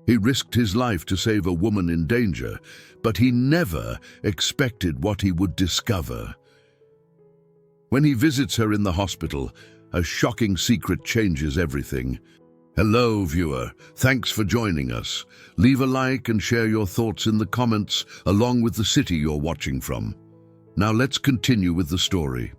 He risked his life to save a woman in danger, but he never expected what he would discover. When he visits her in the hospital, a shocking secret changes everything. Hello, viewer. Thanks for joining us. Leave a like and share your thoughts in the comments, along with the city you're watching from. Now let's continue with the story.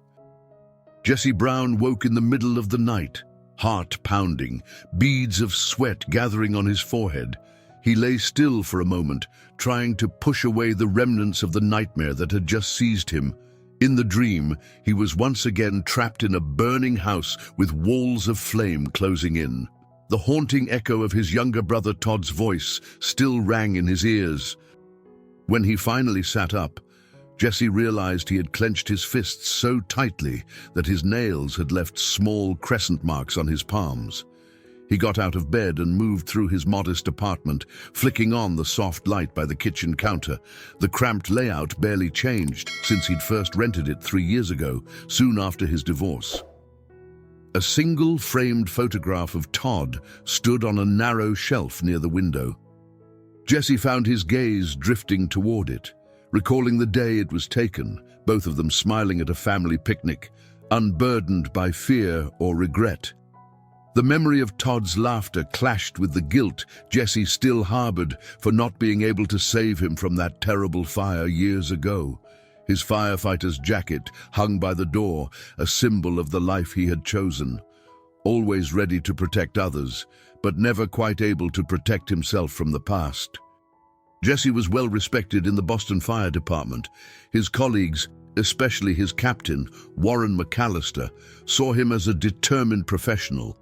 Jesse Brown woke in the middle of the night, heart pounding, beads of sweat gathering on his forehead. He lay still for a moment, trying to push away the remnants of the nightmare that had just seized him. In the dream, he was once again trapped in a burning house with walls of flame closing in. The haunting echo of his younger brother Todd's voice still rang in his ears. When he finally sat up, Jesse realized he had clenched his fists so tightly that his nails had left small crescent marks on his palms. He got out of bed and moved through his modest apartment, flicking on the soft light by the kitchen counter. The cramped layout barely changed since he'd first rented it 3 years ago, soon after his divorce. A single framed photograph of Todd stood on a narrow shelf near the window. Jesse found his gaze drifting toward it, recalling the day it was taken, both of them smiling at a family picnic, unburdened by fear or regret. The memory of Todd's laughter clashed with the guilt Jesse still harbored for not being able to save him from that terrible fire years ago. His firefighter's jacket hung by the door, a symbol of the life he had chosen. Always ready to protect others, but never quite able to protect himself from the past. Jesse was well respected in the Boston Fire Department. His colleagues, especially his captain, Warren McAllister, saw him as a determined professional.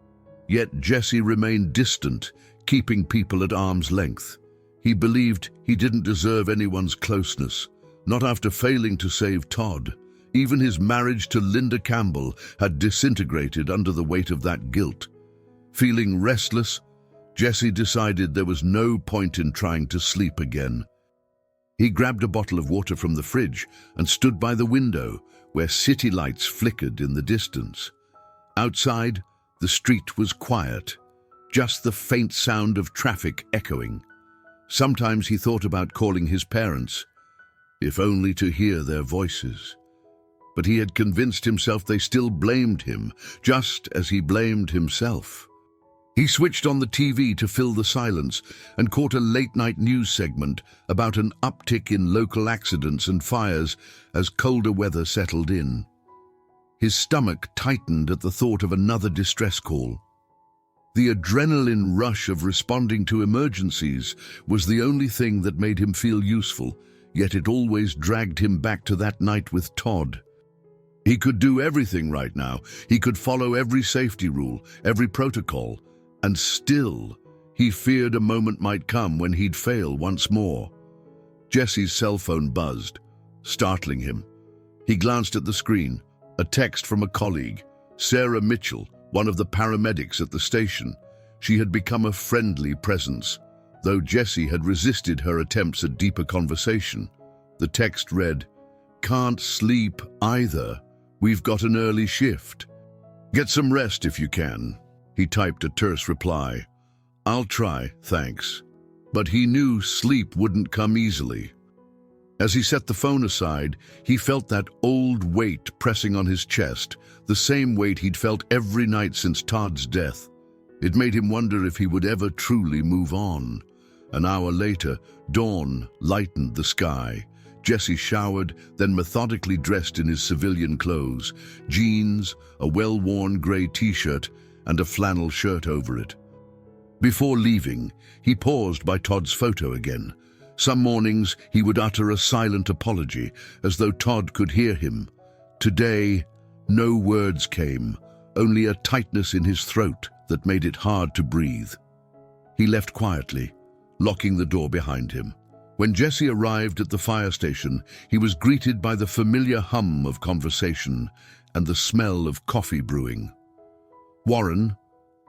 Yet Jesse remained distant, keeping people at arm's length. He believed he didn't deserve anyone's closeness, not after failing to save Todd. Even his marriage to Linda Campbell had disintegrated under the weight of that guilt. Feeling restless, Jesse decided there was no point in trying to sleep again. He grabbed a bottle of water from the fridge and stood by the window, where city lights flickered in the distance. Outside, the street was quiet, just the faint sound of traffic echoing. Sometimes he thought about calling his parents, if only to hear their voices. But he had convinced himself they still blamed him, just as he blamed himself. He switched on the TV to fill the silence and caught a late-night news segment about an uptick in local accidents and fires as colder weather settled in. His stomach tightened at the thought of another distress call. The adrenaline rush of responding to emergencies was the only thing that made him feel useful, yet it always dragged him back to that night with Todd. He could do everything right now. He could follow every safety rule, every protocol, and still, he feared a moment might come when he'd fail once more. Jesse's cell phone buzzed, startling him. He glanced at the screen, a text from a colleague, Sarah Mitchell, one of the paramedics at the station. She had become a friendly presence, though Jesse had resisted her attempts at deeper conversation. The text read, "Can't sleep either. We've got an early shift. Get some rest if you can." He typed a terse reply. "I'll try, thanks." But he knew sleep wouldn't come easily. As he set the phone aside, he felt that old weight pressing on his chest, the same weight he'd felt every night since Todd's death. It made him wonder if he would ever truly move on. An hour later, dawn lightened the sky. Jesse showered, then methodically dressed in his civilian clothes, jeans, a well-worn gray t-shirt, and a flannel shirt over it. Before leaving, he paused by Todd's photo again. Some mornings he would utter a silent apology, as though Todd could hear him. Today, no words came, only a tightness in his throat that made it hard to breathe. He left quietly, locking the door behind him. When Jesse arrived at the fire station, he was greeted by the familiar hum of conversation and the smell of coffee brewing. Warren,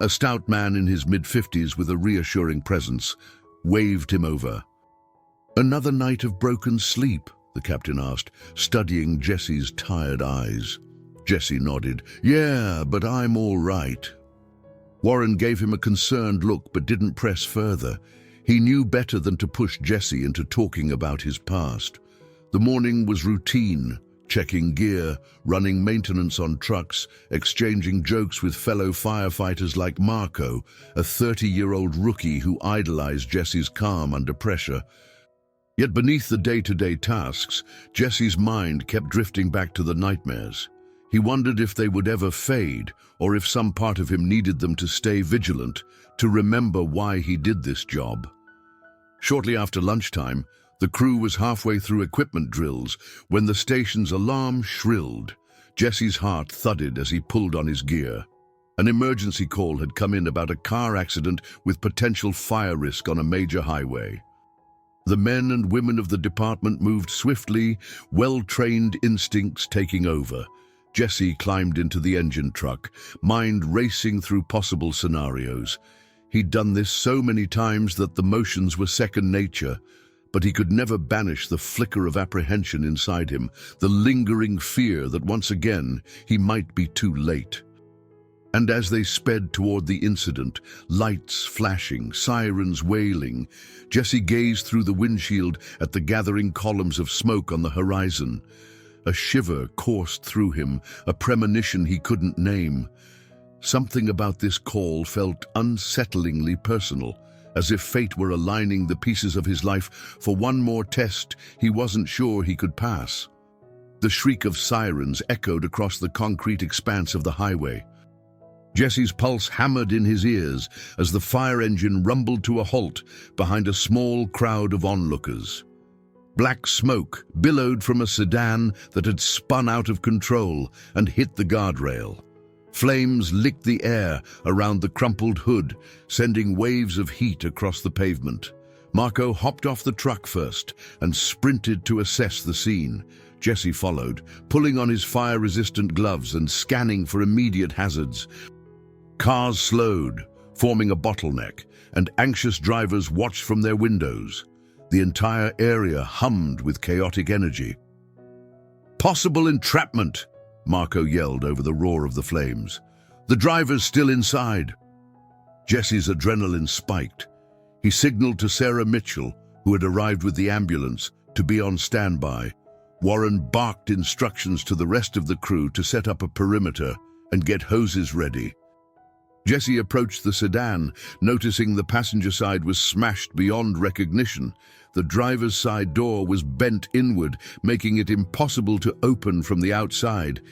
a stout man in his mid-50s with a reassuring presence, waved him over. "Another night of broken sleep?" the captain asked, studying Jesse's tired eyes. Jesse nodded. "Yeah, but I'm all right." Warren gave him a concerned look but didn't press further. He knew better than to push Jesse into talking about his past. The morning was routine, checking gear, running maintenance on trucks, exchanging jokes with fellow firefighters like Marco, a 30-year-old rookie who idolized Jesse's calm under pressure. Yet beneath the day-to-day tasks, Jesse's mind kept drifting back to the nightmares. He wondered if they would ever fade, or if some part of him needed them to stay vigilant, to remember why he did this job. Shortly after lunchtime, the crew was halfway through equipment drills when the station's alarm shrilled. Jesse's heart thudded as he pulled on his gear. An emergency call had come in about a car accident with potential fire risk on a major highway. The men and women of the department moved swiftly, well-trained instincts taking over. Jesse climbed into the engine truck, mind racing through possible scenarios. He'd done this so many times that the motions were second nature, but he could never banish the flicker of apprehension inside him, the lingering fear that once again he might be too late. And as they sped toward the incident, lights flashing, sirens wailing, Jesse gazed through the windshield at the gathering columns of smoke on the horizon. A shiver coursed through him, a premonition he couldn't name. Something about this call felt unsettlingly personal, as if fate were aligning the pieces of his life for one more test he wasn't sure he could pass. The shriek of sirens echoed across the concrete expanse of the highway. Jesse's pulse hammered in his ears as the fire engine rumbled to a halt behind a small crowd of onlookers. Black smoke billowed from a sedan that had spun out of control and hit the guardrail. Flames licked the air around the crumpled hood, sending waves of heat across the pavement. Marco hopped off the truck first and sprinted to assess the scene. Jesse followed, pulling on his fire-resistant gloves and scanning for immediate hazards. Cars slowed, forming a bottleneck, and anxious drivers watched from their windows. The entire area hummed with chaotic energy. "Possible entrapment!" Marco yelled over the roar of the flames. "The driver's still inside." Jesse's adrenaline spiked. He signaled to Sarah Mitchell, who had arrived with the ambulance, to be on standby. Warren barked instructions to the rest of the crew to set up a perimeter and get hoses ready. Jesse approached the sedan, noticing the passenger side was smashed beyond recognition. The driver's side door was bent inward, making it impossible to open from the outside.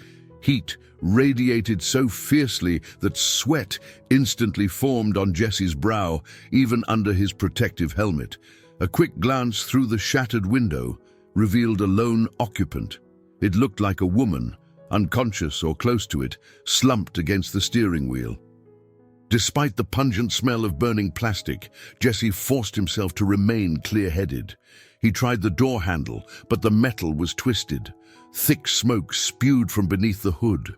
Heat radiated so fiercely that sweat instantly formed on Jesse's brow, even under his protective helmet. A quick glance through the shattered window revealed a lone occupant. It looked like a woman, unconscious or close to it, slumped against the steering wheel. Despite the pungent smell of burning plastic, Jesse forced himself to remain clear-headed. He tried the door handle, but the metal was twisted. Thick smoke spewed from beneath the hood.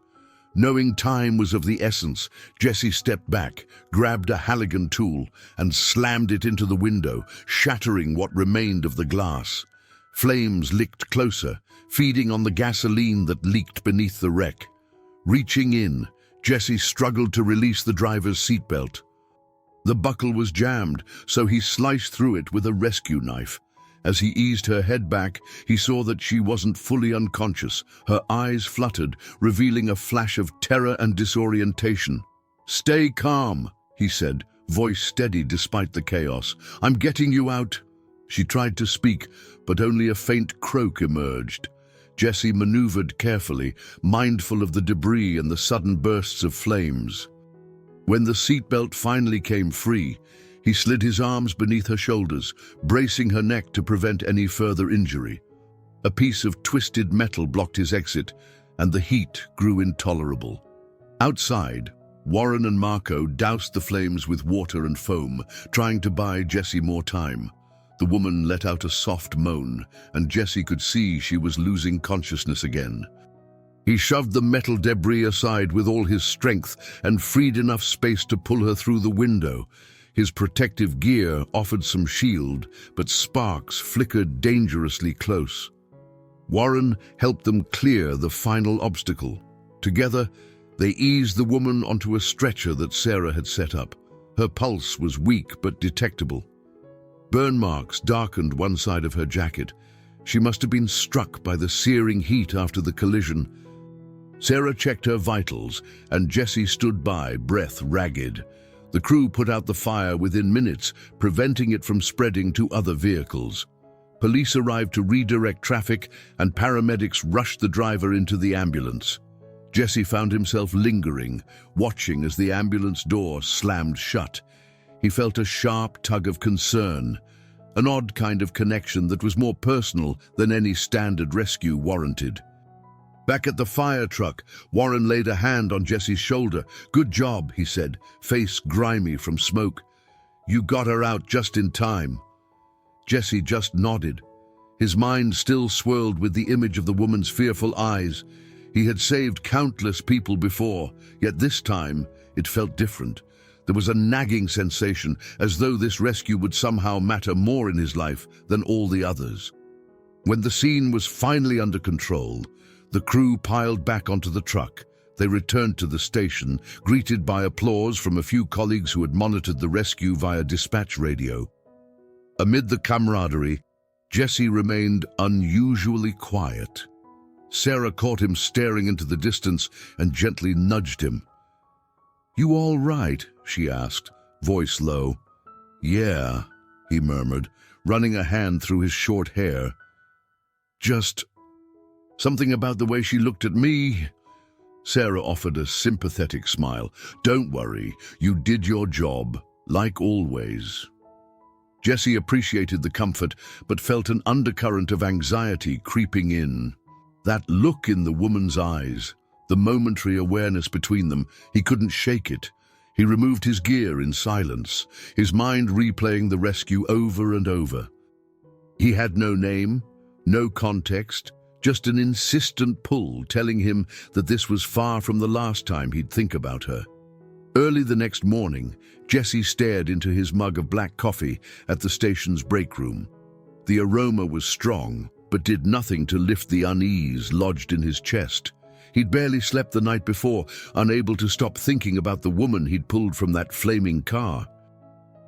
Knowing time was of the essence, Jesse stepped back, grabbed a Halligan tool, and slammed it into the window, shattering what remained of the glass. Flames licked closer, feeding on the gasoline that leaked beneath the wreck. Reaching in, Jesse struggled to release the driver's seatbelt. The buckle was jammed, so he sliced through it with a rescue knife. As he eased her head back, he saw that she wasn't fully unconscious. Her eyes fluttered, revealing a flash of terror and disorientation. "Stay calm," he said, voice steady despite the chaos. "I'm getting you out." She tried to speak, but only a faint croak emerged. Jesse maneuvered carefully, mindful of the debris and the sudden bursts of flames. When the seatbelt finally came free, he slid his arms beneath her shoulders, bracing her neck to prevent any further injury. A piece of twisted metal blocked his exit, and the heat grew intolerable. Outside, Warren and Marco doused the flames with water and foam, trying to buy Jesse more time. The woman let out a soft moan, and Jesse could see she was losing consciousness again. He shoved the metal debris aside with all his strength and freed enough space to pull her through the window. His protective gear offered some shield, but sparks flickered dangerously close. Warren helped them clear the final obstacle. Together, they eased the woman onto a stretcher that Sarah had set up. Her pulse was weak but detectable. Burn marks darkened one side of her jacket. She must have been struck by the searing heat after the collision. Sarah checked her vitals, and Jessie stood by, breath ragged. The crew put out the fire within minutes, preventing it from spreading to other vehicles. Police arrived to redirect traffic, and paramedics rushed the driver into the ambulance. Jesse found himself lingering, watching as the ambulance door slammed shut. He felt a sharp tug of concern, an odd kind of connection that was more personal than any standard rescue warranted. Back at the fire truck, Warren laid a hand on Jesse's shoulder. "Good job," he said, face grimy from smoke. "You got her out just in time." Jesse just nodded. His mind still swirled with the image of the woman's fearful eyes. He had saved countless people before, yet this time it felt different. There was a nagging sensation, as though this rescue would somehow matter more in his life than all the others. When the scene was finally under control, the crew piled back onto the truck. They returned to the station, greeted by applause from a few colleagues who had monitored the rescue via dispatch radio. Amid the camaraderie, Jesse remained unusually quiet. Sarah caught him staring into the distance and gently nudged him. "You all right?" she asked, voice low. "Yeah," he murmured, running a hand through his short hair. "Just something about the way she looked at me." Sarah offered a sympathetic smile. "Don't worry, you did your job, like always." Jesse appreciated the comfort, but felt an undercurrent of anxiety creeping in. That look in the woman's eyes, the momentary awareness between them, he couldn't shake it. He removed his gear in silence, his mind replaying the rescue over and over. He had no name, no context, just an insistent pull telling him that this was far from the last time he'd think about her. Early the next morning, Jesse stared into his mug of black coffee at the station's break room. The aroma was strong, but did nothing to lift the unease lodged in his chest. He'd barely slept the night before, unable to stop thinking about the woman he'd pulled from that flaming car.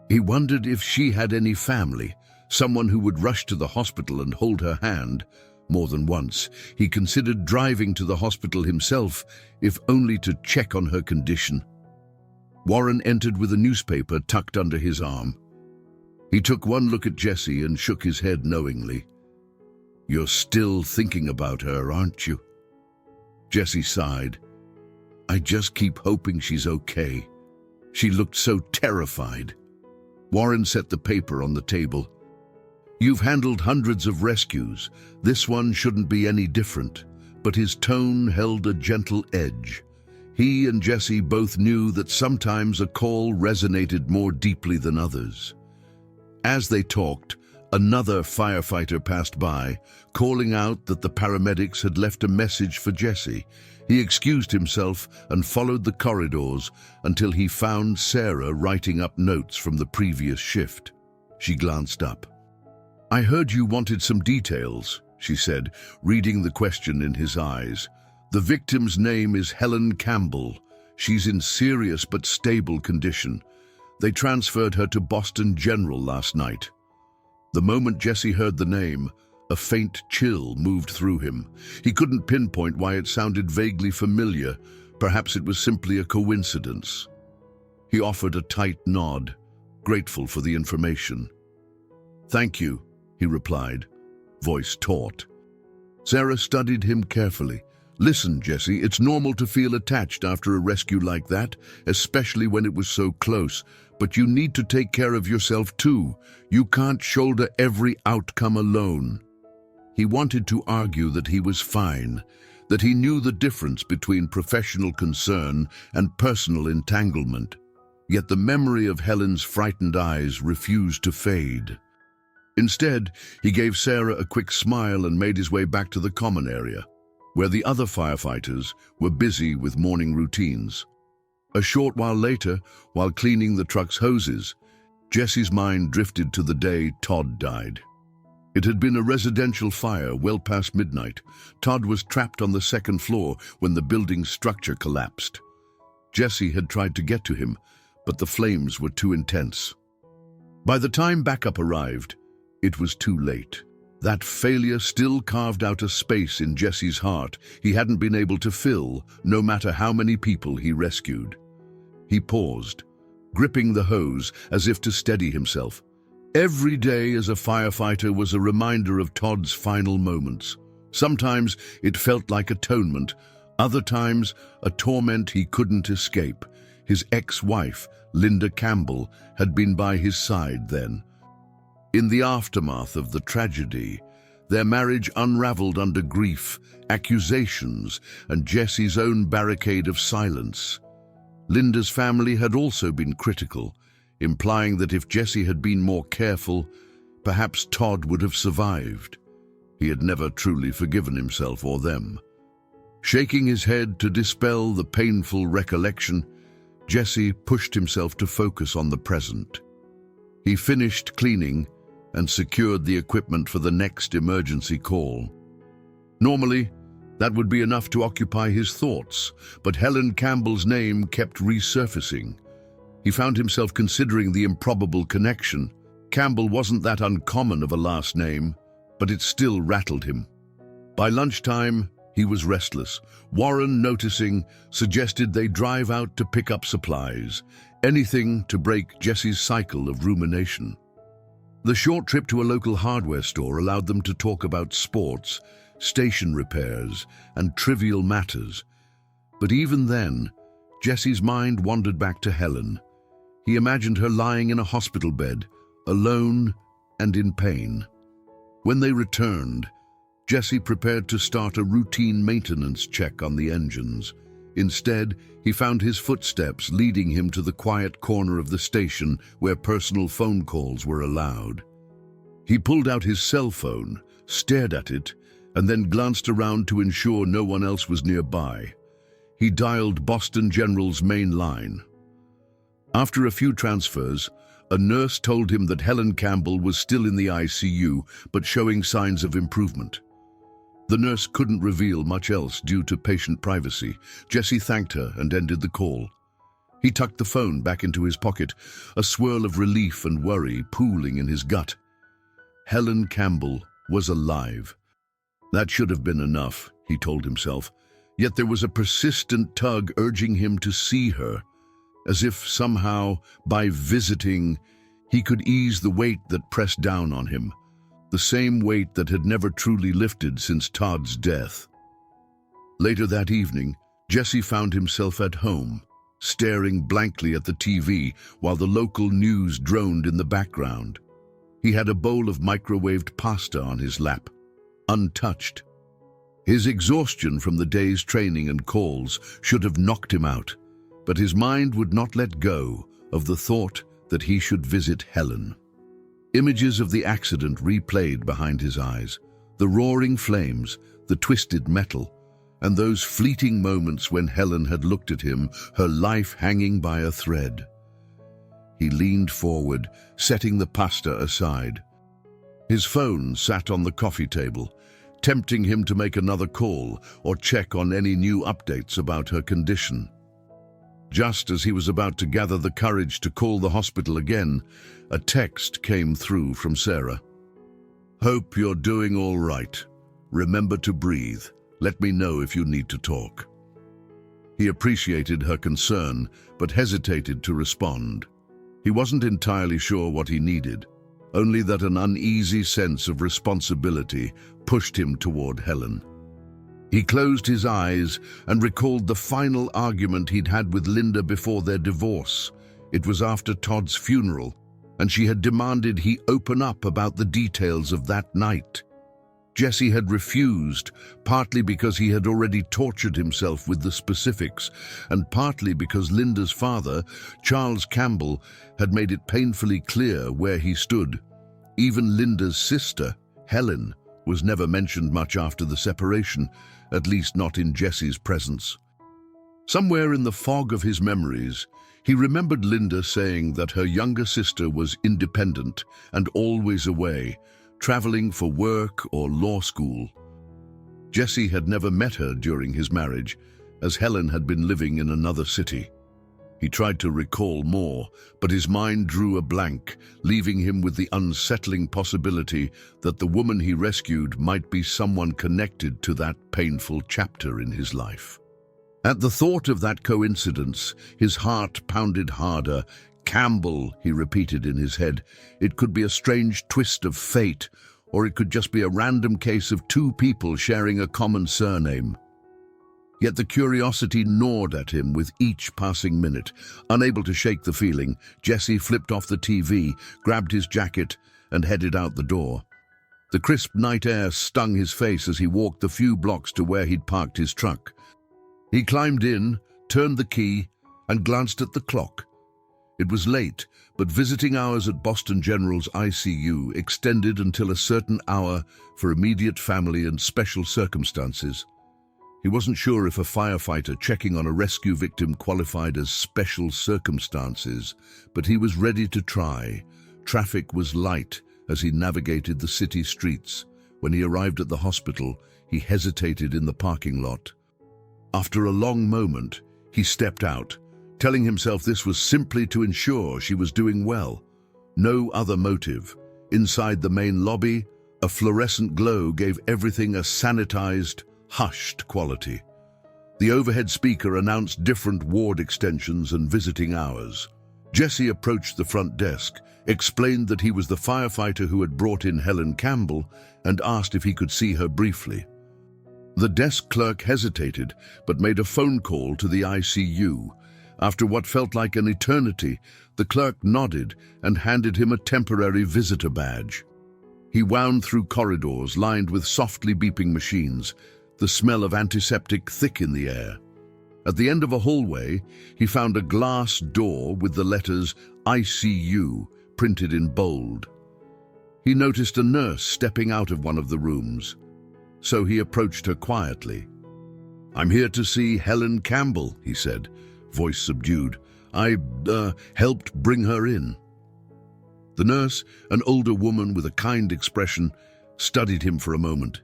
He wondered if she had any family, someone who would rush to the hospital and hold her hand. More than once, he considered driving to the hospital himself, if only to check on her condition. Warren entered with a newspaper tucked under his arm. He took one look at Jesse and shook his head knowingly. "You're still thinking about her, aren't you?" Jesse sighed. "I just keep hoping she's okay. She looked so terrified." Warren set the paper on the table. "You've handled hundreds of rescues. This one shouldn't be any different." But his tone held a gentle edge. He and Jesse both knew that sometimes a call resonated more deeply than others. As they talked, another firefighter passed by, calling out that the paramedics had left a message for Jesse. He excused himself and followed the corridors until he found Sarah writing up notes from the previous shift. She glanced up. "I heard you wanted some details," she said, reading the question in his eyes. "The victim's name is Helen Campbell. She's in serious but stable condition. They transferred her to Boston General last night." The moment Jesse heard the name, a faint chill moved through him. He couldn't pinpoint why it sounded vaguely familiar. Perhaps it was simply a coincidence. He offered a tight nod, grateful for the information. "Thank you," he replied, voice taut. Sarah studied him carefully. "Listen, Jesse, it's normal to feel attached after a rescue like that, especially when it was so close. But you need to take care of yourself too. You can't shoulder every outcome alone." He wanted to argue that he was fine, that he knew the difference between professional concern and personal entanglement. Yet the memory of Helen's frightened eyes refused to fade. Instead, he gave Sarah a quick smile and made his way back to the common area, where the other firefighters were busy with morning routines. A short while later, while cleaning the truck's hoses, Jesse's mind drifted to the day Todd died. It had been a residential fire well past midnight. Todd was trapped on the second floor when the building's structure collapsed. Jesse had tried to get to him, but the flames were too intense. By the time backup arrived, it was too late. That failure still carved out a space in Jesse's heart he hadn't been able to fill, no matter how many people he rescued. He paused, gripping the hose as if to steady himself. Every day as a firefighter was a reminder of Todd's final moments. Sometimes it felt like atonement, other times a torment he couldn't escape. His ex-wife, Linda Campbell, had been by his side then. In the aftermath of the tragedy, their marriage unraveled under grief, accusations, and Jesse's own barricade of silence. Linda's family had also been critical, implying that if Jesse had been more careful, perhaps Todd would have survived. He had never truly forgiven himself or them. Shaking his head to dispel the painful recollection, Jesse pushed himself to focus on the present. He finished cleaning and secured the equipment for the next emergency call. Normally, that would be enough to occupy his thoughts, but Helen Campbell's name kept resurfacing. He found himself considering the improbable connection. Campbell wasn't that uncommon of a last name, but it still rattled him. By lunchtime, he was restless. Warren, noticing, suggested they drive out to pick up supplies, anything to break Jesse's cycle of rumination. The short trip to a local hardware store allowed them to talk about sports, station repairs, and trivial matters. But even then, Jesse's mind wandered back to Helen. He imagined her lying in a hospital bed, alone and in pain. When they returned, Jesse prepared to start a routine maintenance check on the engines. Instead, he found his footsteps leading him to the quiet corner of the station where personal phone calls were allowed. He pulled out his cell phone, stared at it, and then glanced around to ensure no one else was nearby. He dialed Boston General's main line. After a few transfers, a nurse told him that Helen Campbell was still in the ICU, but showing signs of improvement. The nurse couldn't reveal much else due to patient privacy. Jesse thanked her and ended the call. He tucked the phone back into his pocket, a swirl of relief and worry pooling in his gut. Helen Campbell was alive. That should have been enough, he told himself, yet there was a persistent tug urging him to see her, as if somehow, by visiting, he could ease the weight that pressed down on him, the same weight that had never truly lifted since Todd's death. Later that evening, Jesse found himself at home, staring blankly at the TV while the local news droned in the background. He had a bowl of microwaved pasta on his lap, untouched. His exhaustion from the day's training and calls should have knocked him out, but his mind would not let go of the thought that he should visit Helen. Images of the accident replayed behind his eyes, the roaring flames, the twisted metal, and those fleeting moments when Helen had looked at him, her life hanging by a thread. He leaned forward, setting the pasta aside. His phone sat on the coffee table, tempting him to make another call or check on any new updates about her condition. Just as he was about to gather the courage to call the hospital again, a text came through from Sarah. "Hope you're doing all right. Remember to breathe. Let me know if you need to talk." He appreciated her concern, but hesitated to respond. He wasn't entirely sure what he needed, only that an uneasy sense of responsibility pushed him toward Helen. He closed his eyes and recalled the final argument he'd had with Linda before their divorce. It was after Todd's funeral, and she had demanded he open up about the details of that night. Jesse had refused, partly because he had already tortured himself with the specifics, and partly because Linda's father, Charles Campbell, had made it painfully clear where he stood. Even Linda's sister, Helen, was never mentioned much after the separation, at least not in Jesse's presence. Somewhere in the fog of his memories, he remembered Linda saying that her younger sister was independent and always away, traveling for work or law school. Jesse had never met her during his marriage, as Helen had been living in another city. He tried to recall more, but his mind drew a blank, leaving him with the unsettling possibility that the woman he rescued might be someone connected to that painful chapter in his life. At the thought of that coincidence, his heart pounded harder. Campbell, he repeated in his head. It could be a strange twist of fate, or it could just be a random case of two people sharing a common surname. Yet the curiosity gnawed at him with each passing minute. Unable to shake the feeling, Jesse flipped off the TV, grabbed his jacket, and headed out the door. The crisp night air stung his face as he walked the few blocks to where he'd parked his truck. He climbed in, turned the key, and glanced at the clock. It was late, but visiting hours at Boston General's ICU extended until a certain hour for immediate family and special circumstances. He wasn't sure if a firefighter checking on a rescue victim qualified as special circumstances, but he was ready to try. Traffic was light as he navigated the city streets. When he arrived at the hospital, he hesitated in the parking lot. After a long moment, he stepped out, telling himself this was simply to ensure she was doing well. No other motive. Inside the main lobby, a fluorescent glow gave everything a sanitized, hushed quality. The overhead speaker announced different ward extensions and visiting hours. Jesse approached the front desk, explained that he was the firefighter who had brought in Helen Campbell, and asked if he could see her briefly. The desk clerk hesitated, but made a phone call to the ICU. After what felt like an eternity, the clerk nodded and handed him a temporary visitor badge. He wound through corridors lined with softly beeping machines, the smell of antiseptic thick in the air. At the end of a hallway, he found a glass door with the letters ICU printed in bold. He noticed a nurse stepping out of one of the rooms, so he approached her quietly. "I'm here to see Helen Campbell," he said, voice subdued. "I helped bring her in." The nurse, an older woman with a kind expression, studied him for a moment.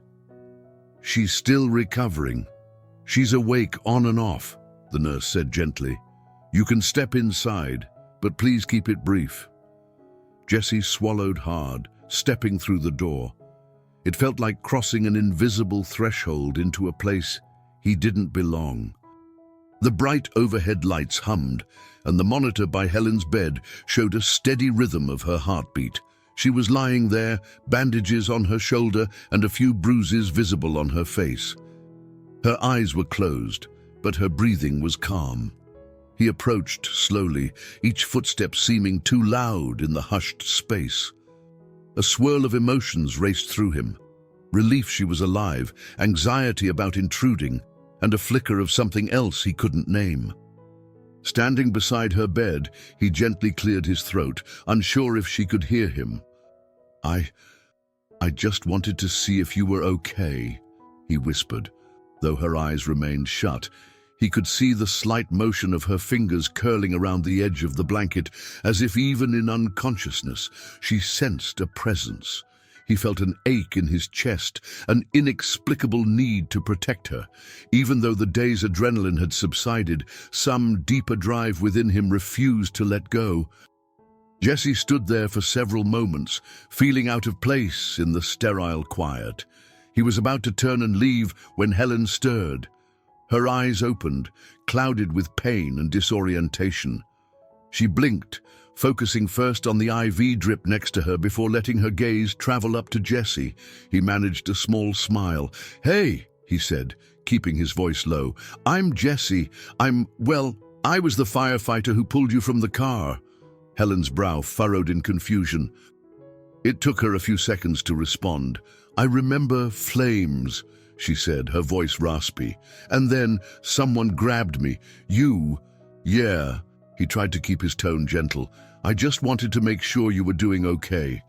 "She's still recovering. She's awake on and off," the nurse said gently. "You can step inside, but please keep it brief." Jesse swallowed hard, stepping through the door. It felt like crossing an invisible threshold into a place he didn't belong. The bright overhead lights hummed, and the monitor by Helen's bed showed a steady rhythm of her heartbeat. She was lying there, bandages on her shoulder and a few bruises visible on her face. Her eyes were closed, but her breathing was calm. He approached slowly, each footstep seeming too loud in the hushed space. A swirl of emotions raced through him. Relief she was alive, anxiety about intruding, and a flicker of something else he couldn't name. Standing beside her bed, he gently cleared his throat, unsure if she could hear him. I just wanted to see if you were okay," he whispered, though her eyes remained shut. He could see the slight motion of her fingers curling around the edge of the blanket, as if even in unconsciousness she sensed a presence. He felt an ache in his chest, an inexplicable need to protect her. Even though the day's adrenaline had subsided, some deeper drive within him refused to let go. Jesse stood there for several moments, feeling out of place in the sterile quiet. He was about to turn and leave when Helen stirred. Her eyes opened, clouded with pain and disorientation. She blinked, focusing first on the IV drip next to her before letting her gaze travel up to Jesse. He managed a small smile. "Hey," he said, keeping his voice low. "I'm Jesse. I was the firefighter who pulled you from the car." Helen's brow furrowed in confusion. It took her a few seconds to respond. "I remember flames," she said, her voice raspy. "And then someone grabbed me. You." "Yeah." He tried to keep his tone gentle. "I just wanted to make sure you were doing okay."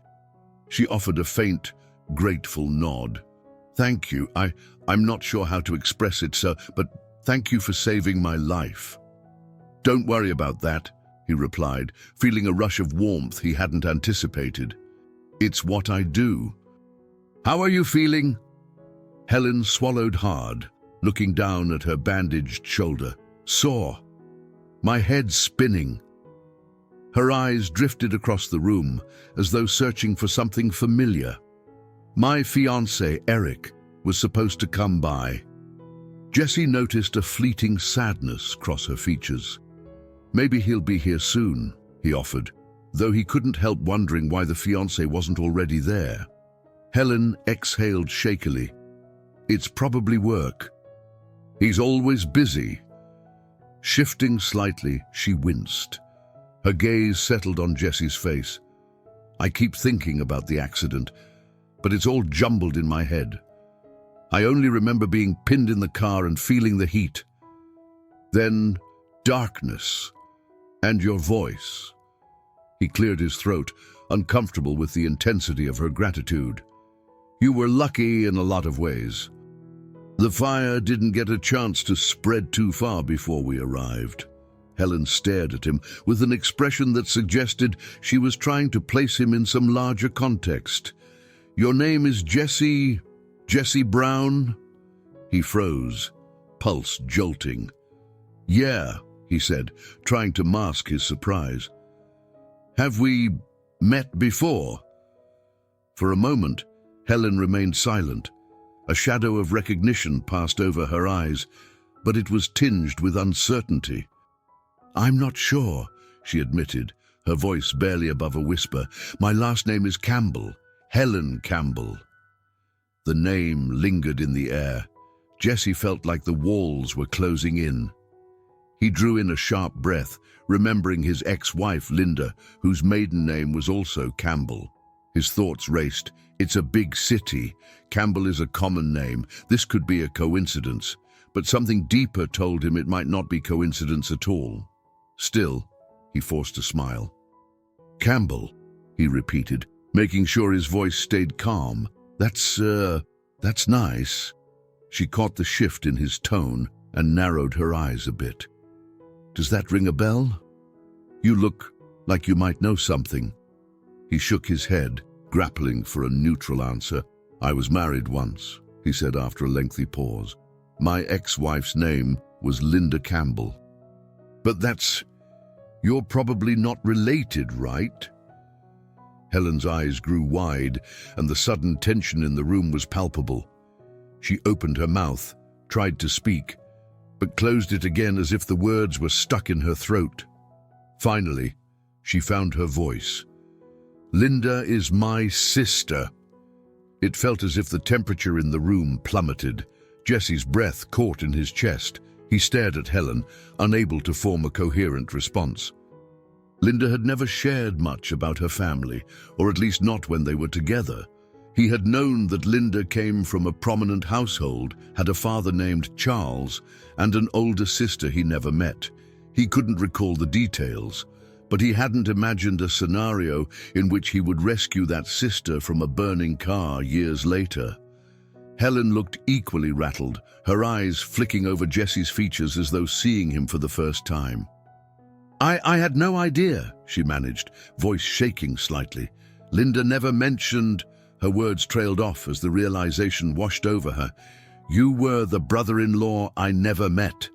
She offered a faint, grateful nod. "Thank you. I'm not sure how to express it, sir, but thank you for saving my life." "Don't worry about that," he replied, feeling a rush of warmth he hadn't anticipated. "It's what I do." "How are you feeling?" Helen swallowed hard, looking down at her bandaged shoulder. "Sore." my head spinning. Her eyes drifted across the room, as though searching for something familiar. My fiancé, Eric, was supposed to come by. Jessie noticed a fleeting sadness cross her features. Maybe he'll be here soon, he offered, though he couldn't help wondering why the fiancé wasn't already there. Helen exhaled shakily. It's probably work. He's always busy. Shifting slightly, she winced. Her gaze settled on Jessie's face. I keep thinking about the accident, but it's all jumbled in my head. I only remember being pinned in the car and feeling the heat. Then darkness, and your voice. He cleared his throat, uncomfortable with the intensity of her gratitude. You were lucky in a lot of ways. The fire didn't get a chance to spread too far before we arrived. Helen stared at him with an expression that suggested she was trying to place him in some larger context. Your name is Jesse Brown? He froze, pulse jolting. Yeah, he said, trying to mask his surprise. Have we met before? For a moment, Helen remained silent. A shadow of recognition passed over her eyes, but it was tinged with uncertainty. I'm not sure, she admitted, her voice barely above a whisper. My last name is Campbell, Helen Campbell. The name lingered in the air. Jessie felt like the walls were closing in. He drew in a sharp breath, remembering his ex-wife, Linda, whose maiden name was also Campbell. His thoughts raced. It's a big city. Campbell is a common name. This could be a coincidence. But something deeper told him it might not be coincidence at all. Still, he forced a smile. Campbell, he repeated, making sure his voice stayed calm. That's nice. She caught the shift in his tone and narrowed her eyes a bit. Does that ring a bell? You look like you might know something. He shook his head, grappling for a neutral answer. I was married once, he said after a lengthy pause. My ex-wife's name was Linda Campbell. But you're probably not related, right? Helen's eyes grew wide, and the sudden tension in the room was palpable. She opened her mouth, tried to speak, but closed it again as if the words were stuck in her throat. Finally, she found her voice. Linda is my sister. It felt as if the temperature in the room plummeted. Jesse's breath caught in his chest. He stared at Helen, unable to form a coherent response. Linda had never shared much about her family, or at least not when they were together. He had known that Linda came from a prominent household, had a father named Charles, and an older sister he never met. He couldn't recall the details, but he hadn't imagined a scenario in which he would rescue that sister from a burning car years later. Helen looked equally rattled, her eyes flicking over Jesse's features as though seeing him for the first time. I had no idea, she managed, voice shaking slightly. Linda never mentioned... Her words trailed off as the realization washed over her. You were the brother-in-law I never met.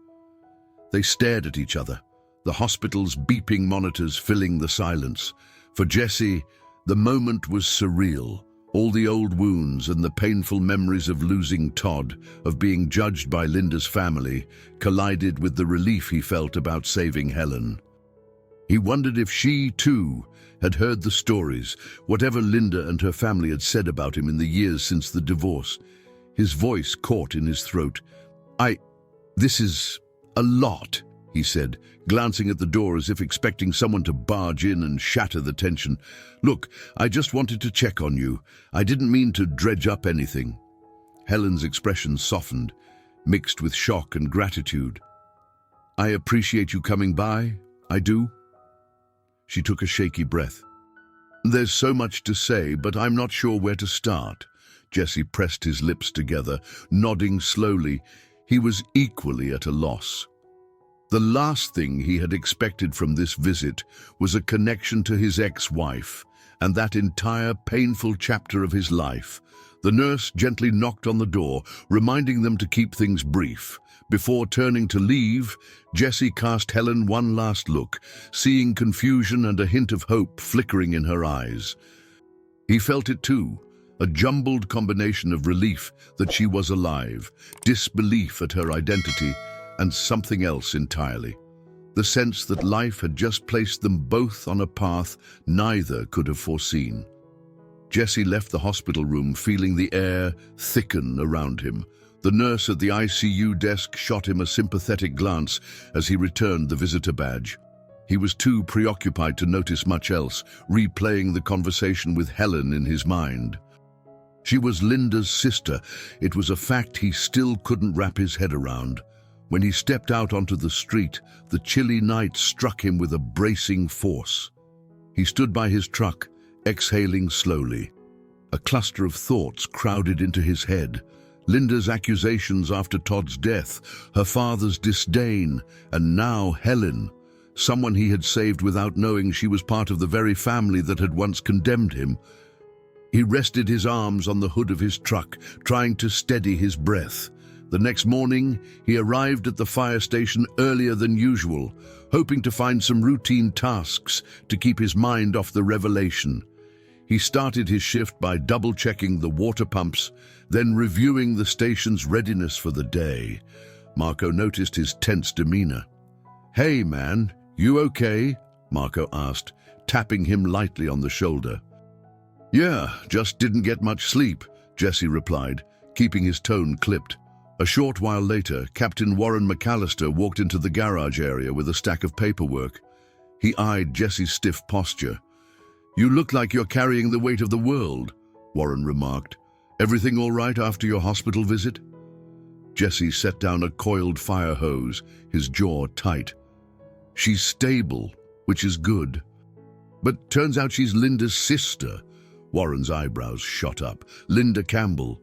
They stared at each other, the hospital's beeping monitors filling the silence. For Jesse, the moment was surreal. All the old wounds and the painful memories of losing Todd, of being judged by Linda's family, collided with the relief he felt about saving Helen. He wondered if she, too, had heard the stories, whatever Linda and her family had said about him in the years since the divorce. His voice caught in his throat. This is a lot, he said, glancing at the door as if expecting someone to barge in and shatter the tension. Look, I just wanted to check on you. I didn't mean to dredge up anything. Helen's expression softened, mixed with shock and gratitude. I appreciate you coming by, I do. She took a shaky breath. There's so much to say, but I'm not sure where to start. Jesse pressed his lips together, nodding slowly. He was equally at a loss. The last thing he had expected from this visit was a connection to his ex-wife, and that entire painful chapter of his life. The nurse gently knocked on the door, reminding them to keep things brief, Before turning to leave, Jesse cast Helen one last look, seeing confusion and a hint of hope flickering in her eyes. He felt it too, a jumbled combination of relief that she was alive, disbelief at her identity, and something else entirely. The sense that life had just placed them both on a path neither could have foreseen. Jesse left the hospital room feeling the air thicken around him. The nurse at the ICU desk shot him a sympathetic glance as he returned the visitor badge. He was too preoccupied to notice much else, replaying the conversation with Helen in his mind. She was Linda's sister. It was a fact he still couldn't wrap his head around. When he stepped out onto the street, the chilly night struck him with a bracing force. He stood by his truck, exhaling slowly. A cluster of thoughts crowded into his head. Linda's accusations after Todd's death, her father's disdain, and now Helen, someone he had saved without knowing she was part of the very family that had once condemned him. He rested his arms on the hood of his truck, trying to steady his breath. The next morning, he arrived at the fire station earlier than usual, hoping to find some routine tasks to keep his mind off the revelation. He started his shift by double-checking the water pumps, then reviewing the station's readiness for the day. Marco noticed his tense demeanor. "Hey, man, you okay?" Marco asked, tapping him lightly on the shoulder. "Yeah, just didn't get much sleep," Jesse replied, keeping his tone clipped. A short while later, Captain Warren McAllister walked into the garage area with a stack of paperwork. He eyed Jesse's stiff posture. "You look like you're carrying the weight of the world," Warren remarked. "Everything all right after your hospital visit?" Jesse set down a coiled fire hose, his jaw tight. "She's stable, which is good. But turns out she's Linda's sister." Warren's eyebrows shot up. "Linda Campbell."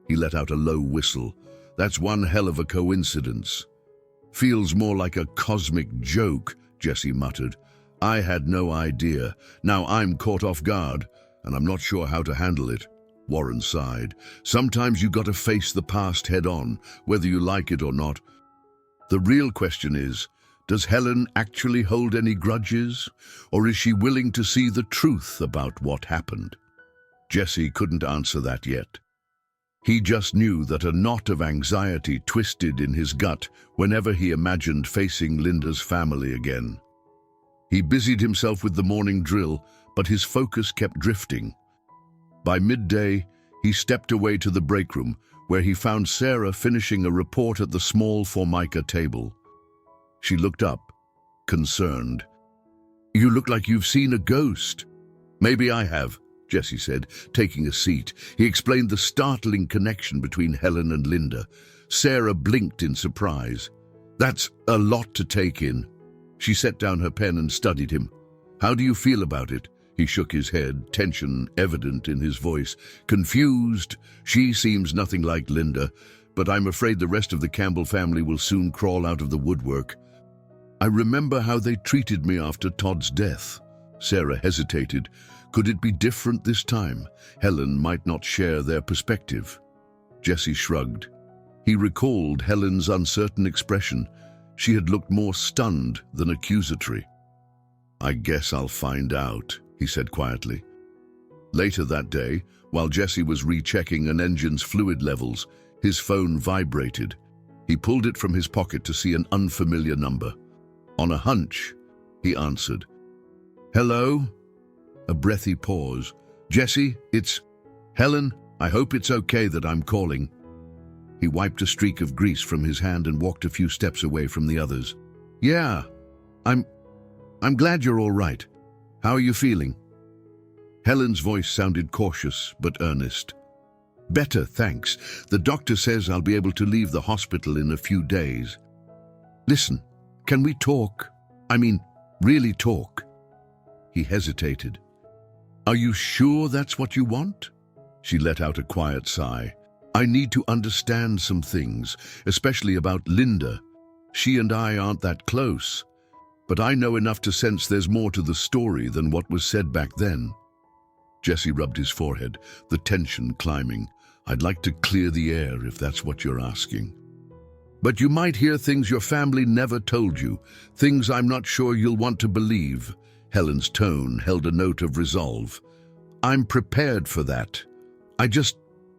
He let out a low whistle. "That's one hell of a coincidence." "Feels more like a cosmic joke," Jesse muttered. "I had no idea. Now I'm caught off guard, and I'm not sure how to handle it." Warren sighed. "Sometimes you gotta face the past head on, whether you like it or not. The real question is, does Helen actually hold any grudges, or is she willing to see the truth about what happened?" Jesse couldn't answer that yet. He just knew that a knot of anxiety twisted in his gut whenever he imagined facing Linda's family again. He busied himself with the morning drill, but his focus kept drifting. By midday, he stepped away to the break room, where he found Sarah finishing a report at the small Formica table. She looked up, concerned. "You look like you've seen a ghost." "Maybe I have," Jesse said, taking a seat. He explained the startling connection between Helen and Linda. Sarah blinked in surprise. "That's a lot to take in." She set down her pen and studied him. "How do you feel about it?" He shook his head, tension evident in his voice. "Confused. She seems nothing like Linda, but I'm afraid the rest of the Campbell family will soon crawl out of the woodwork. I remember how they treated me after Todd's death." Sarah hesitated. Could it be different this time? Helen might not share their perspective. Jesse shrugged. He recalled Helen's uncertain expression. She had looked more stunned than accusatory. "I guess I'll find out," he said quietly. Later that day, while Jesse was rechecking an engine's fluid levels, his phone vibrated. He pulled it from his pocket to see an unfamiliar number. On a hunch, he answered. "Hello?" A breathy pause. "Jesse, it's Helen. I hope it's okay that I'm calling." He wiped a streak of grease from his hand and walked a few steps away from the others. "Yeah, I'm glad you're all right. How are you feeling?" Helen's voice sounded cautious but earnest. "Better, thanks. The doctor says I'll be able to leave the hospital in a few days. Listen, can we talk? I mean, really talk?" He hesitated. "Are you sure that's what you want?" She let out a quiet sigh. "I need to understand some things, especially about Linda. She and I aren't that close, but I know enough to sense there's more to the story than what was said back then." Jesse rubbed his forehead, the tension climbing. "I'd like to clear the air if that's what you're asking." But you might hear things your family never told you, things I'm not sure you'll want to believe." Helen's tone held a note of resolve. "I'm prepared for that. I just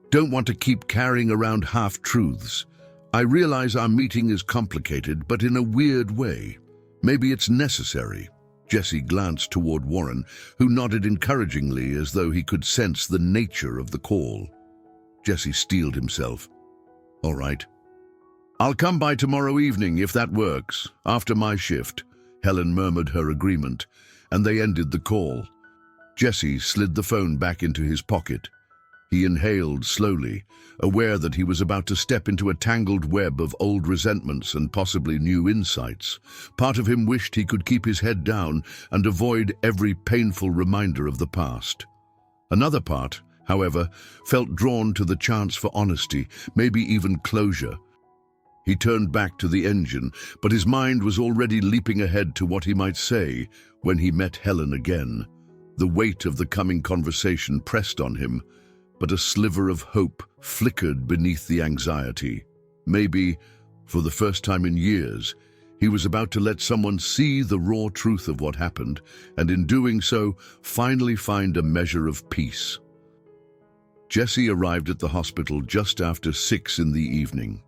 don't want to keep carrying around half-truths. I realize our meeting is complicated, but in a weird way. Maybe it's necessary." Jesse glanced toward Warren, who nodded encouragingly as though he could sense the nature of the call. Jesse steeled himself. "All right. I'll come by tomorrow evening if that works, after my shift." Helen murmured her agreement, and they ended the call. Jesse slid the phone back into his pocket. He inhaled slowly, aware that he was about to step into a tangled web of old resentments and possibly new insights. Part of him wished he could keep his head down and avoid every painful reminder of the past. Another part, however, felt drawn to the chance for honesty, maybe even closure. He turned back to the engine, but his mind was already leaping ahead to what he might say when he met Helen again. The weight of the coming conversation pressed on him, but a sliver of hope flickered beneath the anxiety. Maybe, for the first time in years, he was about to let someone see the raw truth of what happened, and in doing so, finally find a measure of peace. Jesse arrived at the hospital just after 6 in the evening.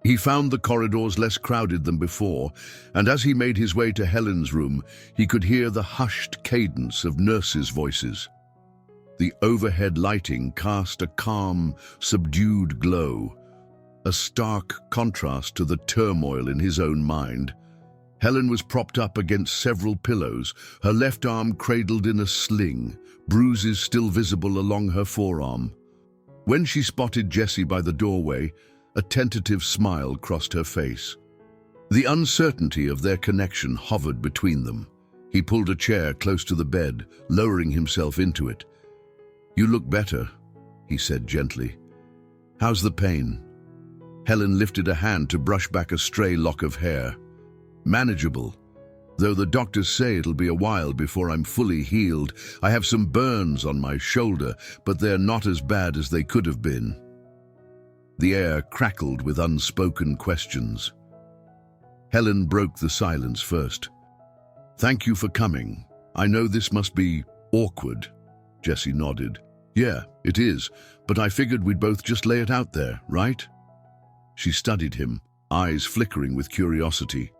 He found the corridors less crowded than before, and as he made his way to Helen's room, he could hear the hushed cadence of nurses' voices. The overhead lighting cast a calm, subdued glow, a stark contrast to the turmoil in his own mind. Helen was propped up against several pillows, her left arm cradled in a sling, bruises still visible along her forearm. When she spotted Jesse by the doorway, a tentative smile crossed her face. The uncertainty of their connection hovered between them. He pulled a chair close to the bed, lowering himself into it. "You look better," he said gently. "How's the pain?" Helen lifted a hand to brush back a stray lock of hair. "Manageable, though the doctors say it'll be a while before I'm fully healed. I have some burns on my shoulder, but they're not as bad as they could have been." The air crackled with unspoken questions. Helen broke the silence first. "Thank you for coming. I know this must be awkward." Jesse nodded. "Yeah, it is, but I figured we'd both just lay it out there, right?" She studied him, eyes flickering with curiosity.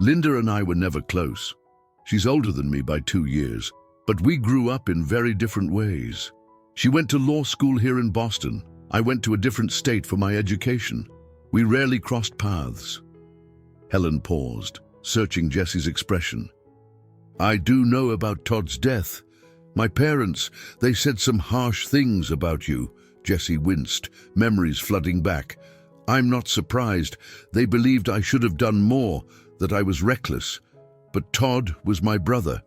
"Linda and I were never close. She's older than me by 2 years, but we grew up in very different ways. She went to law school here in Boston. I went to a different state for my education. We rarely crossed paths." Helen paused, searching Jesse's expression. "I do know about Todd's death. My parents, they said some harsh things about you." Jesse winced, memories flooding back. "I'm not surprised. They believed I should have done more, that I was reckless. But Todd was my brother.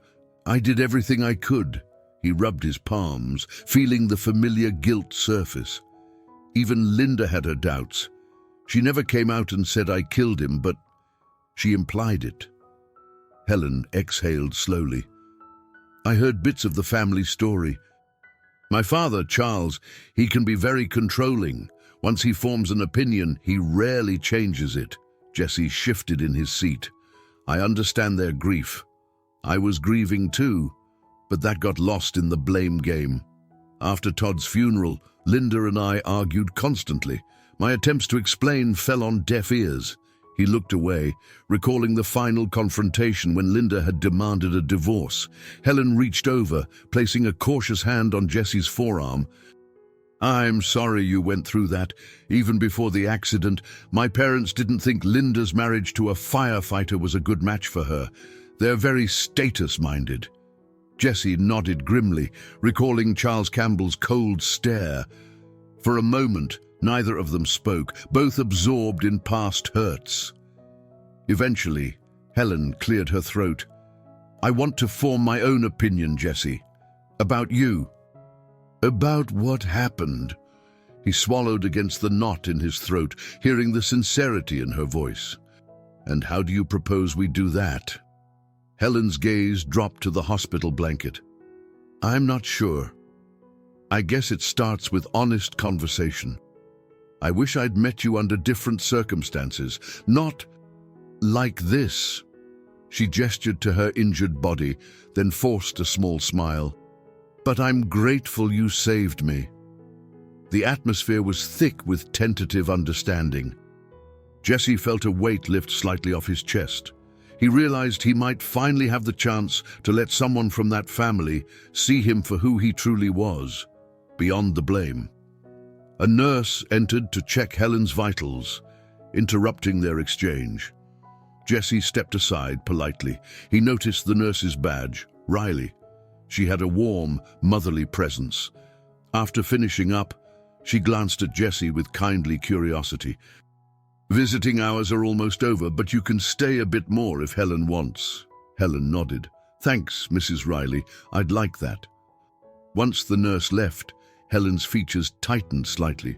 I did everything I could." He rubbed his palms, feeling the familiar guilt surface. Even Linda had her doubts. She never came out and said I killed him, but she implied it. Helen exhaled slowly. "I heard bits of the family story. My father, Charles, he can be very controlling. Once he forms an opinion, he rarely changes it." Jesse shifted in his seat. "I understand their grief. I was grieving too, but that got lost in the blame game. After Todd's funeral, Linda and I argued constantly. My attempts to explain fell on deaf ears." He looked away, recalling the final confrontation when Linda had demanded a divorce. Helen reached over, placing a cautious hand on Jesse's forearm. "I'm sorry you went through that. Even before the accident, my parents didn't think Linda's marriage to a firefighter was a good match for her. They're very status-minded." Jesse nodded grimly, recalling Charles Campbell's cold stare. For a moment, neither of them spoke, both absorbed in past hurts. Eventually, Helen cleared her throat. "I want to form my own opinion, Jesse. About you." "About what happened?" He swallowed against the knot in his throat, hearing the sincerity in her voice. "And how do you propose we do that?" Helen's gaze dropped to the hospital blanket. "I'm not sure. I guess it starts with honest conversation. I wish I'd met you under different circumstances, not like this." She gestured to her injured body, then forced a small smile. "But I'm grateful you saved me." The atmosphere was thick with tentative understanding. Jesse felt a weight lift slightly off his chest. He realized he might finally have the chance to let someone from that family see him for who he truly was, beyond the blame. A nurse entered to check Helen's vitals, interrupting their exchange. Jesse stepped aside politely. He noticed the nurse's badge, Riley. She had a warm, motherly presence. After finishing up, she glanced at Jesse with kindly curiosity. "Visiting hours are almost over, but you can stay a bit more if Helen wants." Helen nodded. "Thanks, Mrs. Riley. I'd like that." Once the nurse left, Helen's features tightened slightly.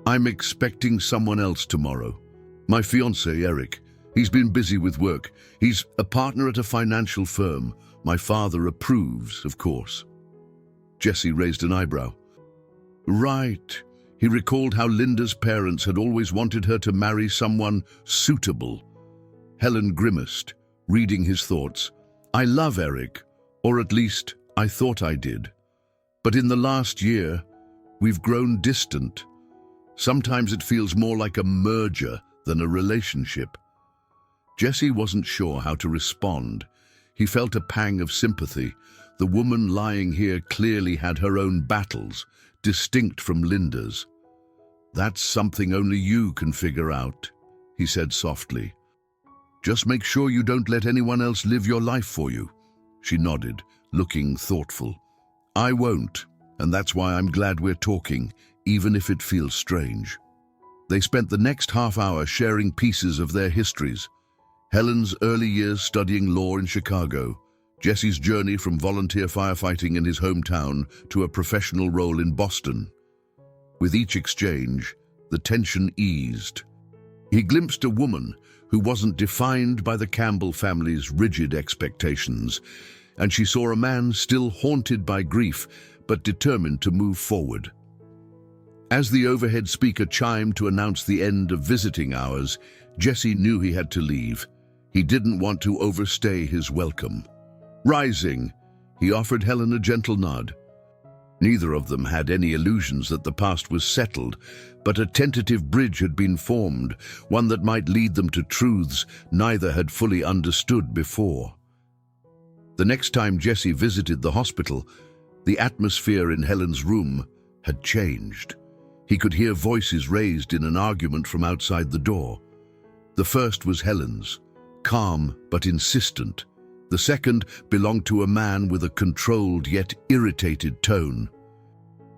"I'm expecting someone else tomorrow. My fiancé, Eric. He's been busy with work. He's a partner at a financial firm. My father approves, of course." Jesse raised an eyebrow. "Right." He recalled how Linda's parents had always wanted her to marry someone suitable. Helen grimaced, reading his thoughts. "I love Eric, or at least I thought I did. But in the last year, we've grown distant. Sometimes it feels more like a merger than a relationship." Jesse wasn't sure how to respond. He felt a pang of sympathy. The woman lying here clearly had her own battles, distinct from Linda's. "That's something only you can figure out," he said softly. "Just make sure you don't let anyone else live your life for you." She nodded, looking thoughtful. "I won't, and that's why I'm glad we're talking, even if it feels strange." They spent the next half hour sharing pieces of their histories. Helen's early years studying law in Chicago, Jesse's journey from volunteer firefighting in his hometown to a professional role in Boston. With each exchange, the tension eased. He glimpsed a woman who wasn't defined by the Campbell family's rigid expectations, and she saw a man still haunted by grief but determined to move forward. As the overhead speaker chimed to announce the end of visiting hours, Jesse knew he had to leave. He didn't want to overstay his welcome. Rising, he offered Helen a gentle nod. Neither of them had any illusions that the past was settled, but a tentative bridge had been formed, one that might lead them to truths neither had fully understood before. The next time Jesse visited the hospital, the atmosphere in Helen's room had changed. He could hear voices raised in an argument from outside the door. The first was Helen's, calm but insistent. The second belonged to a man with a controlled yet irritated tone.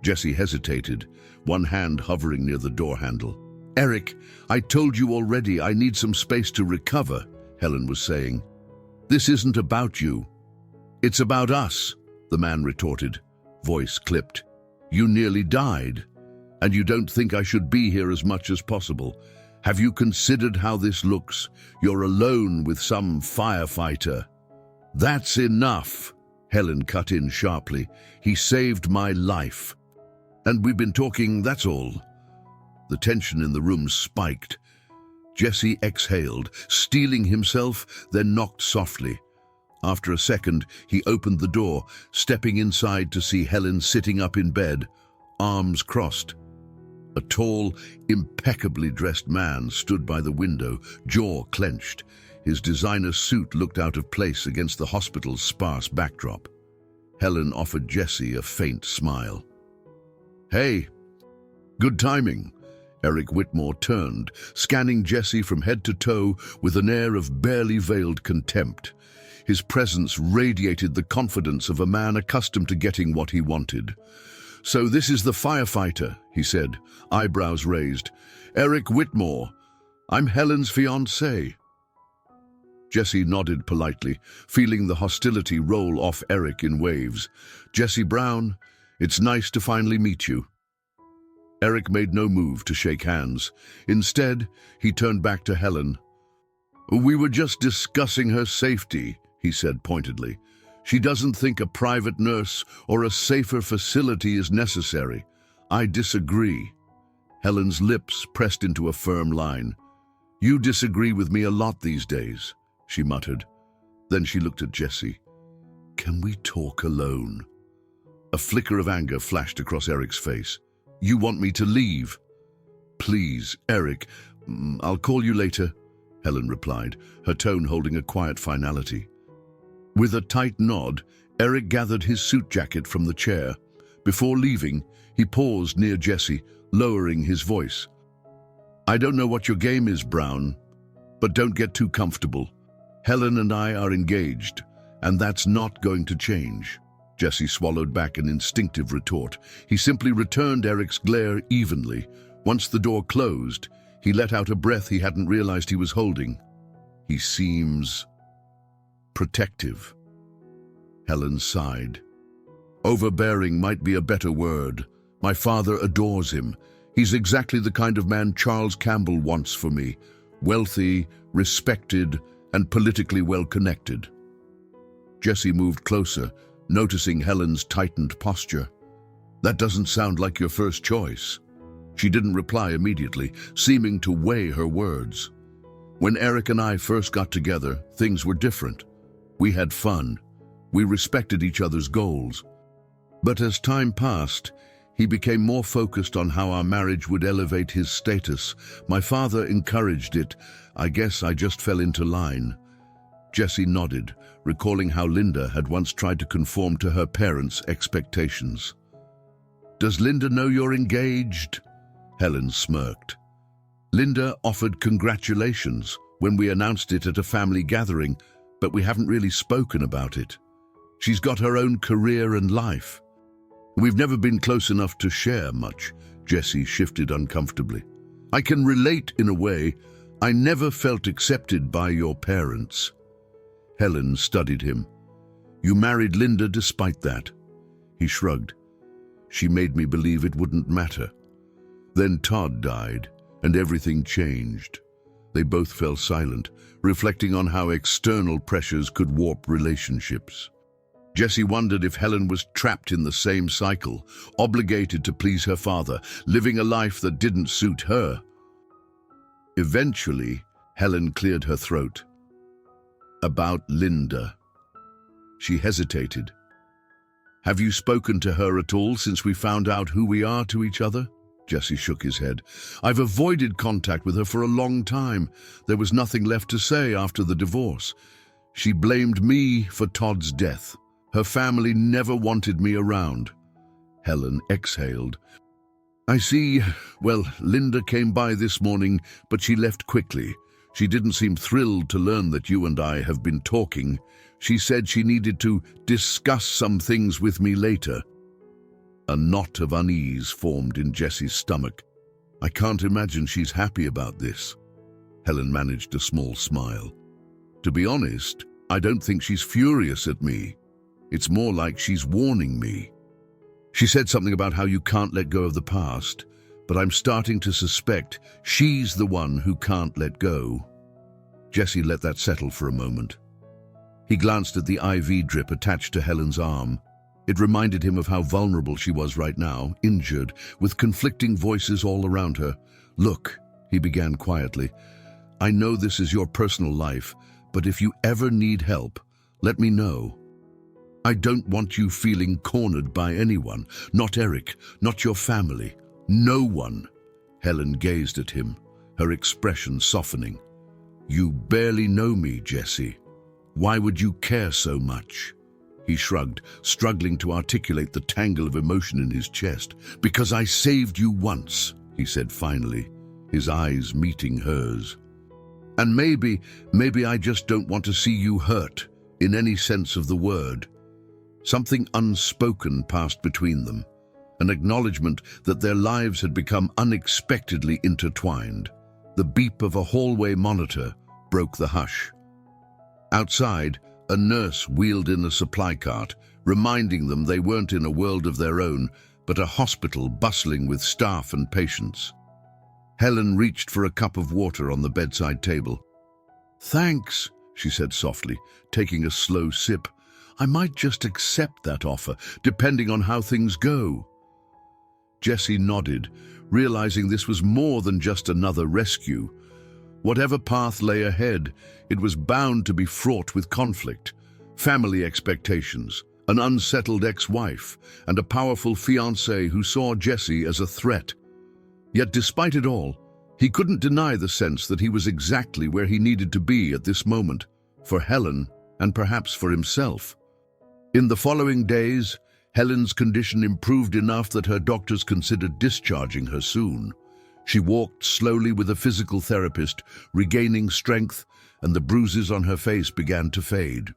Jesse hesitated, one hand hovering near the door handle. "Eric, I told you already I need some space to recover," Helen was saying. "This isn't about you. It's about us," the man retorted, voice clipped. "You nearly died, and you don't think I should be here as much as possible. Have you considered how this looks? You're alone with some firefighter." "That's enough," Helen cut in sharply. "He saved my life. And we've been talking, that's all." The tension in the room spiked. Jesse exhaled, steeling himself, then knocked softly. After a second, he opened the door, stepping inside to see Helen sitting up in bed, arms crossed. A tall, impeccably dressed man stood by the window, jaw clenched. His designer suit looked out of place against the hospital's sparse backdrop. Helen offered Jesse a faint smile. "Hey, good timing." Eric Whitmore turned, scanning Jesse from head to toe with an air of barely veiled contempt. His presence radiated the confidence of a man accustomed to getting what he wanted. "So this is the firefighter," he said, eyebrows raised. "Eric Whitmore. I'm Helen's fiancé." Jesse nodded politely, feeling the hostility roll off Eric in waves. "Jesse Brown, it's nice to finally meet you." Eric made no move to shake hands. Instead, he turned back to Helen. "We were just discussing her safety," he said pointedly. "She doesn't think a private nurse or a safer facility is necessary. I disagree." Helen's lips pressed into a firm line. "You disagree with me a lot these days," she muttered. Then she looked at Jesse. "Can we talk alone?" A flicker of anger flashed across Eric's face. "You want me to leave?" "Please, Eric, I'll call you later," Helen replied, her tone holding a quiet finality. With a tight nod, Eric gathered his suit jacket from the chair. Before leaving, he paused near Jesse, lowering his voice. "I don't know what your game is, Brown, but don't get too comfortable. Helen and I are engaged, and that's not going to change." Jesse swallowed back an instinctive retort. He simply returned Eric's glare evenly. Once the door closed, he let out a breath he hadn't realized he was holding. "He seems protective." Helen sighed. "Overbearing might be a better word. My father adores him. He's exactly the kind of man Charles Campbell wants for me. Wealthy, respected, and politically well-connected." Jesse moved closer, noticing Helen's tightened posture. "That doesn't sound like your first choice." She didn't reply immediately, seeming to weigh her words. "When Eric and I first got together, things were different. We had fun. We respected each other's goals. But as time passed, he became more focused on how our marriage would elevate his status. My father encouraged it. I guess I just fell into line." Jesse nodded, recalling how Linda had once tried to conform to her parents' expectations. "Does Linda know you're engaged?" Helen smirked. "Linda offered congratulations when we announced it at a family gathering, but we haven't really spoken about it. She's got her own career and life. We've never been close enough to share much." Jesse shifted uncomfortably. "I can relate in a way. I never felt accepted by your parents." Helen studied him. "You married Linda despite that." He shrugged. "She made me believe it wouldn't matter. Then Todd died, and everything changed." They both fell silent, reflecting on how external pressures could warp relationships. Jesse wondered if Helen was trapped in the same cycle, obligated to please her father, living a life that didn't suit her. Eventually, Helen cleared her throat. "About Linda." She hesitated. "Have you spoken to her at all since we found out who we are to each other?" Jesse shook his head. "I've avoided contact with her for a long time. There was nothing left to say after the divorce. She blamed me for Todd's death. Her family never wanted me around." Helen exhaled. "I see. Well, Linda came by this morning, but she left quickly. She didn't seem thrilled to learn that you and I have been talking. She said she needed to discuss some things with me later." A knot of unease formed in Jesse's stomach. "I can't imagine she's happy about this." Helen managed a small smile. "To be honest, I don't think she's furious at me. It's more like she's warning me. She said something about how you can't let go of the past, but I'm starting to suspect she's the one who can't let go." Jesse let that settle for a moment. He glanced at the IV drip attached to Helen's arm. It reminded him of how vulnerable she was right now, injured, with conflicting voices all around her. "Look," he began quietly, "I know this is your personal life, but if you ever need help, let me know. I don't want you feeling cornered by anyone, not Eric, not your family, no one." Helen gazed at him, her expression softening. "You barely know me, Jesse. Why would you care so much?" He shrugged, struggling to articulate the tangle of emotion in his chest. "Because I saved you once," he said finally, his eyes meeting hers. "And maybe I just don't want to see you hurt, in any sense of the word." Something unspoken passed between them, an acknowledgement that their lives had become unexpectedly intertwined. The beep of a hallway monitor broke the hush. Outside, a nurse wheeled in a supply cart, reminding them they weren't in a world of their own, but a hospital bustling with staff and patients. Helen reached for a cup of water on the bedside table. "Thanks," she said softly, taking a slow sip. "I might just accept that offer, depending on how things go." Jessie nodded, realizing this was more than just another rescue. Whatever path lay ahead, it was bound to be fraught with conflict, family expectations, an unsettled ex-wife, and a powerful fiancé who saw Jessie as a threat. Yet despite it all, he couldn't deny the sense that he was exactly where he needed to be at this moment, for Helen and perhaps for himself. In the following days, Helen's condition improved enough that her doctors considered discharging her soon. She walked slowly with a physical therapist, regaining strength, and the bruises on her face began to fade.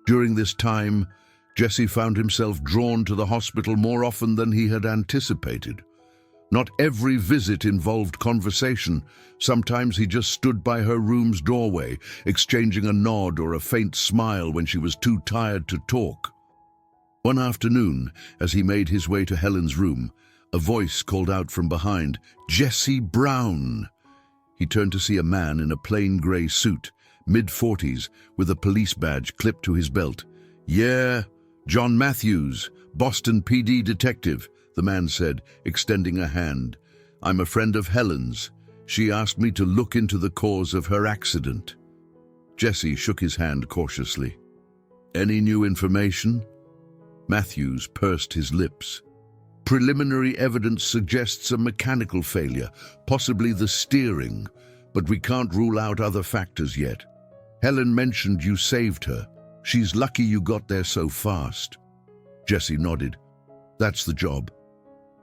During this time, Jessie found himself drawn to the hospital more often than he had anticipated. Not every visit involved conversation. Sometimes he just stood by her room's doorway, exchanging a nod or a faint smile when she was too tired to talk. One afternoon, as he made his way to Helen's room, a voice called out from behind, "Jesse Brown!" He turned to see a man in a plain grey suit, mid-40s, with a police badge clipped to his belt. "Yeah, John Matthews, Boston PD detective," the man said, extending a hand. "I'm a friend of Helen's. She asked me to look into the cause of her accident." Jesse shook his hand cautiously. "Any new information?" Matthews pursed his lips. "Preliminary evidence suggests a mechanical failure, possibly the steering, but we can't rule out other factors yet. Helen mentioned you saved her. She's lucky you got there so fast." Jesse nodded. "That's the job.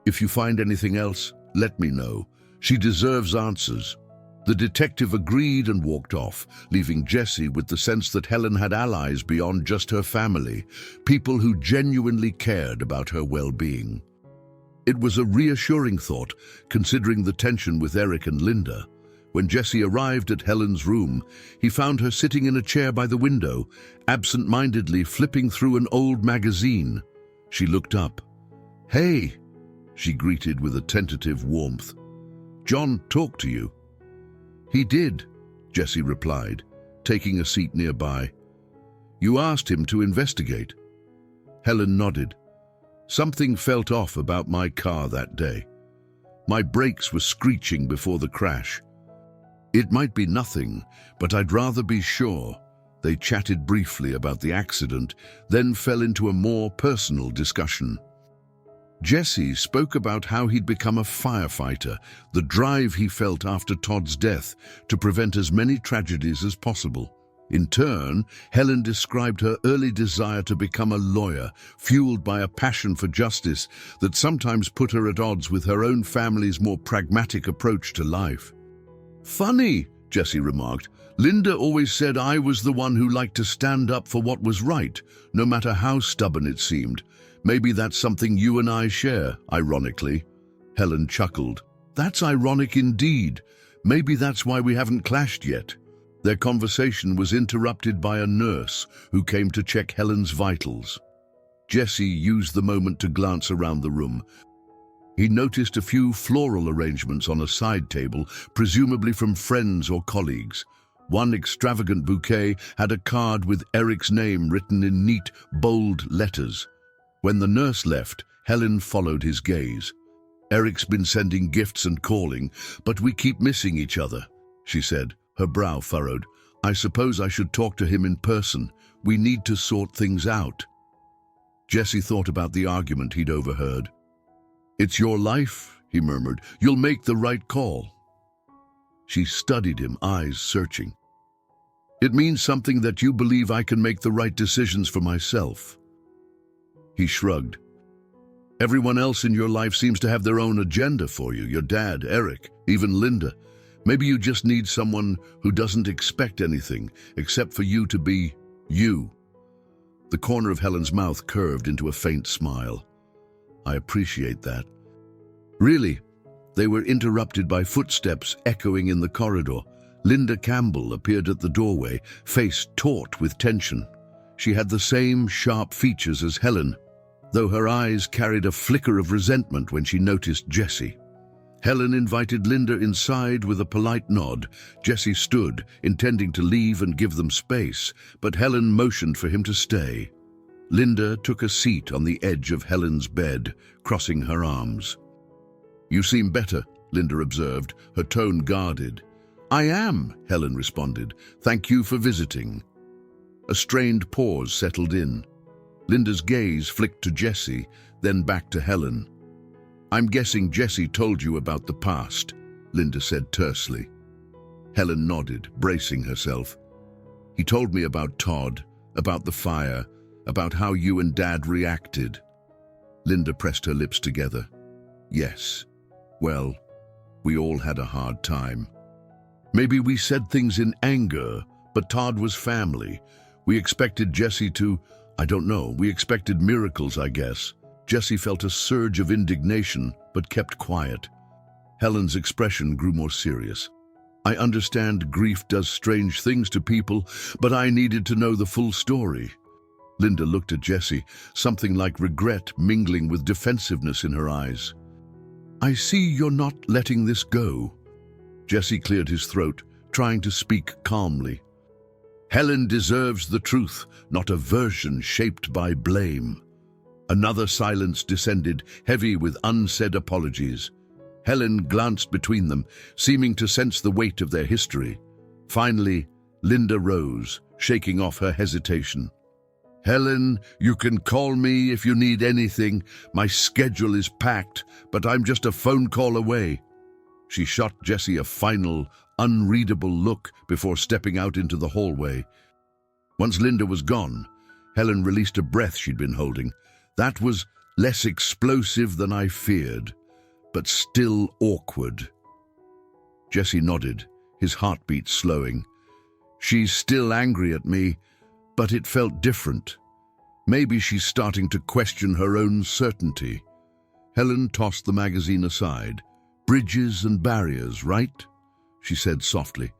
If you find anything else, let me know. She deserves answers." The detective agreed and walked off, leaving Jessie with the sense that Helen had allies beyond just her family, people who genuinely cared about her well-being. It was a reassuring thought, considering the tension with Eric and Linda. When Jessie arrived at Helen's room, he found her sitting in a chair by the window, absent-mindedly flipping through an old magazine. She looked up. "Hey," she greeted with a tentative warmth. "John talked to you." "He did," Jessie replied, taking a seat nearby. "You asked him to investigate." Helen nodded. "Something felt off about my car that day. My brakes were screeching before the crash. It might be nothing, but I'd rather be sure." They chatted briefly about the accident, then fell into a more personal discussion. Jesse spoke about how he'd become a firefighter, the drive he felt after Todd's death to prevent as many tragedies as possible. In turn, Helen described her early desire to become a lawyer, fueled by a passion for justice that sometimes put her at odds with her own family's more pragmatic approach to life. "Funny," Jesse remarked. "Linda always said I was the one who liked to stand up for what was right, no matter how stubborn it seemed. Maybe that's something you and I share, ironically." Helen chuckled. "That's ironic indeed. Maybe that's why we haven't clashed yet." Their conversation was interrupted by a nurse who came to check Helen's vitals. Jesse used the moment to glance around the room. He noticed a few floral arrangements on a side table, presumably from friends or colleagues. One extravagant bouquet had a card with Eric's name written in neat, bold letters. When the nurse left, Helen followed his gaze. "Eric's been sending gifts and calling, but we keep missing each other," she said, her brow furrowed. "I suppose I should talk to him in person. We need to sort things out." Jesse thought about the argument he'd overheard. "It's your life," he murmured. "You'll make the right call." She studied him, eyes searching. "It means something that you believe I can make the right decisions for myself." He shrugged. "Everyone else in your life seems to have their own agenda for you. Your dad, Eric, even Linda. Maybe you just need someone who doesn't expect anything except for you to be you." The corner of Helen's mouth curved into a faint smile. "I appreciate that." "Really?" They were interrupted by footsteps echoing in the corridor. Linda Campbell appeared at the doorway, face taut with tension. She had the same sharp features as Helen, though her eyes carried a flicker of resentment when she noticed Jesse. Helen invited Linda inside with a polite nod. Jesse stood, intending to leave and give them space, but Helen motioned for him to stay. Linda took a seat on the edge of Helen's bed, crossing her arms. "You seem better," Linda observed, her tone guarded. "I am," Helen responded. "Thank you for visiting." A strained pause settled in. Linda's gaze flicked to Jessie, then back to Helen. "I'm guessing Jessie told you about the past," Linda said tersely. Helen nodded, bracing herself. "He told me about Todd, about the fire, about how you and Dad reacted." Linda pressed her lips together. "Yes. Well, we all had a hard time. Maybe we said things in anger, but Todd was family. We expected Jessie to, I don't know, we expected miracles, I guess." Jessie felt a surge of indignation, but kept quiet. Helen's expression grew more serious. "I understand grief does strange things to people, but I needed to know the full story." Linda looked at Jessie, something like regret mingling with defensiveness in her eyes. "I see you're not letting this go." Jessie cleared his throat, trying to speak calmly. "Helen deserves the truth, not a version shaped by blame." Another silence descended, heavy with unsaid apologies. Helen glanced between them, seeming to sense the weight of their history. Finally, Linda rose, shaking off her hesitation. "Helen, you can call me if you need anything. My schedule is packed, but I'm just a phone call away." She shot Jessie a final, unreadable look before stepping out into the hallway. Once Linda was gone, Helen released a breath she'd been holding. That was less explosive than I feared, but still awkward. Jessie nodded, his heartbeat slowing. "She's still angry at me, but it felt different. Maybe she's starting to question her own certainty." Helen tossed the magazine aside. "Bridges and barriers, right?" she said softly.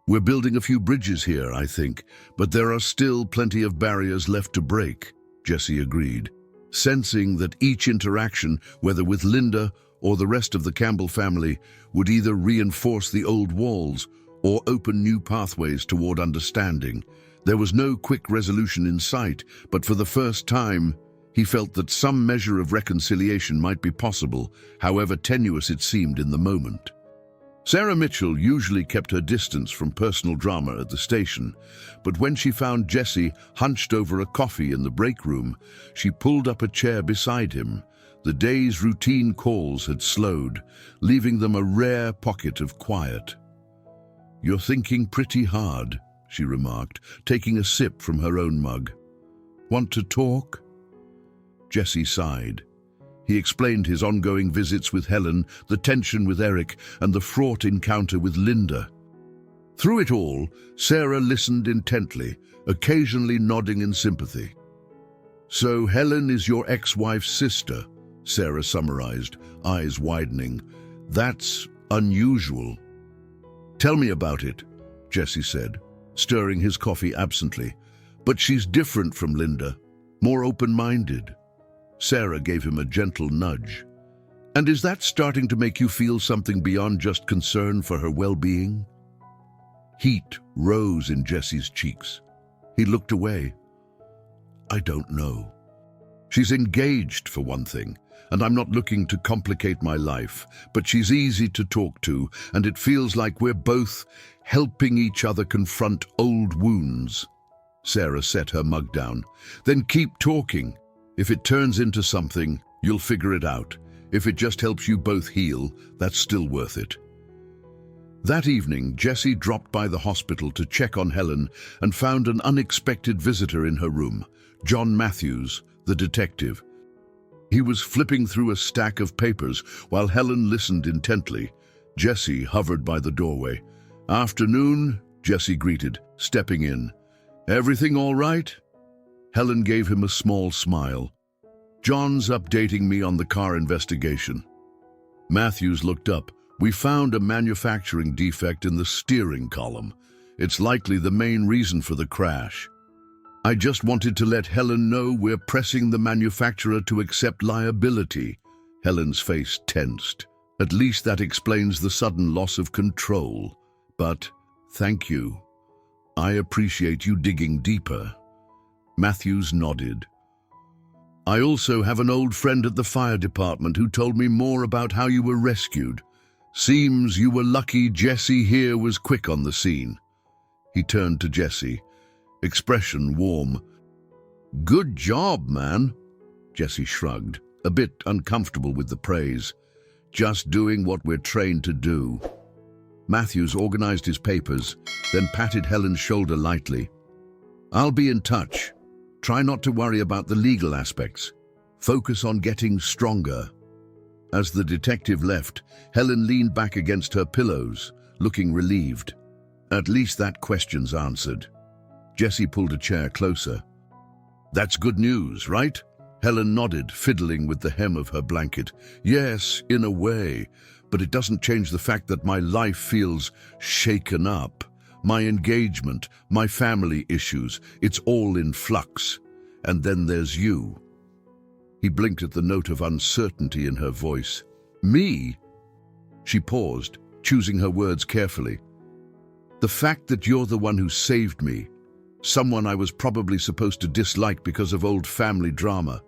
"We're building a few bridges here, I think, but there are still plenty of barriers left to break," Jessie agreed, sensing that each interaction, whether with Linda or the rest of the Campbell family, would either reinforce the old walls or open new pathways toward understanding. There was no quick resolution in sight, but for the first time, he felt that some measure of reconciliation might be possible, however tenuous it seemed in the moment. Sarah Mitchell usually kept her distance from personal drama at the station, but when she found Jessie hunched over a coffee in the break room, she pulled up a chair beside him. The day's routine calls had slowed, leaving them a rare pocket of quiet. "You're thinking pretty hard," she remarked, taking a sip from her own mug. "Want to talk?" Jessie sighed. He explained his ongoing visits with Helen, the tension with Eric, and the fraught encounter with Linda. Through it all, Sarah listened intently, occasionally nodding in sympathy. "So Helen is your ex-wife's sister," Sarah summarized, eyes widening. "That's unusual." "Tell me about it," Jessie said, stirring his coffee absently. "But she's different from Linda, more open-minded." Sarah gave him a gentle nudge. "And is that starting to make you feel something beyond just concern for her well-being?" Heat rose in Jessie's cheeks. He looked away. "I don't know. She's engaged, for one thing, and I'm not looking to complicate my life, but she's easy to talk to, and it feels like we're both helping each other confront old wounds." Sarah set her mug down. "Then keep talking. If it turns into something, you'll figure it out. If it just helps you both heal, that's still worth it." That evening, Jessie dropped by the hospital to check on Helen and found an unexpected visitor in her room, John Matthews, the detective. He was flipping through a stack of papers while Helen listened intently. Jessie hovered by the doorway. "Afternoon," Jessie greeted, stepping in. "Everything all right?" Helen gave him a small smile. "John's updating me on the car investigation." Matthews looked up. "We found a manufacturing defect in the steering column. It's likely the main reason for the crash. I just wanted to let Helen know we're pressing the manufacturer to accept liability." Helen's face tensed. "At least that explains the sudden loss of control. But thank you. I appreciate you digging deeper." Matthews nodded. I also have an old friend at the fire department who told me more about how you were rescued. Seems you were lucky Jesse here was quick on the scene. He turned to Jesse, expression warm. Good job, man. Jesse shrugged, a bit uncomfortable with the praise. Just doing what we're trained to do. Matthews organized his papers, then patted Helen's shoulder lightly. I'll be in touch. Try not to worry about the legal aspects. Focus on getting stronger. As the detective left, Helen leaned back against her pillows, looking relieved. At least that question's answered. Jesse pulled a chair closer. That's good news, right? Helen nodded, fiddling with the hem of her blanket. Yes, in a way, but it doesn't change the fact that my life feels shaken up. My engagement, my family issues, it's all in flux. And then there's you. He blinked at the note of uncertainty in her voice. Me? She paused, choosing her words carefully. The fact that you're the one who saved me, someone I was probably supposed to dislike because of old family drama,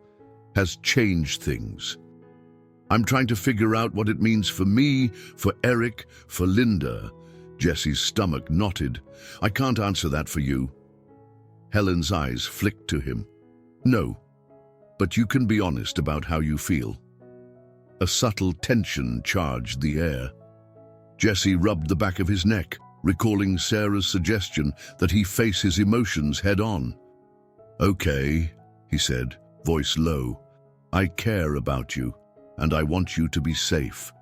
has changed things. I'm trying to figure out what it means for me, for Eric, for Linda. Jesse's stomach knotted. I can't answer that for you. Helen's eyes flicked to him. No, but you can be honest about how you feel. A subtle tension charged the air. Jesse rubbed the back of his neck, recalling Sarah's suggestion that he face his emotions head-on. Okay, he said, voice low. I care about you, and I want you to be safe.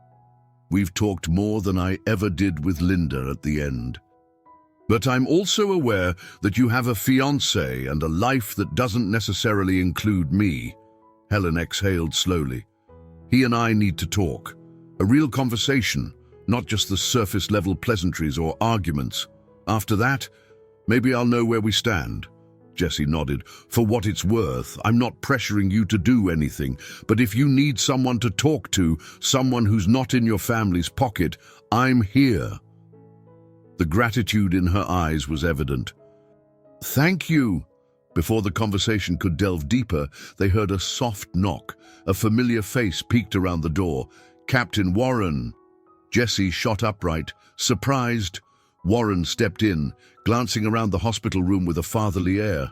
We've talked more than I ever did with Linda at the end. But I'm also aware that you have a fiancé and a life that doesn't necessarily include me. Helen exhaled slowly. He and I need to talk. A real conversation, not just the surface-level pleasantries or arguments. After that, maybe I'll know where we stand. Jesse nodded. For what it's worth, I'm not pressuring you to do anything, but if you need someone to talk to, someone who's not in your family's pocket, I'm here. The gratitude in her eyes was evident. Thank you. Before the conversation could delve deeper, they heard a soft knock. A familiar face peeked around the door. Captain Warren. Jesse shot upright, surprised. Warren stepped in, glancing around the hospital room with a fatherly air.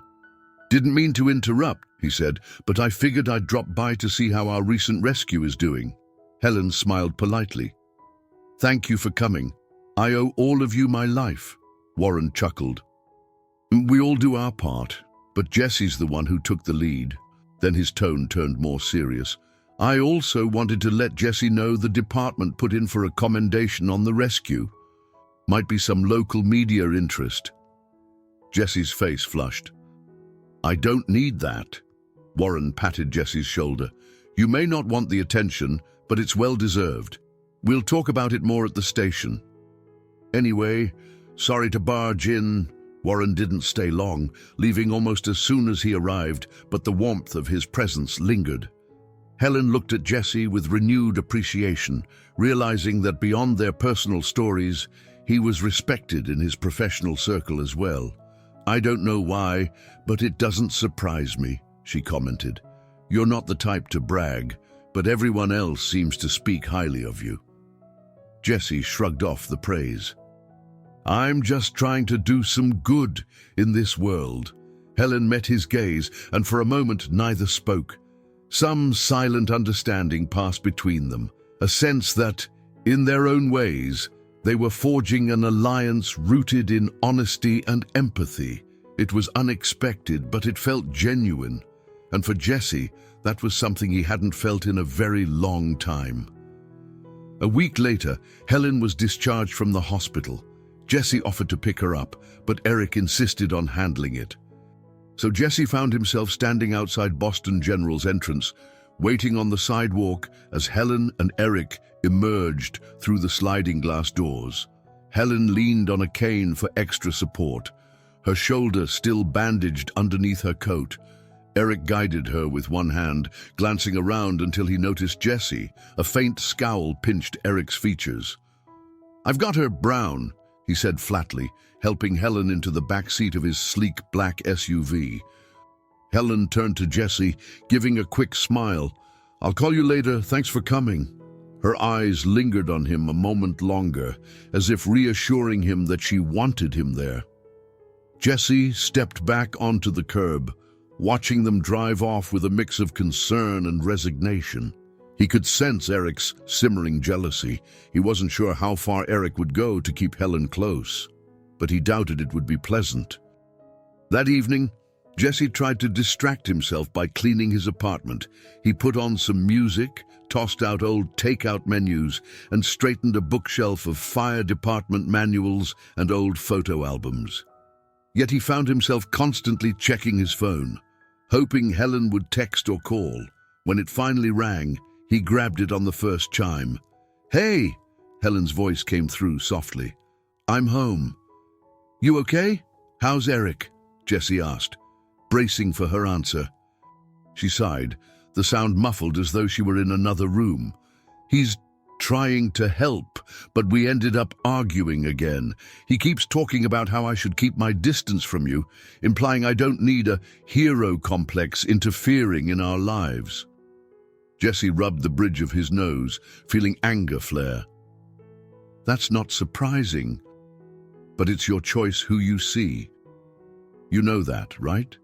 Didn't mean to interrupt, he said, but I figured I'd drop by to see how our recent rescue is doing. Helen smiled politely. Thank you for coming. I owe all of you my life. Warren chuckled. We all do our part, but Jesse's the one who took the lead. Then his tone turned more serious. I also wanted to let Jesse know the department put in for a commendation on the rescue. Might be some local media interest. Jesse's face flushed. I don't need that. Warren patted Jesse's shoulder. You may not want the attention, but it's well deserved. We'll talk about it more at the station. Anyway, sorry to barge in. Warren didn't stay long, leaving almost as soon as he arrived, but the warmth of his presence lingered. Helen looked at Jesse with renewed appreciation, realizing that beyond their personal stories, he was respected in his professional circle as well. I don't know why, but it doesn't surprise me, she commented. You're not the type to brag, but everyone else seems to speak highly of you. Jesse shrugged off the praise. I'm just trying to do some good in this world. Helen met his gaze, and for a moment neither spoke. Some silent understanding passed between them, a sense that, in their own ways, they were forging an alliance rooted in honesty and empathy. It was unexpected, but it felt genuine. And for Jesse, that was something he hadn't felt in a very long time. A week later, Helen was discharged from the hospital. Jesse offered to pick her up, but Eric insisted on handling it. So Jesse found himself standing outside Boston General's entrance, waiting on the sidewalk as Helen and Eric emerged through the sliding glass doors. Helen leaned on a cane for extra support, her shoulder still bandaged underneath her coat. Eric guided her with one hand, glancing around until he noticed Jesse. A faint scowl pinched Eric's features. I've got her brown, he said flatly, helping Helen into the back seat of his sleek black SUV. Helen turned to Jesse, giving a quick smile. "I'll call you later, thanks for coming." Her eyes lingered on him a moment longer, as if reassuring him that she wanted him there. Jesse stepped back onto the curb, watching them drive off with a mix of concern and resignation. He could sense Eric's simmering jealousy. He wasn't sure how far Eric would go to keep Helen close, but he doubted it would be pleasant. That evening, Jesse tried to distract himself by cleaning his apartment. He put on some music, tossed out old takeout menus, and straightened a bookshelf of fire department manuals and old photo albums. Yet he found himself constantly checking his phone, hoping Helen would text or call. When it finally rang, he grabbed it on the first chime. "Hey!" Helen's voice came through softly. "I'm home." "You okay? How's Eric?" Jesse asked, bracing for her answer. She sighed, the sound muffled as though she were in another room. "He's trying to help, but we ended up arguing again. He keeps talking about how I should keep my distance from you, implying I don't need a hero complex interfering in our lives." Jesse rubbed the bridge of his nose, feeling anger flare. "That's not surprising, but it's your choice who you see. You know that, right?"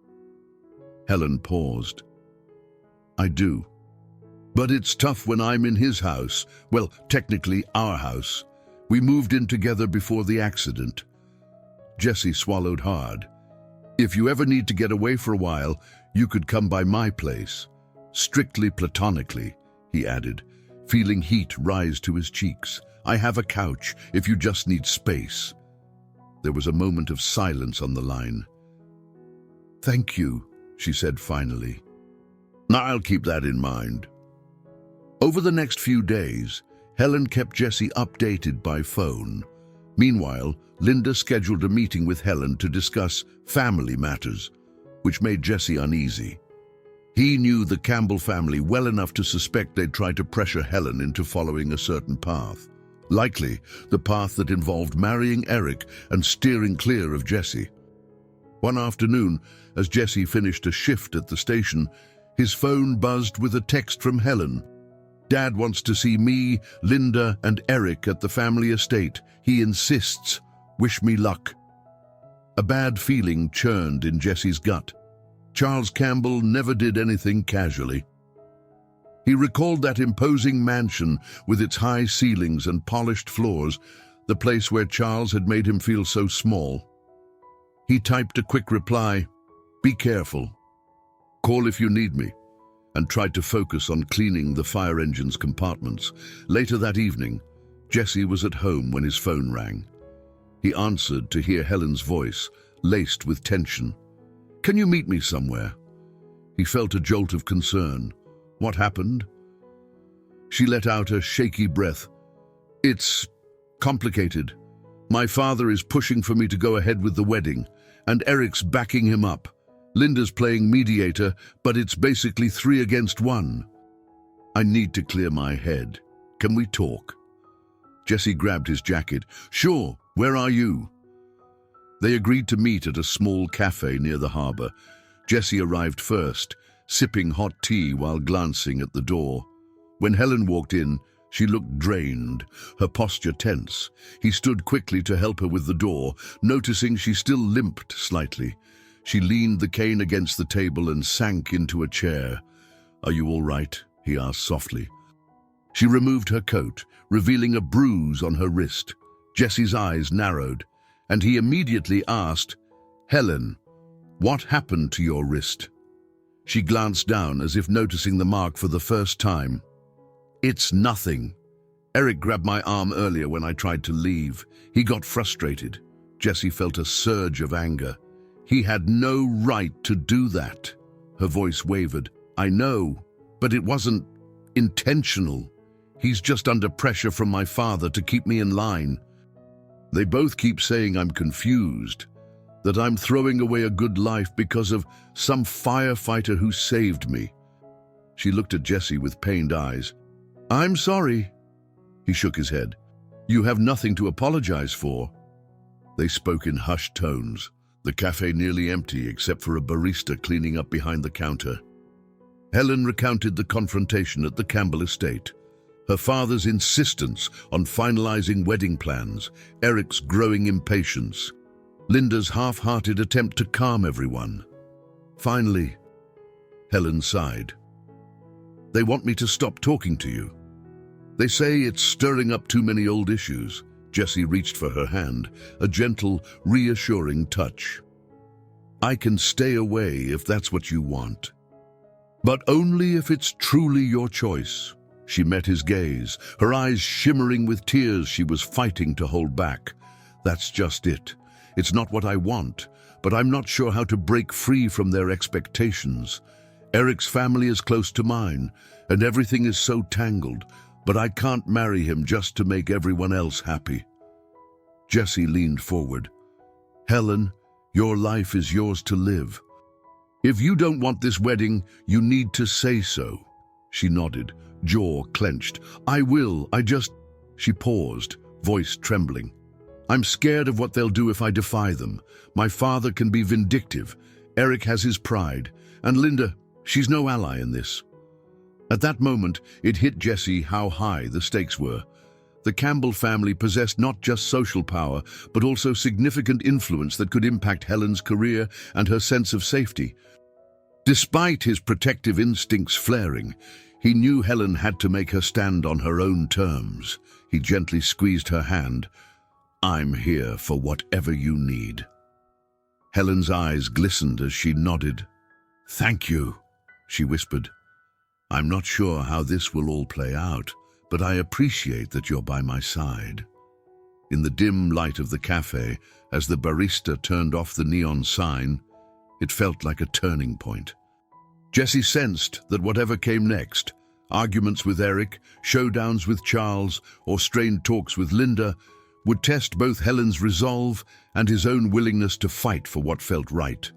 Helen paused. "I do. But it's tough when I'm in his house. Well, technically our house. We moved in together before the accident." Jesse swallowed hard. "If you ever need to get away for a while, you could come by my place. Strictly platonically," he added, feeling heat rise to his cheeks. "I have a couch if you just need space." There was a moment of silence on the line. "Thank you," she said finally. "I'll keep that in mind." Over the next few days, Helen kept Jesse updated by phone. Meanwhile, Linda scheduled a meeting with Helen to discuss family matters, which made Jesse uneasy. He knew the Campbell family well enough to suspect they'd try to pressure Helen into following a certain path. Likely, the path that involved marrying Eric and steering clear of Jesse. One afternoon, as Jesse finished a shift at the station, his phone buzzed with a text from Helen. "Dad wants to see me, Linda, and Eric at the family estate. He insists. Wish me luck." A bad feeling churned in Jesse's gut. Charles Campbell never did anything casually. He recalled that imposing mansion with its high ceilings and polished floors, the place where Charles had made him feel so small. He typed a quick reply, "Be careful. Call if you need me," and tried to focus on cleaning the fire engine's compartments. Later that evening, Jesse was at home when his phone rang. He answered to hear Helen's voice, laced with tension. "Can you meet me somewhere?" He felt a jolt of concern. "What happened?" She let out a shaky breath. "It's complicated. My father is pushing for me to go ahead with the wedding, and Eric's backing him up. Linda's playing mediator, but it's basically 3 against 1. I need to clear my head. Can we talk?" Jesse grabbed his jacket. "Sure, where are you?" They agreed to meet at a small cafe near the harbor. Jesse arrived first, sipping hot tea while glancing at the door. When Helen walked in, she looked drained, her posture tense. He stood quickly to help her with the door, noticing she still limped slightly. She leaned the cane against the table and sank into a chair. "Are you all right?" he asked softly. She removed her coat, revealing a bruise on her wrist. Jesse's eyes narrowed, and he immediately asked, "Helen, what happened to your wrist?" She glanced down as if noticing the mark for the first time. "It's nothing. Eric grabbed my arm earlier when I tried to leave. He got frustrated." Jesse felt a surge of anger. "He had no right to do that." Her voice wavered. "I know, but it wasn't intentional. He's just under pressure from my father to keep me in line. They both keep saying I'm confused, that I'm throwing away a good life because of some firefighter who saved me." She looked at Jesse with pained eyes. "I'm sorry." He shook his head. "You have nothing to apologize for." They spoke in hushed tones, the cafe nearly empty except for a barista cleaning up behind the counter. Helen recounted the confrontation at the Campbell estate. Her father's insistence on finalizing wedding plans, Eric's growing impatience, Linda's half-hearted attempt to calm everyone. Finally, Helen sighed. "They want me to stop talking to you. They say it's stirring up too many old issues." Jessie reached for her hand, a gentle, reassuring touch. "I can stay away if that's what you want. But only if it's truly your choice." She met his gaze, her eyes shimmering with tears she was fighting to hold back. "That's just it. It's not what I want, but I'm not sure how to break free from their expectations. Eric's family is close to mine, and everything is so tangled, but I can't marry him just to make everyone else happy." Jessie leaned forward. "Helen, your life is yours to live. If you don't want this wedding, you need to say so." She nodded, jaw clenched. "I will, She paused, voice trembling. "I'm scared of what they'll do if I defy them. My father can be vindictive. Eric has his pride. And Linda, she's no ally in this." At that moment, it hit Jessie how high the stakes were. The Campbell family possessed not just social power, but also significant influence that could impact Helen's career and her sense of safety. Despite his protective instincts flaring, he knew Helen had to make her stand on her own terms. He gently squeezed her hand. "I'm here for whatever you need." Helen's eyes glistened as she nodded. "Thank you," she whispered. "I'm not sure how this will all play out, but I appreciate that you're by my side." In the dim light of the cafe, as the barista turned off the neon sign, it felt like a turning point. Jessie sensed that whatever came next, arguments with Eric, showdowns with Charles, or strained talks with Linda, would test both Helen's resolve and his own willingness to fight for what felt right.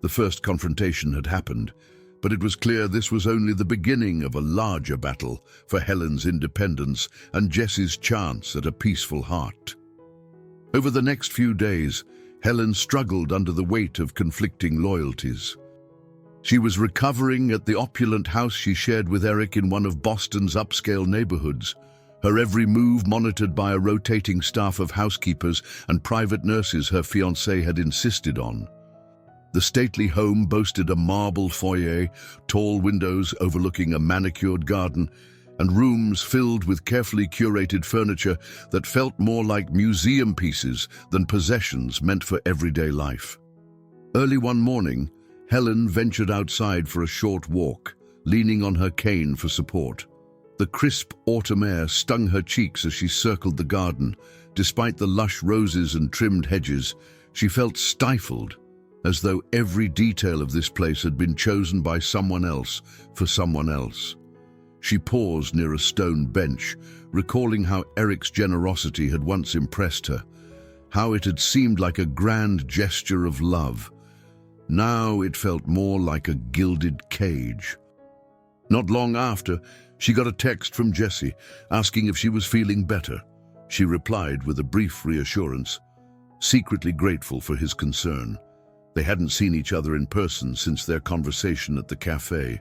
The first confrontation had happened, but it was clear this was only the beginning of a larger battle for Helen's independence and Jessie's chance at a peaceful heart. Over the next few days, Helen struggled under the weight of conflicting loyalties. She was recovering at the opulent house she shared with Eric in one of Boston's upscale neighborhoods, her every move monitored by a rotating staff of housekeepers and private nurses her fiancé had insisted on. The stately home boasted a marble foyer, tall windows overlooking a manicured garden, and rooms filled with carefully curated furniture that felt more like museum pieces than possessions meant for everyday life. Early one morning, Helen ventured outside for a short walk, leaning on her cane for support. The crisp autumn air stung her cheeks as she circled the garden. Despite the lush roses and trimmed hedges, she felt stifled, as though every detail of this place had been chosen by someone else for someone else. She paused near a stone bench, recalling how Eric's generosity had once impressed her, how it had seemed like a grand gesture of love. Now it felt more like a gilded cage. Not long after, she got a text from Jessie asking if she was feeling better. She replied with a brief reassurance, secretly grateful for his concern. They hadn't seen each other in person since their conversation at the cafe.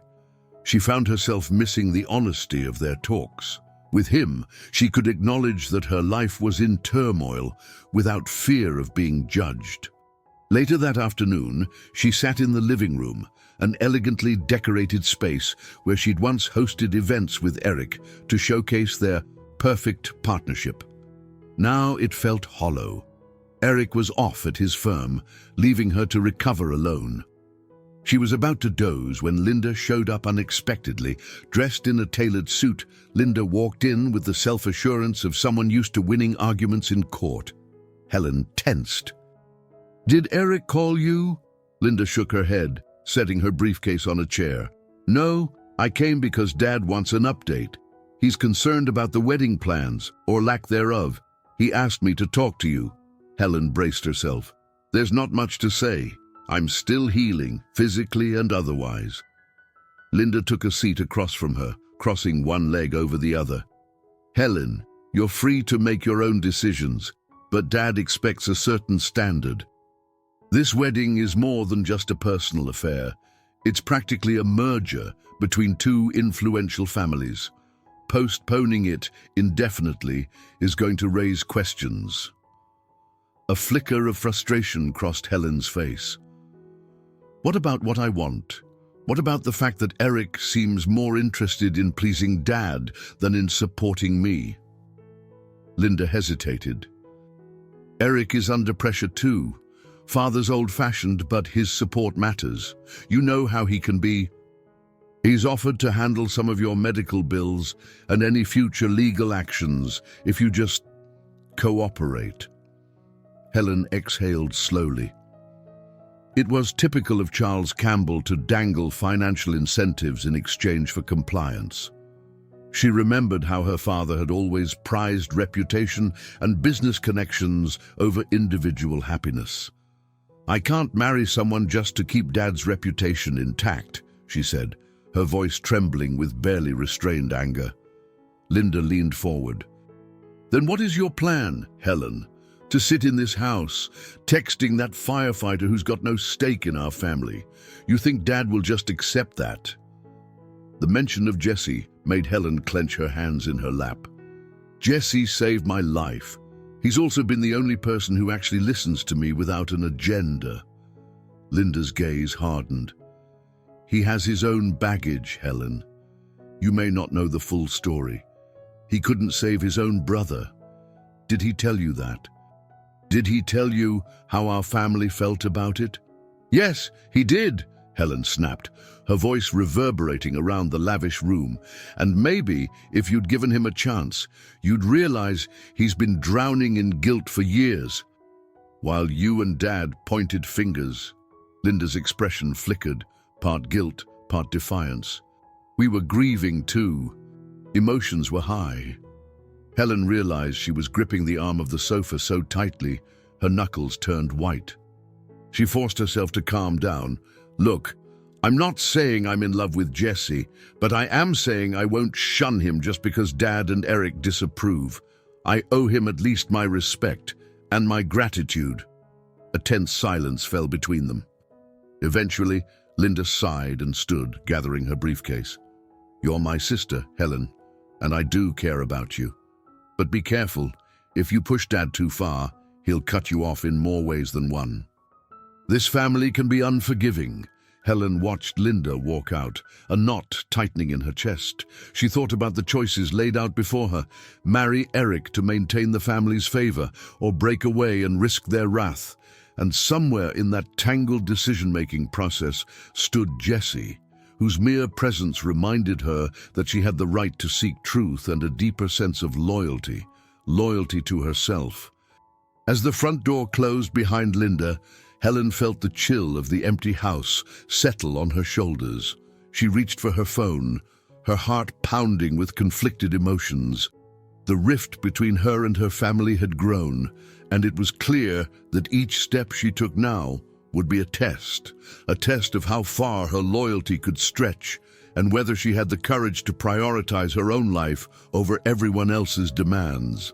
She found herself missing the honesty of their talks. With him, she could acknowledge that her life was in turmoil without fear of being judged. Later that afternoon, she sat in the living room, an elegantly decorated space where she'd once hosted events with Eric to showcase their perfect partnership. Now it felt hollow. Eric was off at his firm, leaving her to recover alone. She was about to doze when Linda showed up unexpectedly. Dressed in a tailored suit, Linda walked in with the self-assurance of someone used to winning arguments in court. Helen tensed. "Did Eric call you?" Linda shook her head, setting her briefcase on a chair. "No, I came because Dad wants an update. He's concerned about the wedding plans, or lack thereof. He asked me to talk to you." Helen braced herself. "There's not much to say. I'm still healing, physically and otherwise." Linda took a seat across from her, crossing one leg over the other. "Helen, you're free to make your own decisions, but Dad expects a certain standard." This wedding is more than just a personal affair. It's practically a merger between two influential families. Postponing it indefinitely is going to raise questions. A flicker of frustration crossed Helen's face. What about what I want? What about the fact that Eric seems more interested in pleasing Dad than in supporting me? Linda hesitated. Eric is under pressure too. Father's old-fashioned, but his support matters. You know how he can be. He's offered to handle some of your medical bills and any future legal actions if you just cooperate. Helen exhaled slowly. It was typical of Charles Campbell to dangle financial incentives in exchange for compliance. She remembered how her father had always prized reputation and business connections over individual happiness. I can't marry someone just to keep Dad's reputation intact, she said, her voice trembling with barely restrained anger. Linda leaned forward. Then what is your plan, Helen? To sit in this house, texting that firefighter who's got no stake in our family? You think Dad will just accept that? The mention of Jesse made Helen clench her hands in her lap. Jesse saved my life. He's also been the only person who actually listens to me without an agenda. Linda's gaze hardened. He has his own baggage, Helen. You may not know the full story. He couldn't save his own brother. Did he tell you that? Did he tell you how our family felt about it? Yes, he did, Helen snapped, her voice reverberating around the lavish room. And maybe, if you'd given him a chance, you'd realize he's been drowning in guilt for years. While you and Dad pointed fingers, Linda's expression flickered, part guilt, part defiance. We were grieving too. Emotions were high. Helen realized she was gripping the arm of the sofa so tightly, her knuckles turned white. She forced herself to calm down. Look, I'm not saying I'm in love with Jesse, but I am saying I won't shun him just because Dad and Eric disapprove. I owe him at least my respect and my gratitude. A tense silence fell between them. Eventually, Linda sighed and stood, gathering her briefcase. You're my sister, Helen, and I do care about you. But be careful. If you push Dad too far, he'll cut you off in more ways than one. This family can be unforgiving. Helen watched Linda walk out, a knot tightening in her chest. She thought about the choices laid out before her: marry Eric to maintain the family's favor, or break away and risk their wrath. And somewhere in that tangled decision-making process stood Jesse, whose mere presence reminded her that she had the right to seek truth and a deeper sense of loyalty to herself. As the front door closed behind Linda, Helen felt the chill of the empty house settle on her shoulders. She reached for her phone, her heart pounding with conflicted emotions. The rift between her and her family had grown, and it was clear that each step she took now would be a test of how far her loyalty could stretch and whether she had the courage to prioritize her own life over everyone else's demands.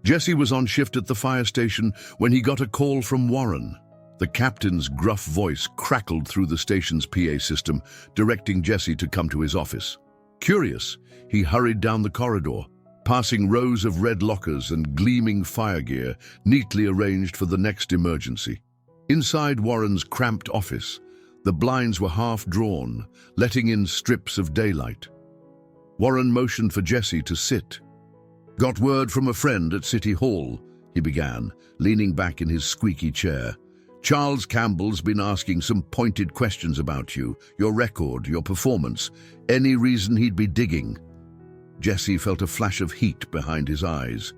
Jesse was on shift at the fire station when he got a call from Warren. The captain's gruff voice crackled through the station's PA system, directing Jesse to come to his office. Curious, he hurried down the corridor, passing rows of red lockers and gleaming fire gear neatly arranged for the next emergency. Inside Warren's cramped office, the blinds were half drawn, letting in strips of daylight. Warren motioned for Jesse to sit. Got word from a friend at City Hall, he began, leaning back in his squeaky chair. Charles Campbell's been asking some pointed questions about you, your record, your performance. Any reason he'd be digging? Jesse felt a flash of heat behind his eyes.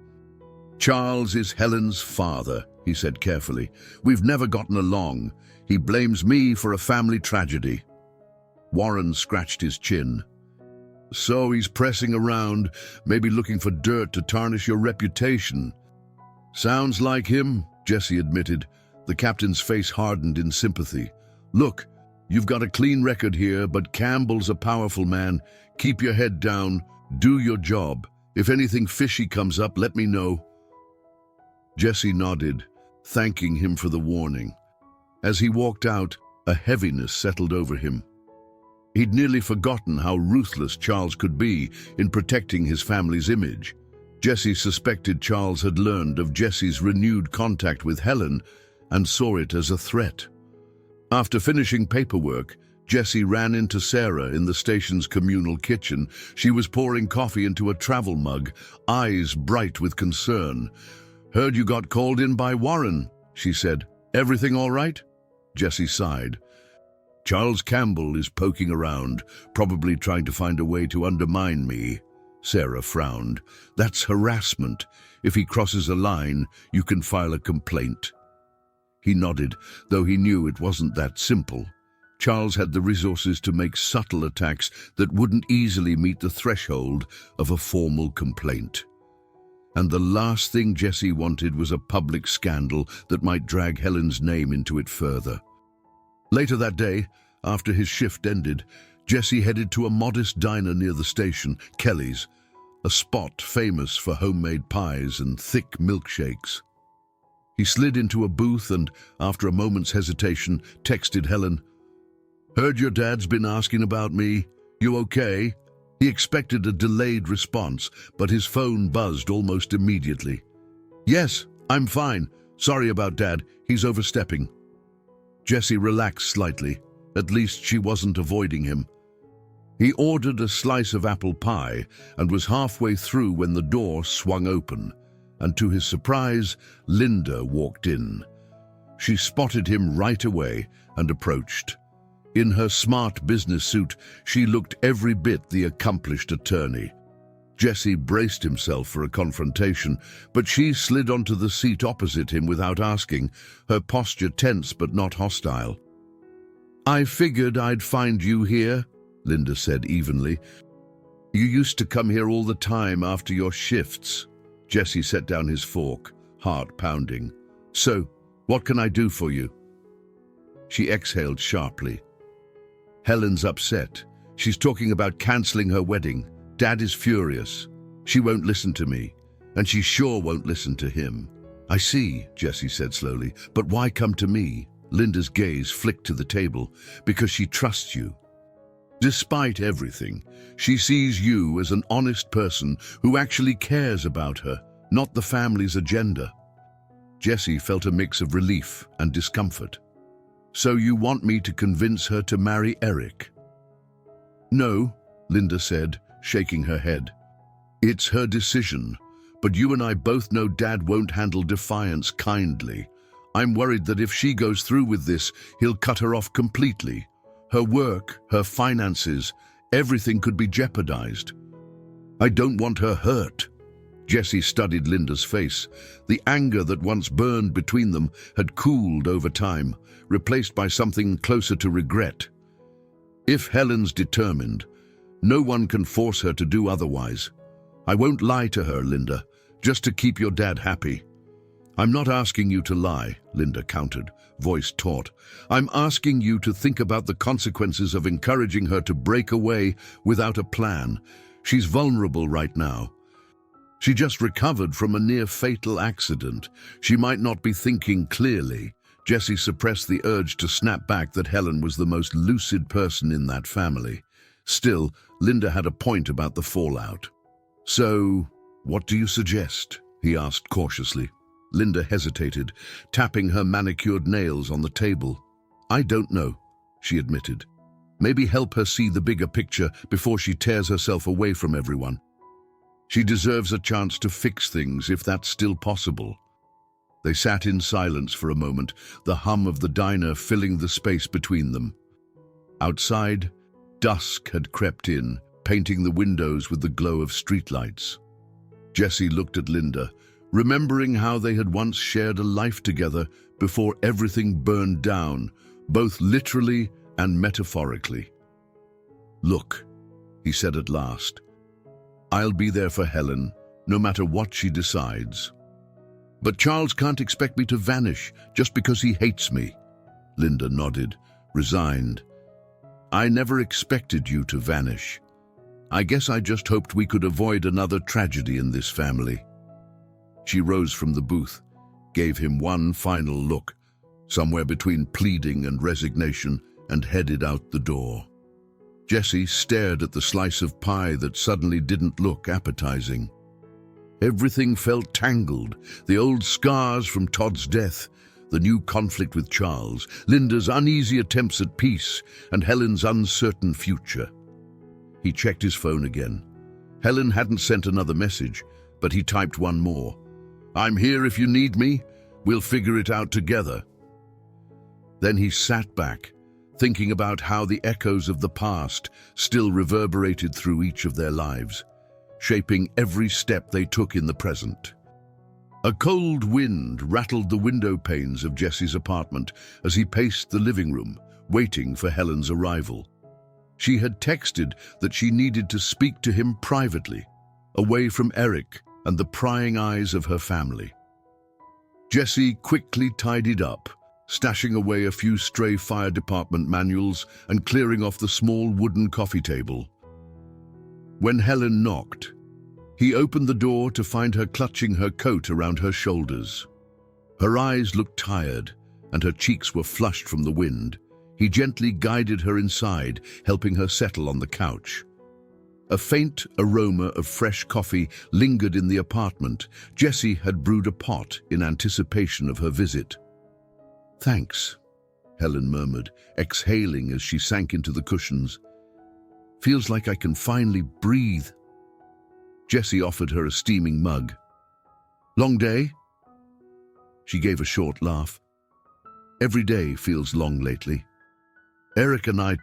Charles is Helen's father, he said carefully. We've never gotten along. He blames me for a family tragedy. Warren scratched his chin. So he's pressing around, maybe looking for dirt to tarnish your reputation. Sounds like him, Jesse admitted. The captain's face hardened in sympathy. Look, you've got a clean record here, but Campbell's a powerful man. Keep your head down. Do your job. If anything fishy comes up, let me know. Jesse nodded, thanking him for the warning. As he walked out, a heaviness settled over him. He'd nearly forgotten how ruthless Charles could be in protecting his family's image. Jesse suspected Charles had learned of Jesse's renewed contact with Helen and saw it as a threat. After finishing paperwork, Jesse ran into Sarah in the station's communal kitchen. She was pouring coffee into a travel mug, eyes bright with concern. "Heard you got called in by Warren," she said. "Everything all right?" Jesse sighed. "Charles Campbell is poking around, probably trying to find a way to undermine me." Sarah frowned. "That's harassment. If he crosses a line, you can file a complaint." He nodded, though he knew it wasn't that simple. Charles had the resources to make subtle attacks that wouldn't easily meet the threshold of a formal complaint. And the last thing Jesse wanted was a public scandal that might drag Helen's name into it further. Later that day, after his shift ended, Jesse headed to a modest diner near the station, Kelly's, a spot famous for homemade pies and thick milkshakes. He slid into a booth and, after a moment's hesitation, texted Helen, "Heard your dad's been asking about me. You okay?" He expected a delayed response, but his phone buzzed almost immediately. "Yes, I'm fine. Sorry about Dad. He's overstepping." Jesse relaxed slightly. At least she wasn't avoiding him. He ordered a slice of apple pie and was halfway through when the door swung open, and to his surprise, Linda walked in. She spotted him right away and approached. In her smart business suit, she looked every bit the accomplished attorney. Jesse braced himself for a confrontation, but she slid onto the seat opposite him without asking, her posture tense but not hostile. "I figured I'd find you here," Linda said evenly. "You used to come here all the time after your shifts." Jesse set down his fork, heart pounding. "So, what can I do for you?" She exhaled sharply. "Helen's upset. She's talking about canceling her wedding. Dad is furious. She won't listen to me, and she sure won't listen to him." "I see," Jesse said slowly, "but why come to me?" Linda's gaze flicked to the table. "Because she trusts you. Despite everything, she sees you as an honest person who actually cares about her, not the family's agenda." Jesse felt a mix of relief and discomfort. "So you want me to convince her to marry Eric?" "No," Linda said, shaking her head. "It's her decision, but you and I both know Dad won't handle defiance kindly. I'm worried that if she goes through with this, he'll cut her off completely. Her work, her finances, everything could be jeopardized. I don't want her hurt." Jesse studied Linda's face. The anger that once burned between them had cooled over time, replaced by something closer to regret. "If Helen's determined, no one can force her to do otherwise. I won't lie to her, Linda, just to keep your dad happy." "I'm not asking you to lie," Linda countered, voice taut. "I'm asking you to think about the consequences of encouraging her to break away without a plan. She's vulnerable right now. She just recovered from a near-fatal accident. She might not be thinking clearly." Jesse suppressed the urge to snap back that Helen was the most lucid person in that family. Still, Linda had a point about the fallout. "So, what do you suggest?" he asked cautiously. Linda hesitated, tapping her manicured nails on the table. "I don't know," she admitted. "Maybe help her see the bigger picture before she tears herself away from everyone. She deserves a chance to fix things if that's still possible." They sat in silence for a moment, the hum of the diner filling the space between them. Outside, dusk had crept in, painting the windows with the glow of streetlights. Jesse looked at Linda, remembering how they had once shared a life together before everything burned down, both literally and metaphorically. "Look," he said at last, "I'll be there for Helen, no matter what she decides. But Charles can't expect me to vanish just because he hates me." Linda nodded, resigned. "I never expected you to vanish. I guess I just hoped we could avoid another tragedy in this family." She rose from the booth, gave him one final look. somewhere between pleading and resignation, and headed out the door. Jesse stared at the slice of pie that suddenly didn't look appetizing. Everything felt tangled, the old scars from Todd's death, the new conflict with Charles, Linda's uneasy attempts at peace, and Helen's uncertain future. He checked his phone again. Helen hadn't sent another message, but he typed one more. "I'm here if you need me. We'll figure it out together." Then he sat back, thinking about how the echoes of the past still reverberated through each of their lives, shaping every step they took in the present. A cold wind rattled the window panes of Jesse's apartment as he paced the living room, waiting for Helen's arrival. She had texted that she needed to speak to him privately, away from Eric and the prying eyes of her family. Jesse quickly tidied up, stashing away a few stray fire department manuals and clearing off the small wooden coffee table. When Helen knocked, he opened the door to find her clutching her coat around her shoulders. Her eyes looked tired, and her cheeks were flushed from the wind. He gently guided her inside, helping her settle on the couch. A faint aroma of fresh coffee lingered in the apartment. Jesse had brewed a pot in anticipation of her visit. "Thanks," Helen murmured, exhaling as she sank into the cushions. "Feels like I can finally breathe." Jesse offered her a steaming mug. "Long day?" She gave a short laugh. "Every day feels long lately. Eric and I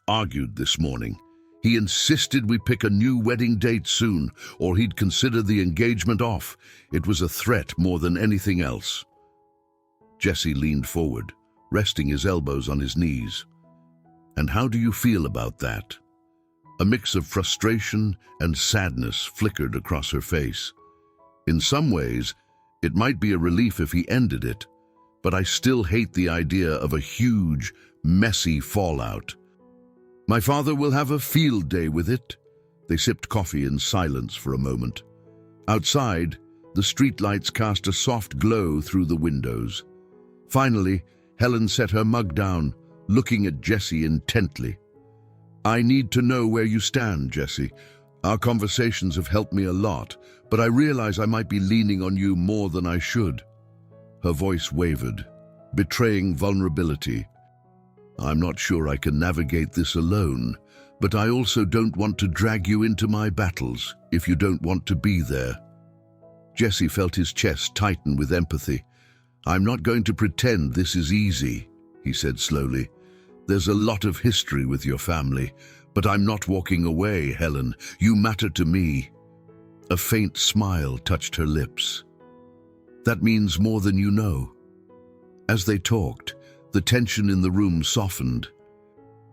argued this morning. He insisted we pick a new wedding date soon, or he'd consider the engagement off. It was a threat more than anything else." Jesse leaned forward, resting his elbows on his knees. "And how do you feel about that?" A mix of frustration and sadness flickered across her face. "In some ways, it might be a relief if he ended it, but I still hate the idea of a huge, messy fallout. My father will have a field day with it." They sipped coffee in silence for a moment. Outside, the streetlights cast a soft glow through the windows. Finally, Helen set her mug down, looking at Jesse intently. "I need to know where you stand, Jesse. Our conversations have helped me a lot, but I realize I might be leaning on you more than I should." Her voice wavered, betraying vulnerability. "I'm not sure I can navigate this alone, but I also don't want to drag you into my battles if you don't want to be there." Jesse felt his chest tighten with empathy. "I'm not going to pretend this is easy," he said slowly. "There's a lot of history with your family, but I'm not walking away, Helen. You matter to me." A faint smile touched her lips. "That means more than you know." As they talked, the tension in the room softened.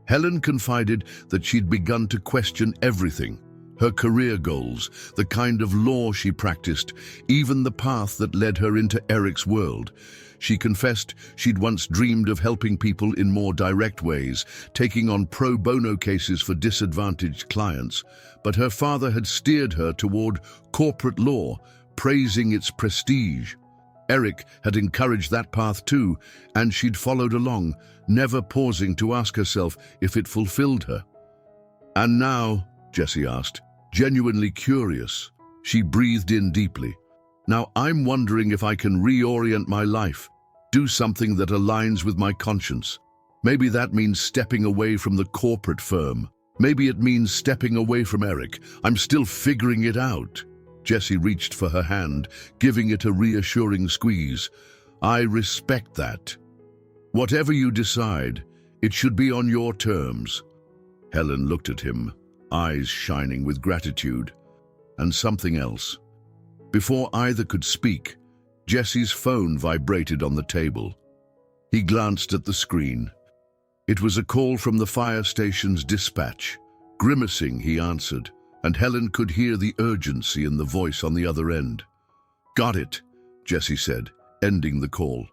Helen confided that she'd begun to question everything: her career goals, the kind of law she practiced, even the path that led her into Eric's world. She confessed she'd once dreamed of helping people in more direct ways, taking on pro bono cases for disadvantaged clients, but her father had steered her toward corporate law, praising its prestige. Eric had encouraged that path too, and she'd followed along, never pausing to ask herself if it fulfilled her. "And now," Jesse asked, genuinely curious. She breathed in deeply. "Now I'm wondering if I can reorient my life, do something that aligns with my conscience. Maybe that means stepping away from the corporate firm. Maybe it means stepping away from Eric. I'm still figuring it out." Jesse reached for her hand, giving it a reassuring squeeze. "I respect that. Whatever you decide, it should be on your terms." Helen looked at him, eyes shining with gratitude. And something else. Before either could speak, Jesse's phone vibrated on the table. He glanced at the screen. It was a call from the fire station's dispatch. Grimacing, he answered, and Helen could hear the urgency in the voice on the other end. "Got it," Jesse said, ending the call.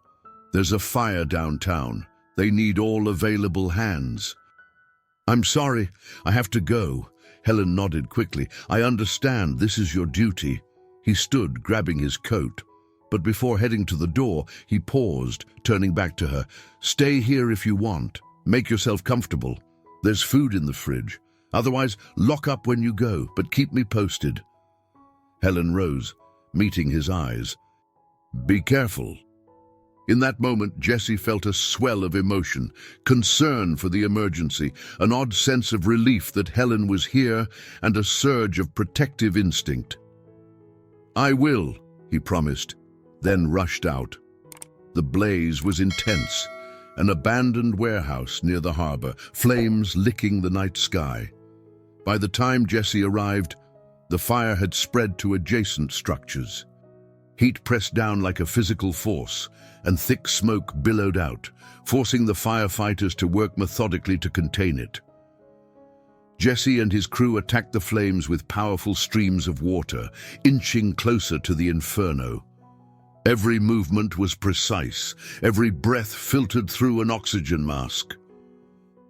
"There's a fire downtown. They need all available hands." "I'm sorry, I have to go." Helen nodded quickly. "I understand this is your duty." He stood, grabbing his coat. but before heading to the door, he paused, turning back to her. "Stay here if you want. Make yourself comfortable. There's food in the fridge. Otherwise, lock up when you go, but keep me posted." Helen rose, meeting his eyes. "Be careful." In that moment, Jessie felt a swell of emotion, concern for the emergency, an odd sense of relief that Helen was here, and a surge of protective instinct. "I will," he promised, then rushed out. The blaze was intense, an abandoned warehouse near the harbor, flames licking the night sky. By the time Jessie arrived, the fire had spread to adjacent structures. Heat pressed down like a physical force, and thick smoke billowed out, forcing the firefighters to work methodically to contain it. Jessie and his crew attacked the flames with powerful streams of water, inching closer to the inferno. Every movement was precise, every breath filtered through an oxygen mask.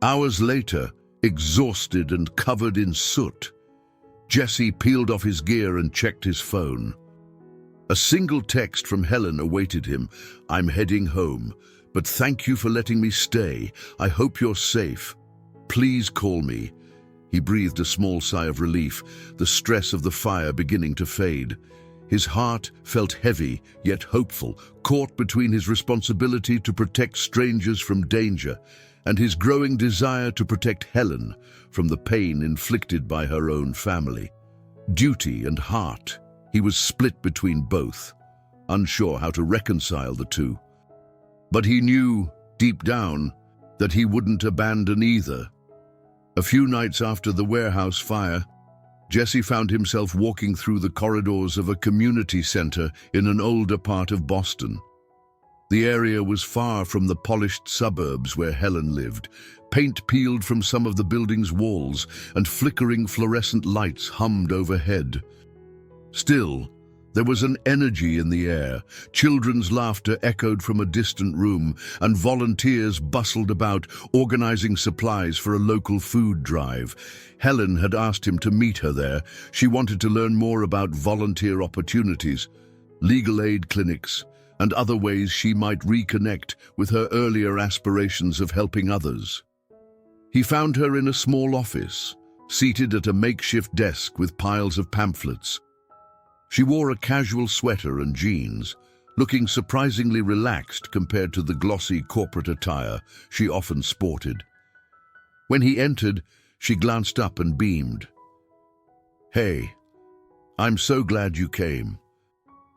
Hours later, exhausted and covered in soot, Jessie peeled off his gear and checked his phone. A single text from Helen awaited him. "I'm heading home, but thank you for letting me stay. I hope you're safe. Please call me." He breathed a small sigh of relief, the stress of the fire beginning to fade. His heart felt heavy, yet hopeful, caught between his responsibility to protect strangers from danger and his growing desire to protect Helen from the pain inflicted by her own family. Duty and heart. He was split between both, unsure how to reconcile the two. But he knew, deep down, that he wouldn't abandon either. A few nights after the warehouse fire, Jessie found himself walking through the corridors of a community center in an older part of Boston. The area was far from the polished suburbs where Helen lived. Paint peeled from some of the building's walls, and flickering fluorescent lights hummed overhead. Still, there was an energy in the air. Children's laughter echoed from a distant room, and volunteers bustled about, organizing supplies for a local food drive. Helen had asked him to meet her there. She wanted to learn more about volunteer opportunities, legal aid clinics, and other ways she might reconnect with her earlier aspirations of helping others. He found her in a small office, seated at a makeshift desk with piles of pamphlets. She wore a casual sweater and jeans, looking surprisingly relaxed compared to the glossy corporate attire she often sported. When he entered, she glanced up and beamed. "Hey, I'm so glad you came."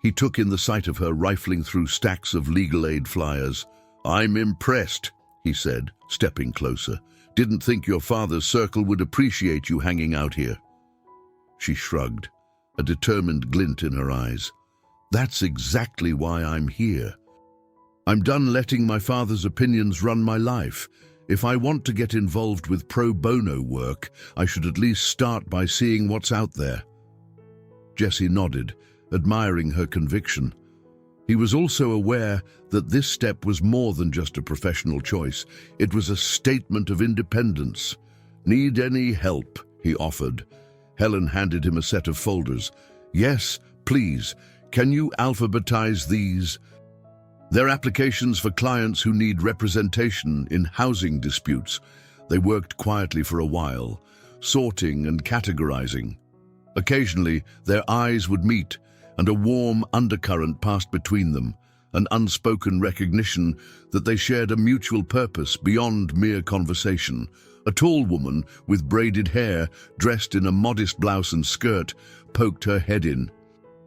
He took in the sight of her rifling through stacks of legal aid flyers. "I'm impressed," he said, stepping closer. "Didn't think your father's circle would appreciate you hanging out here." She shrugged, a determined glint in her eyes. "That's exactly why I'm here. I'm done letting my father's opinions run my life. If I want to get involved with pro bono work, I should at least start by seeing what's out there." Jessie nodded, admiring her conviction. He was also aware that this step was more than just a professional choice. It was a statement of independence. "Need any help?" he offered. Helen handed him a set of folders. "Yes, please. Can you alphabetize these?" "They're applications for clients who need representation in housing disputes." They worked quietly for a while, sorting and categorizing. Occasionally, their eyes would meet, and a warm undercurrent passed between them, an unspoken recognition that they shared a mutual purpose beyond mere conversation. A tall woman with braided hair, dressed in a modest blouse and skirt, poked her head in.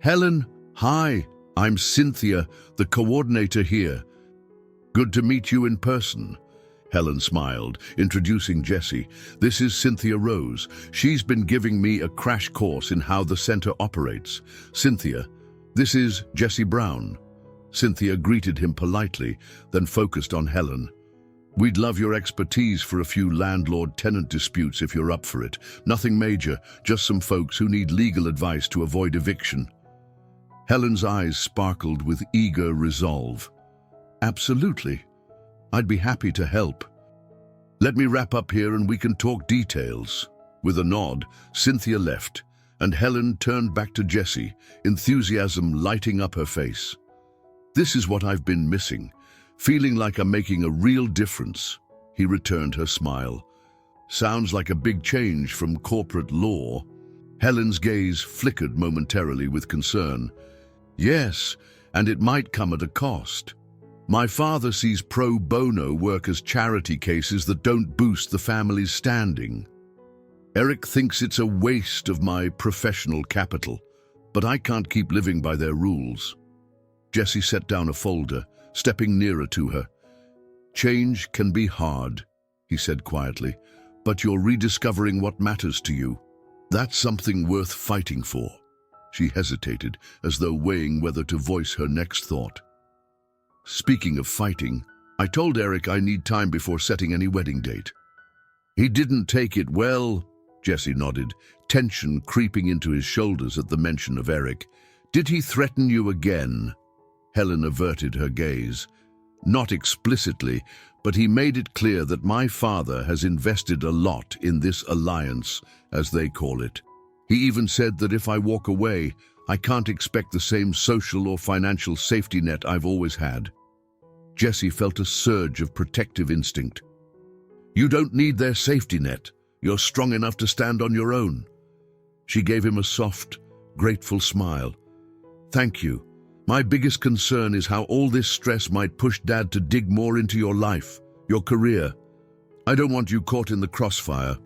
"Helen, hi, I'm Cynthia, the coordinator here." "Good to meet you in person." Helen smiled, introducing Jessie. "This is Cynthia Rose. She's been giving me a crash course in how the center operates. Cynthia, this is Jessie Brown." Cynthia greeted him politely, then focused on Helen. "We'd love your expertise for a few landlord-tenant disputes if you're up for it. Nothing major, just some folks who need legal advice to avoid eviction." Helen's eyes sparkled with eager resolve. "Absolutely. I'd be happy to help. Let me wrap up here and we can talk details." With a nod, Cynthia left, and Helen turned back to Jessie, enthusiasm lighting up her face. This is what I've been missing, feeling like I'm making a real difference. He returned her smile. Sounds like a big change from corporate law. Helen's gaze flickered momentarily with concern. Yes, and it might come at a cost. My father sees pro bono work as charity cases that don't boost the family's standing. Eric thinks it's a waste of my professional capital, but I can't keep living by their rules. Jessie set down a folder, stepping nearer to her. Change can be hard, he said quietly, but you're rediscovering what matters to you. That's something worth fighting for. She hesitated, as though weighing whether to voice her next thought. Speaking of fighting, I told Eric I need time before setting any wedding date. He didn't take it well, Jessie nodded, tension creeping into his shoulders at the mention of Eric. Did he threaten you again? Helen averted her gaze. Not explicitly, but he made it clear that my father has invested a lot in this alliance, as they call it. He even said that if I walk away, I can't expect the same social or financial safety net I've always had. Jessie felt a surge of protective instinct. You don't need their safety net. You're strong enough to stand on your own. She gave him a soft, grateful smile. Thank you. My biggest concern is how all this stress might push Dad to dig more into your life, your career. I don't want you caught in the crossfire.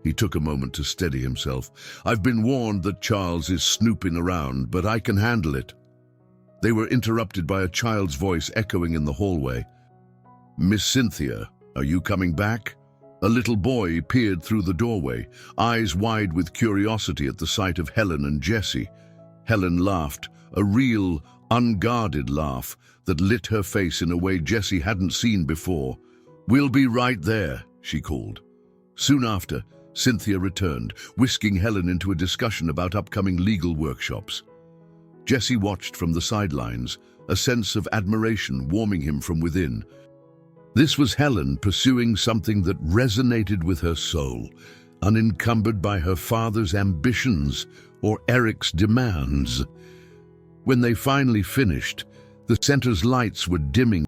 He took a moment to steady himself. I've been warned that Charles is snooping around, but I can handle it. They were interrupted by a child's voice echoing in the hallway. Miss Cynthia, are you coming back? A little boy peered through the doorway, eyes wide with curiosity at the sight of Helen and Jessie. Helen laughed, a real, unguarded laugh that lit her face in a way Jessie hadn't seen before. We'll be right there, she called. Soon after, Cynthia returned, whisking Helen into a discussion about upcoming legal workshops. Jessie watched from the sidelines, a sense of admiration warming him from within. This was Helen pursuing something that resonated with her soul, unencumbered by her father's ambitions or Eric's demands. When they finally finished, the center's lights were dimming.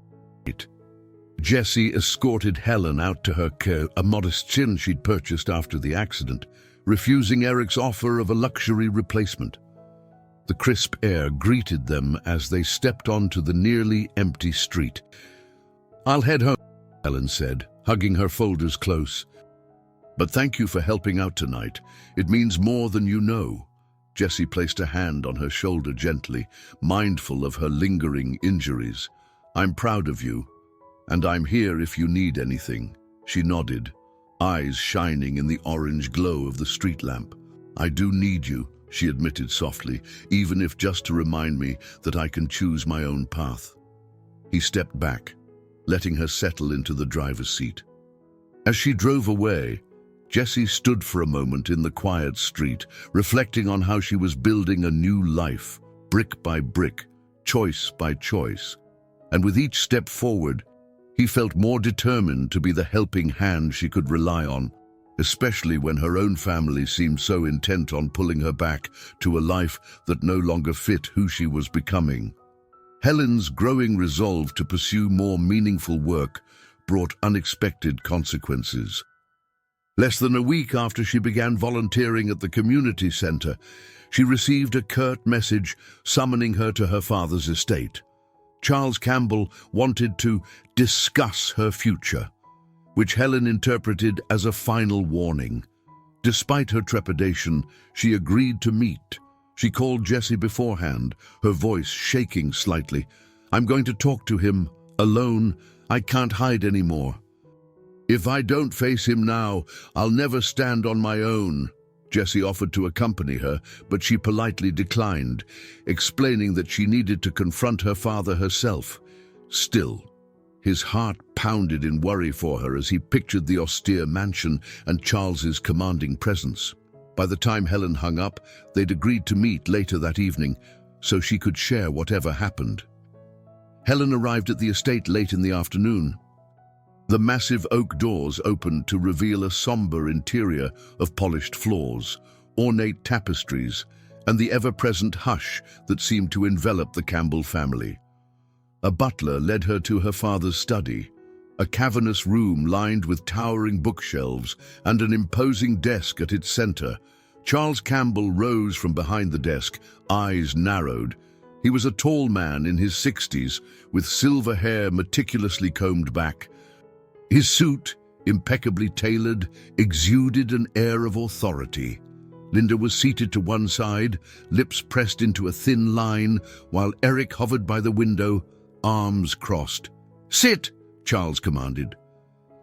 Jessie escorted Helen out to her car, a modest chin she'd purchased after the accident, refusing Eric's offer of a luxury replacement. The crisp air greeted them as they stepped onto the nearly empty street. I'll head home, Helen said, hugging her folders close. But thank you for helping out tonight. It means more than you know. Jessie placed a hand on her shoulder gently, mindful of her lingering injuries. I'm proud of you, and I'm here if you need anything. She nodded, eyes shining in the orange glow of the street lamp. I do need you, she admitted softly, even if just to remind me that I can choose my own path. He stepped back, letting her settle into the driver's seat. As she drove away, Jessie stood for a moment in the quiet street, reflecting on how she was building a new life, brick by brick, choice by choice. And with each step forward, he felt more determined to be the helping hand she could rely on, especially when her own family seemed so intent on pulling her back to a life that no longer fit who she was becoming. Helen's growing resolve to pursue more meaningful work brought unexpected consequences. Less than a week after she began volunteering at the community center, she received a curt message summoning her to her father's estate. Charles Campbell wanted to discuss her future, which Helen interpreted as a final warning. Despite her trepidation, she agreed to meet. She called Jessie beforehand, her voice shaking slightly. I'm going to talk to him, alone. I can't hide anymore. If I don't face him now, I'll never stand on my own. Jessie offered to accompany her, but she politely declined, explaining that she needed to confront her father herself. Still, his heart pounded in worry for her as he pictured the austere mansion and Charles's commanding presence. By the time Helen hung up, they'd agreed to meet later that evening, so she could share whatever happened. Helen arrived at the estate late in the afternoon. The massive oak doors opened to reveal a somber interior of polished floors, ornate tapestries, and the ever-present hush that seemed to envelop the Campbell family. A butler led her to her father's study, a cavernous room lined with towering bookshelves and an imposing desk at its center. Charles Campbell rose from behind the desk, eyes narrowed. He was a tall man in his 60s, with silver hair meticulously combed back. His suit, impeccably tailored, exuded an air of authority. Linda was seated to one side, lips pressed into a thin line, while Eric hovered by the window, arms crossed. "Sit!" Charles commanded.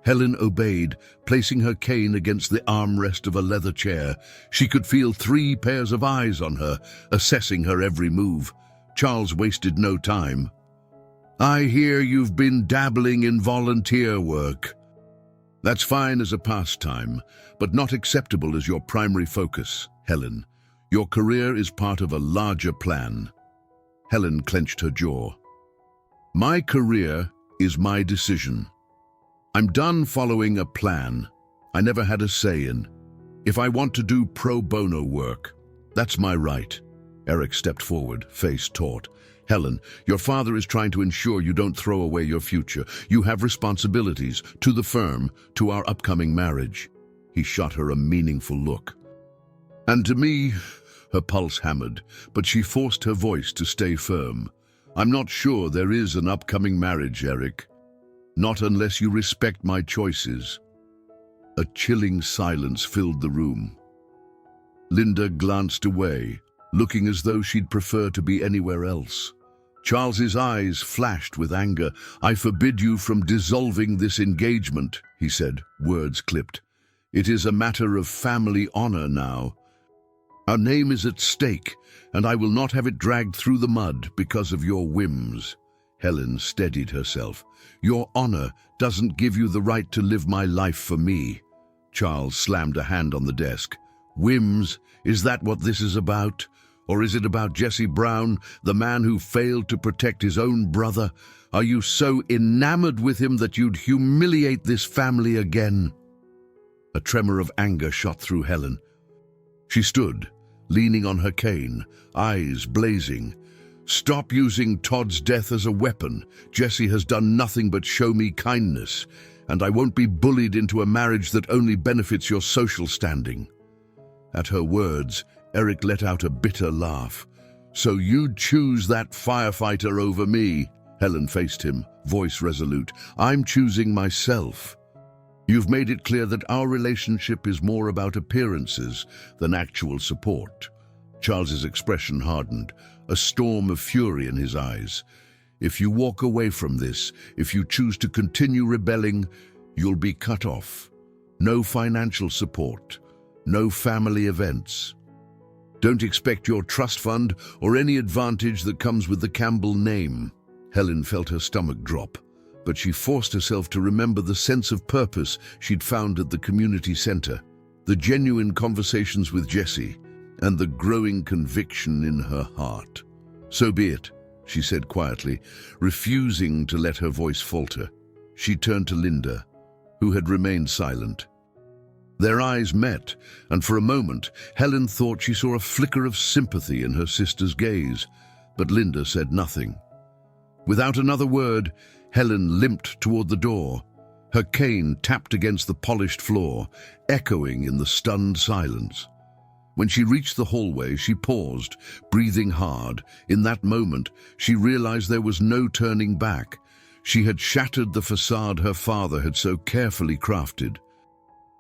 Helen obeyed, placing her cane against the armrest of a leather chair. She could feel 3 pairs of eyes on her, assessing her every move. Charles wasted no time. "I hear you've been dabbling in volunteer work. That's fine as a pastime, but not acceptable as your primary focus, Helen. Your career is part of a larger plan." Helen clenched her jaw. "My career is my decision. I'm done following a plan I never had a say in. If I want to do pro bono work, that's my right." Eric stepped forward, face taut. "Helen, your father is trying to ensure you don't throw away your future. You have responsibilities to the firm, to our upcoming marriage." He shot her a meaningful look. "And to me," her pulse hammered, but she forced her voice to stay firm. "I'm not sure there is an upcoming marriage, Eric. Not unless you respect my choices." A chilling silence filled the room. Linda glanced away, looking as though she'd prefer to be anywhere else. Charles's eyes flashed with anger. "I forbid you from dissolving this engagement," he said, words clipped. "It is a matter of family honor now. Our name is at stake, and I will not have it dragged through the mud because of your whims." Helen steadied herself. "Your honor doesn't give you the right to live my life for me." Charles slammed a hand on the desk. "Whims? Is that what this is about? Or is it about Jesse Brown, the man who failed to protect his own brother? Are you so enamored with him that you'd humiliate this family again?" A tremor of anger shot through Helen. She stood, leaning on her cane, eyes blazing. "Stop using Todd's death as a weapon. Jesse has done nothing but show me kindness, and I won't be bullied into a marriage that only benefits your social standing." At her words, Eric let out a bitter laugh. "So you'd choose that firefighter over me?" Helen faced him, voice resolute. "I'm choosing myself. You've made it clear that our relationship is more about appearances than actual support." Charles's expression hardened, a storm of fury in his eyes. "If you walk away from this, if you choose to continue rebelling, you'll be cut off. No financial support, no family events. Don't expect your trust fund or any advantage that comes with the Campbell name." Helen felt her stomach drop, but she forced herself to remember the sense of purpose she'd found at the community center, the genuine conversations with Jesse, and the growing conviction in her heart. "So be it," she said quietly, refusing to let her voice falter. She turned to Linda, who had remained silent. Their eyes met, and for a moment, Helen thought she saw a flicker of sympathy in her sister's gaze, but Linda said nothing. Without another word, Helen limped toward the door. Her cane tapped against the polished floor, echoing in the stunned silence. When she reached the hallway, she paused, breathing hard. In that moment, she realized there was no turning back. She had shattered the facade her father had so carefully crafted.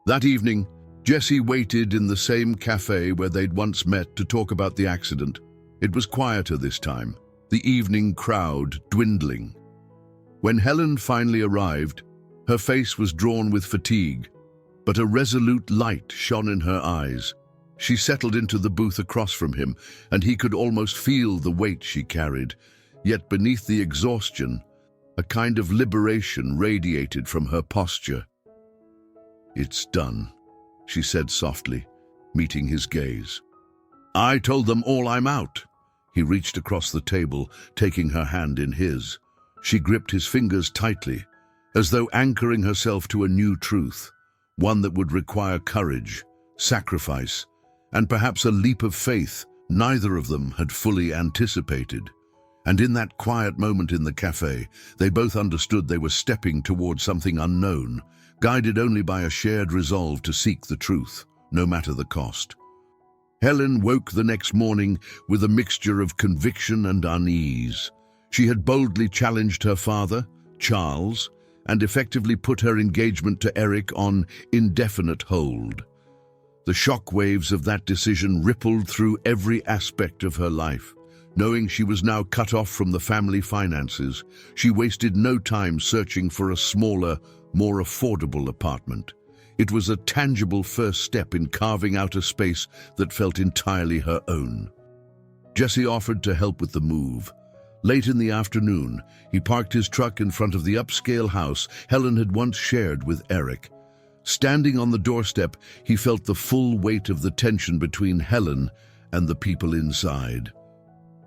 That evening, Jesse waited in the same cafe where they'd once met to talk about the accident. It was quieter this time, the evening crowd dwindling. When Helen finally arrived, her face was drawn with fatigue, but a resolute light shone in her eyes. She settled into the booth across from him, and he could almost feel the weight she carried. Yet beneath the exhaustion, a kind of liberation radiated from her posture. "It's done," she said softly, meeting his gaze. "I told them all I'm out." He reached across the table, taking her hand in his. She gripped his fingers tightly, as though anchoring herself to a new truth, one that would require courage, sacrifice, and perhaps a leap of faith neither of them had fully anticipated. And in that quiet moment in the cafe, they both understood they were stepping towards something unknown, guided only by a shared resolve to seek the truth, no matter the cost. Helen woke the next morning with a mixture of conviction and unease. She had boldly challenged her father, Charles, and effectively put her engagement to Eric on indefinite hold. The shock waves of that decision rippled through every aspect of her life. Knowing she was now cut off from the family finances, she wasted no time searching for a smaller, more affordable apartment. It was a tangible first step in carving out a space that felt entirely her own. Jesse offered to help with the move. Late in the afternoon, he parked his truck in front of the upscale house Helen had once shared with Eric. Standing on the doorstep, he felt the full weight of the tension between Helen and the people inside.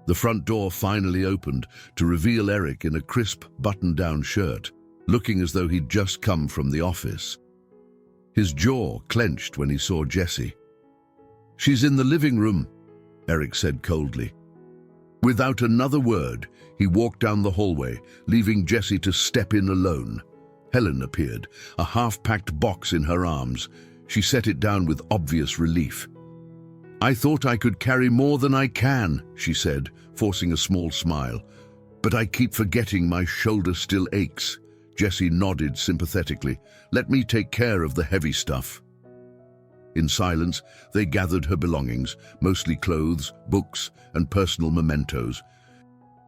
The front door finally opened to reveal Eric in a crisp, button-down shirt, looking as though he'd just come from the office. His jaw clenched when he saw Jessie. "She's in the living room," Eric said coldly. Without another word, he walked down the hallway, leaving Jessie to step in alone. Helen appeared, a half-packed box in her arms. She set it down with obvious relief. "I thought I could carry more than I can," she said, forcing a small smile. "But I keep forgetting my shoulder still aches." Jessie nodded sympathetically. "Let me take care of the heavy stuff." In silence, they gathered her belongings, mostly clothes, books, and personal mementos.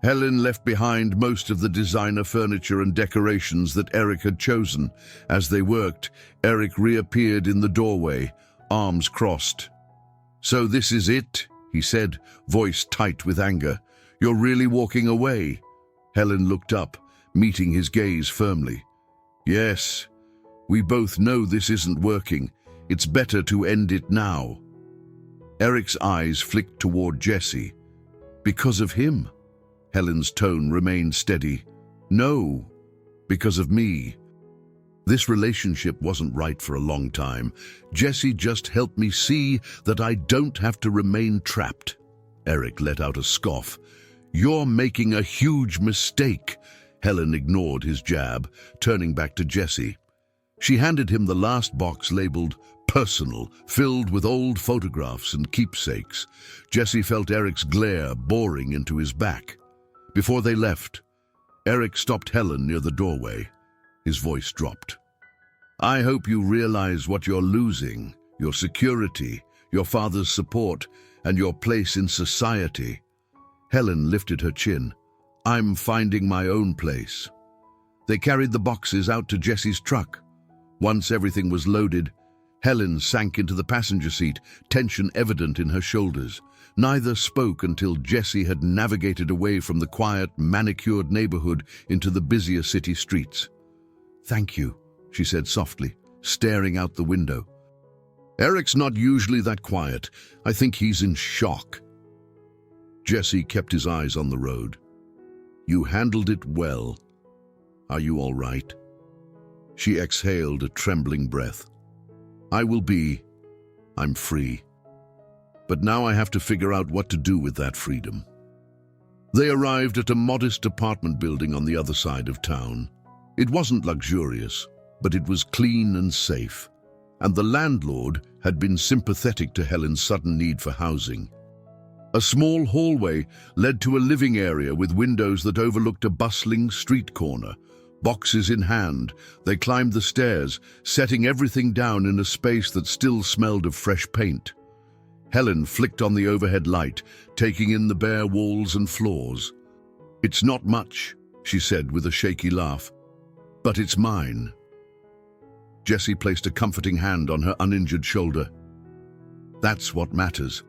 Helen left behind most of the designer furniture and decorations that Eric had chosen. As they worked, Eric reappeared in the doorway, arms crossed. "So this is it," he said, voice tight with anger. "You're really walking away?" Helen looked up, meeting his gaze firmly. "Yes, we both know this isn't working. It's better to end it now." Eric's eyes flicked toward Jessie. "Because of him?" Helen's tone remained steady. "No, because of me. This relationship wasn't right for a long time. Jessie just helped me see that I don't have to remain trapped." Eric let out a scoff. "You're making a huge mistake." Helen ignored his jab, turning back to Jessie. She handed him the last box labeled "Personal," filled with old photographs and keepsakes. Jessie felt Eric's glare boring into his back. Before they left, Eric stopped Helen near the doorway. His voice dropped. "I hope you realize what you're losing: your security, your father's support, and your place in society." Helen lifted her chin. "I'm finding my own place." They carried the boxes out to Jessie's truck. Once everything was loaded, Helen sank into the passenger seat, tension evident in her shoulders. Neither spoke until Jessie had navigated away from the quiet, manicured neighborhood into the busier city streets. "Thank you," she said softly, staring out the window. "Eric's not usually that quiet. I think he's in shock." Jessie kept his eyes on the road. "You handled it well. Are you all right?" She exhaled a trembling breath. "I will be. I'm free. But now I have to figure out what to do with that freedom." They arrived at a modest apartment building on the other side of town. It wasn't luxurious, but it was clean and safe, and the landlord had been sympathetic to Helen's sudden need for housing. A small hallway led to a living area with windows that overlooked a bustling street corner. Boxes in hand, they climbed the stairs, setting everything down in a space that still smelled of fresh paint. Helen flicked on the overhead light, taking in the bare walls and floors. "It's not much," she said with a shaky laugh, "but it's mine." Jessie placed a comforting hand on her uninjured shoulder. "That's what matters.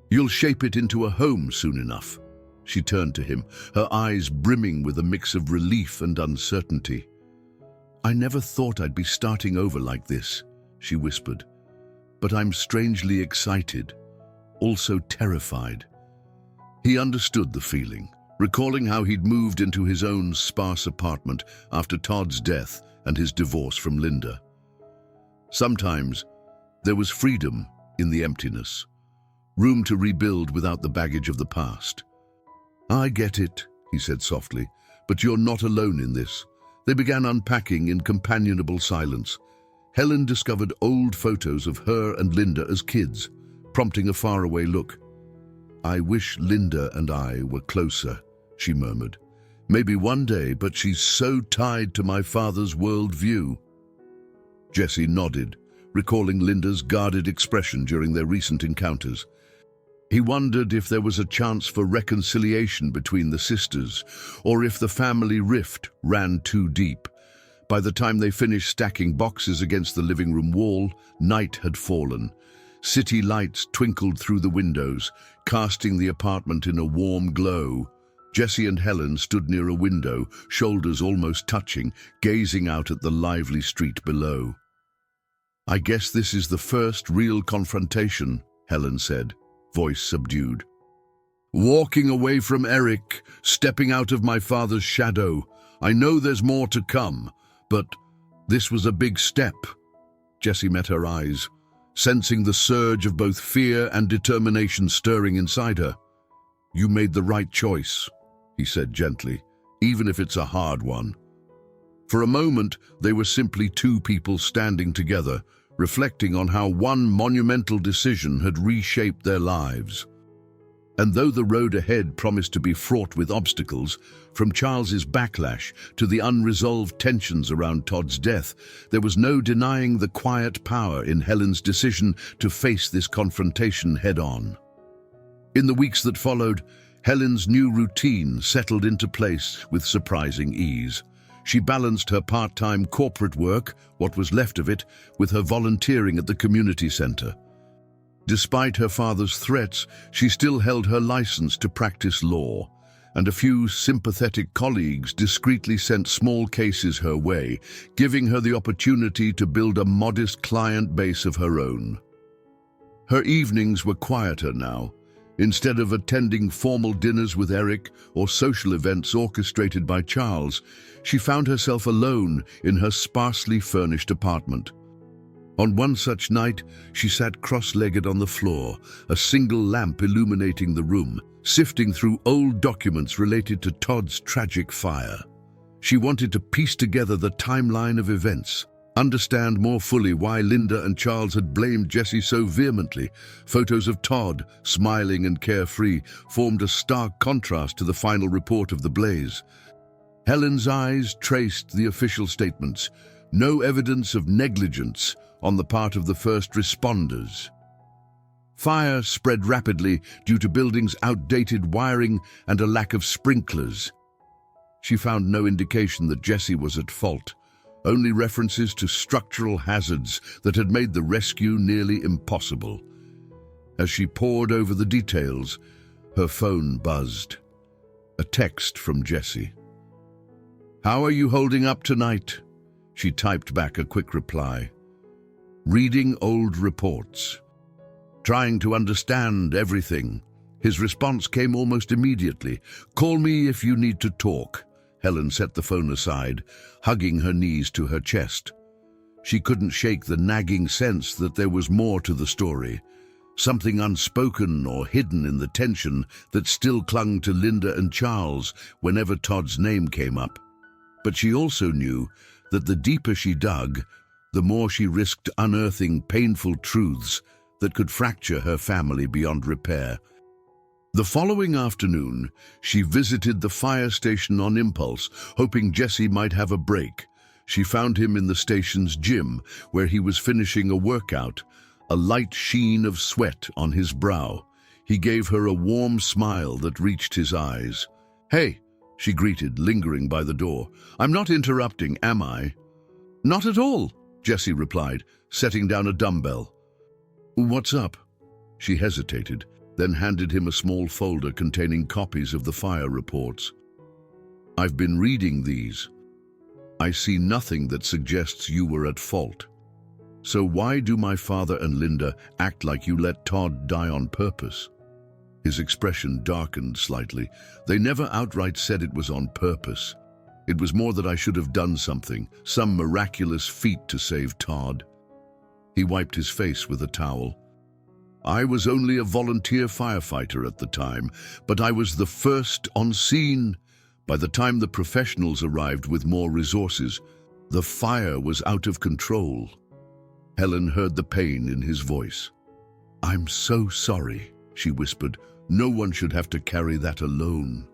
You'll shape it into a home soon enough." She turned to him, her eyes brimming with a mix of relief and uncertainty. "I never thought I'd be starting over like this," she whispered. "But I'm strangely excited, also terrified." He understood the feeling, recalling how he'd moved into his own sparse apartment after Todd's death and his divorce from Linda. Sometimes there was freedom in the emptiness, room to rebuild without the baggage of the past. I get it, he said softly, but you're not alone in this. They began unpacking in companionable silence. Helen discovered old photos of her and Linda as kids, prompting a faraway look. I wish Linda and I were closer, she murmured. Maybe one day, but she's so tied to my father's worldview. Jesse nodded, recalling Linda's guarded expression during their recent encounters. He wondered if there was a chance for reconciliation between the sisters, or if the family rift ran too deep. By the time they finished stacking boxes against the living room wall, night had fallen. City lights twinkled through the windows, casting the apartment in a warm glow. Jesse and Helen stood near a window, shoulders almost touching, gazing out at the lively street below. I guess this is the first real confrontation, Helen said, voice subdued. Walking away from Eric, stepping out of my father's shadow. I know there's more to come, but this was a big step. Jesse met her eyes, sensing the surge of both fear and determination stirring inside her. You made the right choice, he said gently, even if it's a hard one. For a moment, they were simply two people standing together, reflecting on how one monumental decision had reshaped their lives. And though the road ahead promised to be fraught with obstacles, from Charles's backlash to the unresolved tensions around Todd's death, there was no denying the quiet power in Helen's decision to face this confrontation head-on. In the weeks that followed, Helen's new routine settled into place with surprising ease. She balanced her part-time corporate work, what was left of it, with her volunteering at the community center. Despite her father's threats, she still held her license to practice law, and a few sympathetic colleagues discreetly sent small cases her way, giving her the opportunity to build a modest client base of her own. Her evenings were quieter now. Instead of attending formal dinners with Eric or social events orchestrated by Charles, she found herself alone in her sparsely furnished apartment. On one such night, she sat cross-legged on the floor, a single lamp illuminating the room, sifting through old documents related to Todd's tragic fire. She wanted to piece together the timeline of events, understand more fully why Linda and Charles had blamed Jesse so vehemently. Photos of Todd, smiling and carefree, formed a stark contrast to the final report of the blaze. Helen's eyes traced the official statements. No evidence of negligence on the part of the first responders. Fire spread rapidly due to buildings' outdated wiring and a lack of sprinklers. She found no indication that Jesse was at fault, only references to structural hazards that had made the rescue nearly impossible. As she pored over the details, her phone buzzed. A text from Jesse. "How are you holding up tonight?" She typed back a quick reply. "Reading old reports. Trying to understand everything." His response came almost immediately. "Call me if you need to talk." Helen set the phone aside, hugging her knees to her chest. She couldn't shake the nagging sense that there was more to the story, something unspoken or hidden in the tension that still clung to Linda and Charles whenever Todd's name came up. But she also knew that the deeper she dug, the more she risked unearthing painful truths that could fracture her family beyond repair. The following afternoon, she visited the fire station on impulse, hoping Jesse might have a break. She found him in the station's gym, where he was finishing a workout, a light sheen of sweat on his brow. He gave her a warm smile that reached his eyes. "Hey," she greeted, lingering by the door. "I'm not interrupting, am I?" "Not at all," Jesse replied, setting down a dumbbell. "What's up?" She hesitated, then handed him a small folder containing copies of the fire reports. "I've been reading these. I see nothing that suggests you were at fault. So why do my father and Linda act like you let Todd die on purpose?" His expression darkened slightly. "They never outright said it was on purpose. It was more that I should have done something, some miraculous feat to save Todd." He wiped his face with a towel. I was only a volunteer firefighter at the time, but I was the first on scene. By the time the professionals arrived with more resources, the fire was out of control. Helen heard the pain in his voice. "I'm so sorry," she whispered. "No one should have to carry that alone."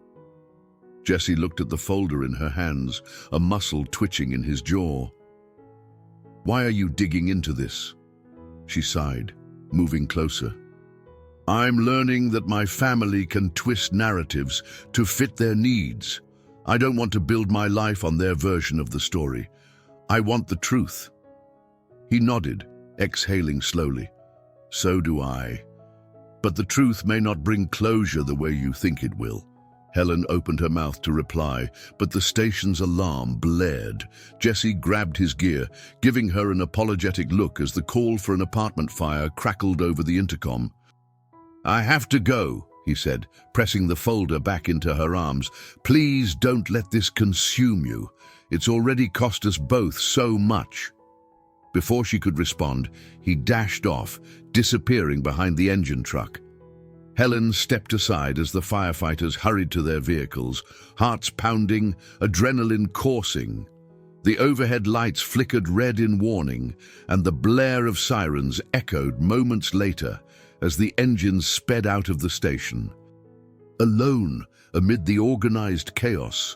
Jesse looked at the folder in her hands, a muscle twitching in his jaw. "Why are you digging into this?" She sighed, moving closer. "I'm learning that my family can twist narratives to fit their needs. I don't want to build my life on their version of the story. I want the truth." He nodded, exhaling slowly. "So do I. But the truth may not bring closure the way you think it will." Helen opened her mouth to reply, but the station's alarm blared. Jesse grabbed his gear, giving her an apologetic look as the call for an apartment fire crackled over the intercom. "I have to go," he said, pressing the folder back into her arms. "Please don't let this consume you. It's already cost us both so much." Before she could respond, he dashed off, disappearing behind the engine truck. Helen stepped aside as the firefighters hurried to their vehicles, hearts pounding, adrenaline coursing. The overhead lights flickered red in warning, and the blare of sirens echoed moments later as the engines sped out of the station. Alone, amid the organized chaos,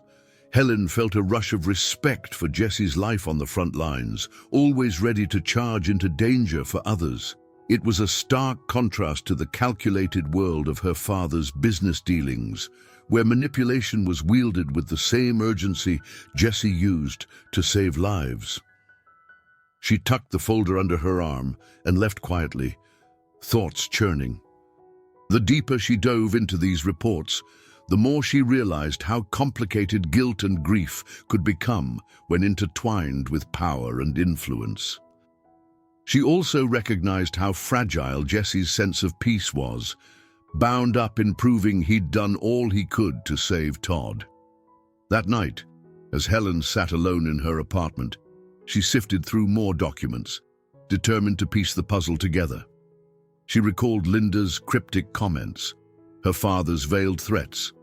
Helen felt a rush of respect for Jesse's life on the front lines, always ready to charge into danger for others. It was a stark contrast to the calculated world of her father's business dealings, where manipulation was wielded with the same urgency Jesse used to save lives. She tucked the folder under her arm and left quietly, thoughts churning. The deeper she dove into these reports, the more she realized how complicated guilt and grief could become when intertwined with power and influence. She also recognized how fragile Jesse's sense of peace was, bound up in proving he'd done all he could to save Todd. That night, as Helen sat alone in her apartment, she sifted through more documents, determined to piece the puzzle together. She recalled Linda's cryptic comments, her father's veiled threats.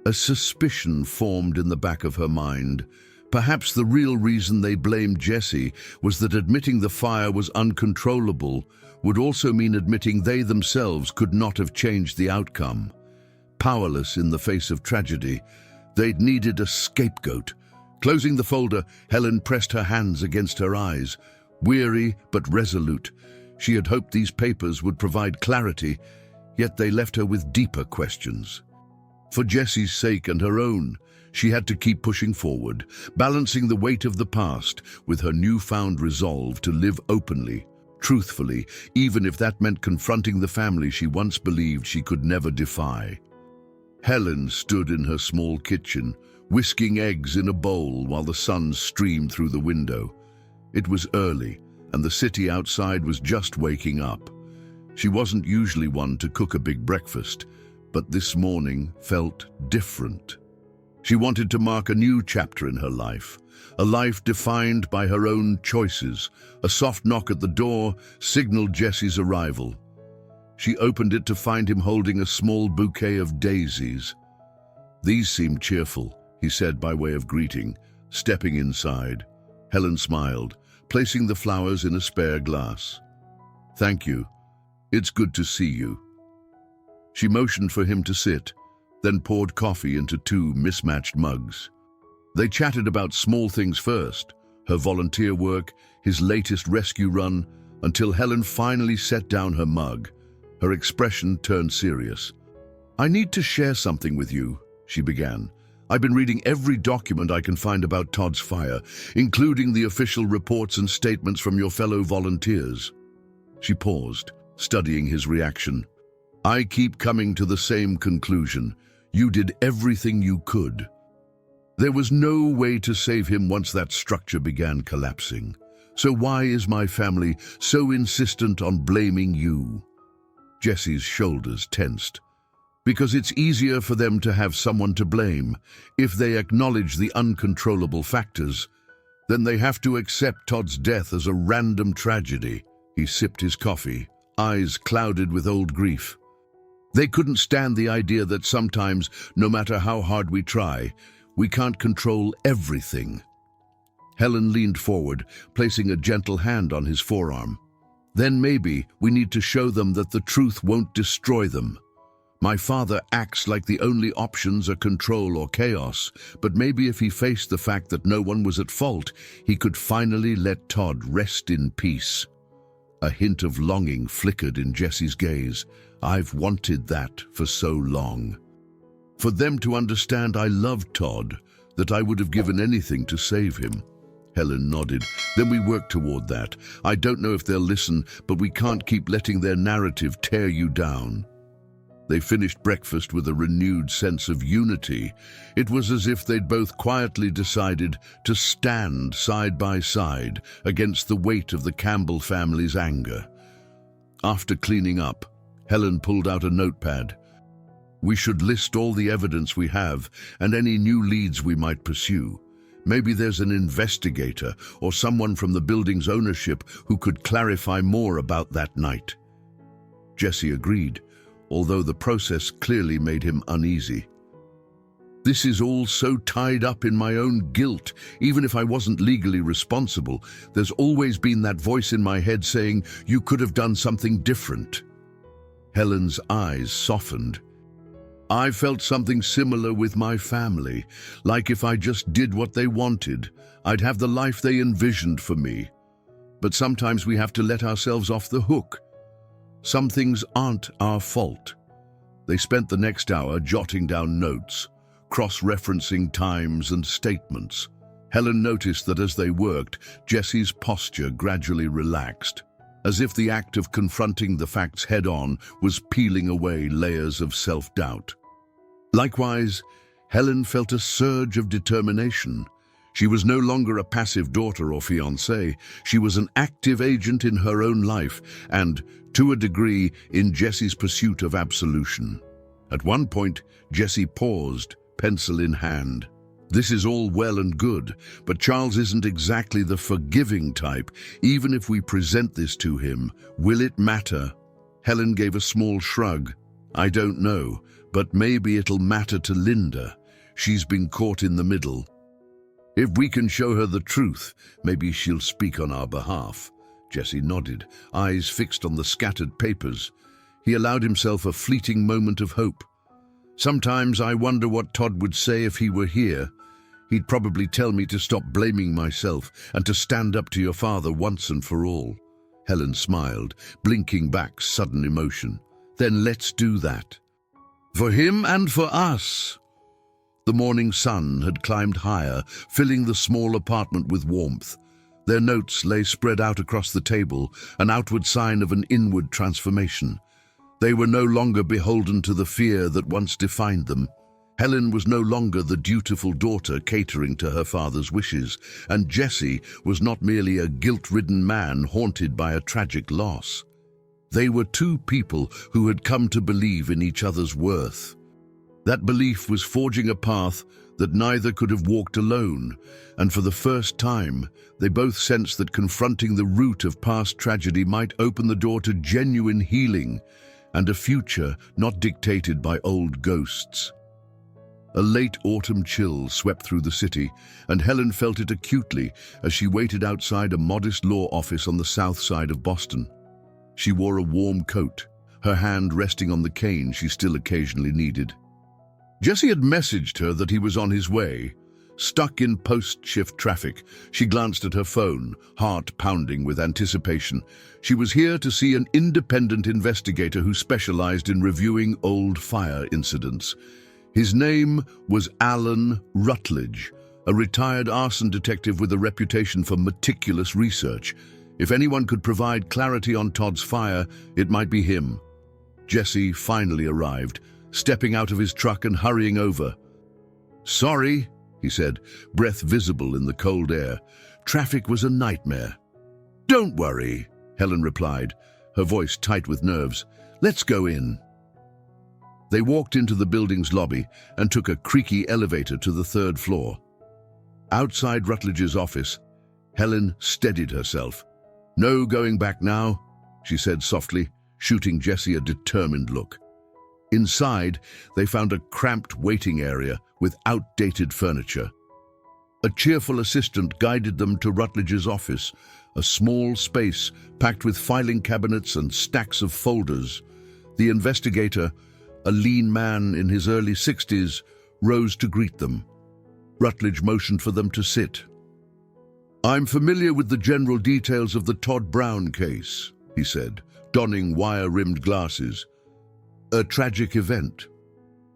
A suspicion formed in the back of her mind. Perhaps the real reason they blamed Jesse was that admitting the fire was uncontrollable would also mean admitting they themselves could not have changed the outcome. Powerless in the face of tragedy, they'd needed a scapegoat. Closing the folder, Helen pressed her hands against her eyes. Weary but resolute, she had hoped these papers would provide clarity, yet they left her with deeper questions. For Jesse's sake and her own, she had to keep pushing forward, balancing the weight of the past with her newfound resolve to live openly, truthfully, even if that meant confronting the family she once believed she could never defy. Helen stood in her small kitchen, whisking eggs in a bowl while the sun streamed through the window. It was early, and the city outside was just waking up. She wasn't usually one to cook a big breakfast, but this morning felt different. She wanted to mark a new chapter in her life, a life defined by her own choices. A soft knock at the door signaled Jesse's arrival. She opened it to find him holding a small bouquet of daisies. "These seem cheerful," he said by way of greeting, stepping inside. Helen smiled, placing the flowers in a spare glass. "Thank you. It's good to see you." She motioned for him to sit, then poured coffee into two mismatched mugs. They chatted about small things first, her volunteer work, his latest rescue run, until Helen finally set down her mug. Her expression turned serious. "I need to share something with you," she began. "I've been reading every document I can find about Todd's fire, including the official reports and statements from your fellow volunteers." She paused, studying his reaction. "I keep coming to the same conclusion. You did everything you could. There was no way to save him once that structure began collapsing. So why is my family so insistent on blaming you?" Jesse's shoulders tensed. "Because it's easier for them to have someone to blame. If they acknowledge the uncontrollable factors, then they have to accept Todd's death as a random tragedy." He sipped his coffee, eyes clouded with old grief. They couldn't stand the idea that sometimes, no matter how hard we try, we can't control everything. Helen leaned forward, placing a gentle hand on his forearm. Then maybe we need to show them that the truth won't destroy them. My father acts like the only options are control or chaos, but maybe if he faced the fact that no one was at fault, he could finally let Todd rest in peace. A hint of longing flickered in Jesse's gaze. I've wanted that for so long. For them to understand I loved Todd, that I would have given anything to save him. Helen nodded. Then we work toward that. I don't know if they'll listen, but we can't keep letting their narrative tear you down. They finished breakfast with a renewed sense of unity. It was as if they'd both quietly decided to stand side by side against the weight of the Campbell family's anger. After cleaning up, Helen pulled out a notepad. We should list all the evidence we have and any new leads we might pursue. Maybe there's an investigator or someone from the building's ownership who could clarify more about that night. Jesse agreed, although the process clearly made him uneasy. This is all so tied up in my own guilt. Even if I wasn't legally responsible, there's always been that voice in my head saying, you could have done something different. Helen's eyes softened. I felt something similar with my family, like if I just did what they wanted, I'd have the life they envisioned for me. But sometimes we have to let ourselves off the hook. Some things aren't our fault. They spent the next hour jotting down notes, cross-referencing times and statements. Helen noticed that as they worked, Jesse's posture gradually relaxed, as if the act of confronting the facts head-on was peeling away layers of self-doubt. Likewise, Helen felt a surge of determination. She was no longer a passive daughter or fiancée. She was an active agent in her own life and, to a degree, in Jesse's pursuit of absolution. At one point, Jesse paused, pencil in hand. This is all well and good, but Charles isn't exactly the forgiving type. Even if we present this to him, will it matter? Helen gave a small shrug. I don't know, but maybe it'll matter to Linda. She's been caught in the middle. If we can show her the truth, maybe she'll speak on our behalf. Jesse nodded, eyes fixed on the scattered papers. He allowed himself a fleeting moment of hope. Sometimes I wonder what Todd would say if he were here. He'd probably tell me to stop blaming myself and to stand up to your father once and for all. Helen smiled, blinking back sudden emotion. Then let's do that. For him and for us. The morning sun had climbed higher, filling the small apartment with warmth. Their notes lay spread out across the table, an outward sign of an inward transformation. They were no longer beholden to the fear that once defined them. Helen was no longer the dutiful daughter catering to her father's wishes, and Jesse was not merely a guilt-ridden man haunted by a tragic loss. They were two people who had come to believe in each other's worth. That belief was forging a path that neither could have walked alone, and for the first time, they both sensed that confronting the root of past tragedy might open the door to genuine healing and a future not dictated by old ghosts. A late autumn chill swept through the city, and Helen felt it acutely as she waited outside a modest law office on the south side of Boston. She wore a warm coat, her hand resting on the cane she still occasionally needed. Jesse had messaged her that he was on his way. Stuck in post-shift traffic, she glanced at her phone, heart pounding with anticipation. She was here to see an independent investigator who specialized in reviewing old fire incidents. His name was Alan Rutledge, a retired arson detective with a reputation for meticulous research. If anyone could provide clarity on Todd's fire, it might be him. Jesse finally arrived, stepping out of his truck and hurrying over. "Sorry," he said, breath visible in the cold air. "Traffic was a nightmare." "Don't worry," Helen replied, her voice tight with nerves. "Let's go in." They walked into the building's lobby and took a creaky elevator to the third floor. Outside Rutledge's office, Helen steadied herself. "No going back now," she said softly. shooting Jessie a determined look. Inside, they found a cramped waiting area with outdated furniture. A cheerful assistant guided them to Rutledge's office, a small space packed with filing cabinets and stacks of folders. The investigator, a lean man in his early 60s, rose to greet them. Rutledge motioned for them to sit. "I'm familiar with the general details of the Todd Brown case," he said, donning wire-rimmed glasses. "A tragic event.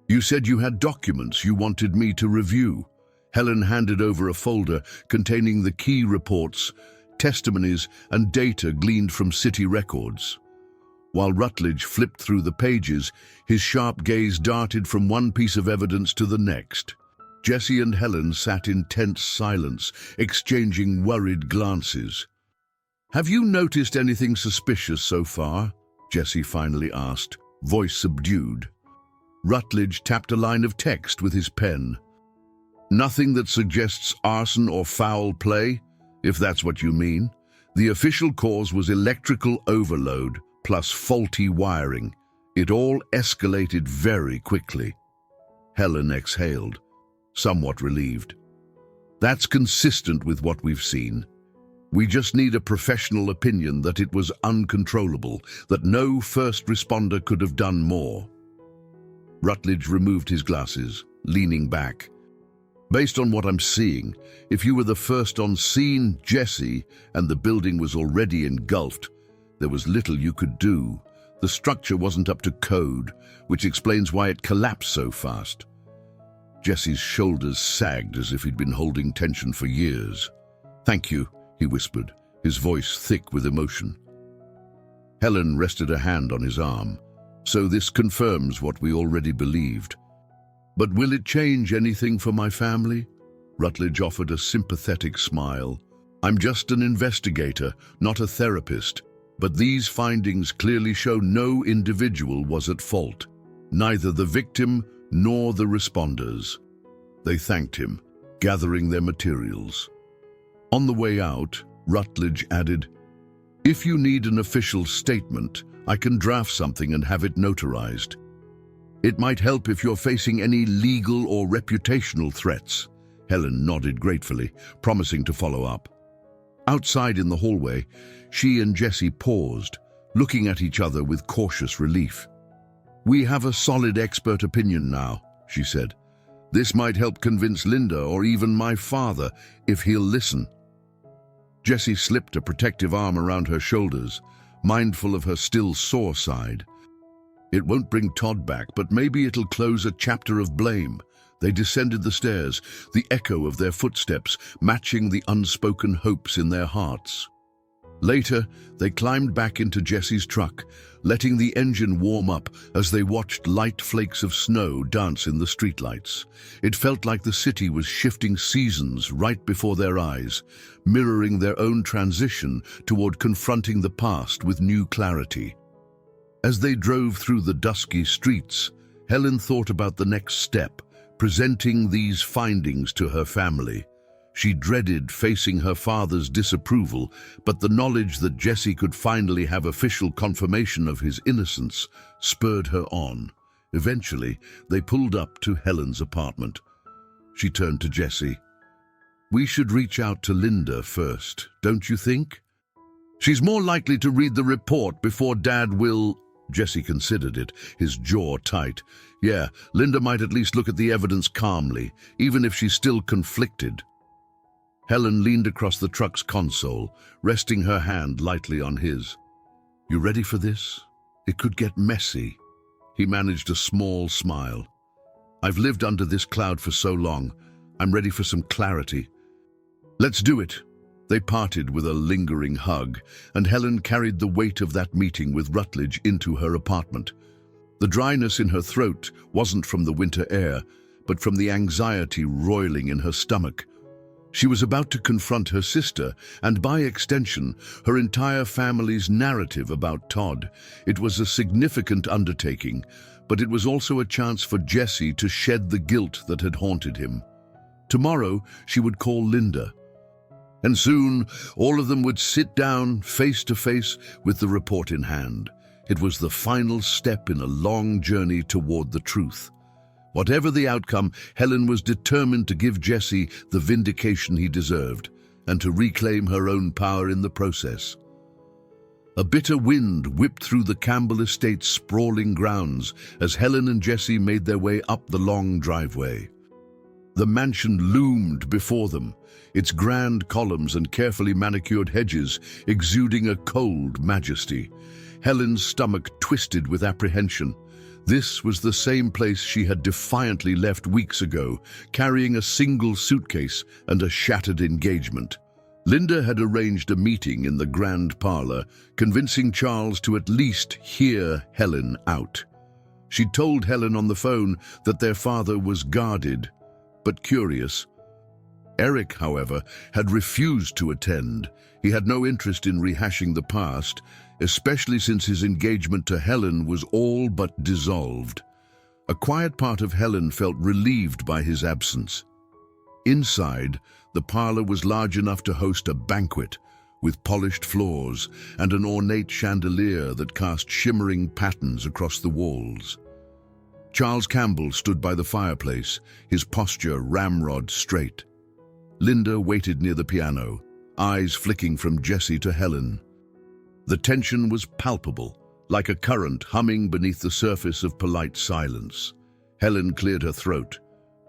You said you had documents you wanted me to review." Helen handed over a folder containing the key reports, testimonies, and data gleaned from city records. While Rutledge flipped through the pages, his sharp gaze darted from one piece of evidence to the next. Jessie and Helen sat in tense silence, exchanging worried glances. "Have you noticed anything suspicious so far?" Jessie finally asked, voice subdued. Rutledge tapped a line of text with his pen. "Nothing that suggests arson or foul play, if that's what you mean. The official cause was electrical overload plus faulty wiring. It all escalated very quickly." Helen exhaled, somewhat relieved. "That's consistent with what we've seen. We just need a professional opinion that it was uncontrollable, that no first responder could have done more." Rutledge removed his glasses, leaning back. "Based on what I'm seeing, if you were the first on scene, Jessie, and the building was already engulfed, there was little you could do. The structure wasn't up to code, which explains why it collapsed so fast." Jessie's shoulders sagged as if he'd been holding tension for years. "Thank you," he whispered, his voice thick with emotion. Helen rested a hand on his arm. "So this confirms what we already believed. But will it change anything for my family?" Rutledge offered a sympathetic smile. "I'm just an investigator, not a therapist, but these findings clearly show no individual was at fault, neither the victim nor the responders." They thanked him, gathering their materials. On the way out, Rutledge added, "If you need an official statement, I can draft something and have it notarized. It might help if you're facing any legal or reputational threats." Helen nodded gratefully, promising to follow up. Outside in the hallway, she and Jessie paused, looking at each other with cautious relief. "We have a solid expert opinion now," she said. "This might help convince Linda or even my father, if he'll listen." Jessie slipped a protective arm around her shoulders, mindful of her still sore side. "It won't bring Todd back, but maybe it'll close a chapter of blame." They descended the stairs, the echo of their footsteps matching the unspoken hopes in their hearts. Later, they climbed back into Jessie's truck, letting the engine warm up as they watched light flakes of snow dance in the streetlights. It felt like the city was shifting seasons right before their eyes, mirroring their own transition toward confronting the past with new clarity. As they drove through the dusky streets, Helen thought about the next step, presenting these findings to her family. She dreaded facing her father's disapproval, but the knowledge that Jessie could finally have official confirmation of his innocence spurred her on. Eventually, they pulled up to Helen's apartment. She turned to Jessie. "We should reach out to Linda first, don't you think? She's more likely to read the report before Dad will—" Jessie considered it, his jaw tight. "Yeah, Linda might at least look at the evidence calmly, even if she's still conflicted." Helen leaned across the truck's console, resting her hand lightly on his. "You ready for this? It could get messy." He managed a small smile. "I've lived under this cloud for so long. I'm ready for some clarity." "Let's do it." They parted with a lingering hug, and Helen carried the weight of that meeting with Rutledge into her apartment. The dryness in her throat wasn't from the winter air, but from the anxiety roiling in her stomach. She was about to confront her sister, and by extension, her entire family's narrative about Todd. It was a significant undertaking, but it was also a chance for Jessie to shed the guilt that had haunted him. Tomorrow, she would call Linda. And soon, all of them would sit down, face to face, with the report in hand. It was the final step in a long journey toward the truth. Whatever the outcome, Helen was determined to give Jesse the vindication he deserved and to reclaim her own power in the process. A bitter wind whipped through the Campbell estate's sprawling grounds as Helen and Jesse made their way up the long driveway. The mansion loomed before them, its grand columns and carefully manicured hedges exuding a cold majesty. Helen's stomach twisted with apprehension. This was the same place she had defiantly left weeks ago, carrying a single suitcase and a shattered engagement. Linda had arranged a meeting in the grand parlor, convincing Charles to at least hear Helen out. She told Helen on the phone that their father was guarded, but curious. Eric, however, had refused to attend. He had no interest in rehashing the past, especially since his engagement to Helen was all but dissolved. A quiet part of Helen felt relieved by his absence. Inside, the parlor was large enough to host a banquet, with polished floors and an ornate chandelier that cast shimmering patterns across the walls. Charles Campbell stood by the fireplace, his posture ramrod straight. Linda waited near the piano, eyes flicking from Jesse to Helen. The tension was palpable, like a current humming beneath the surface of polite silence. Helen cleared her throat,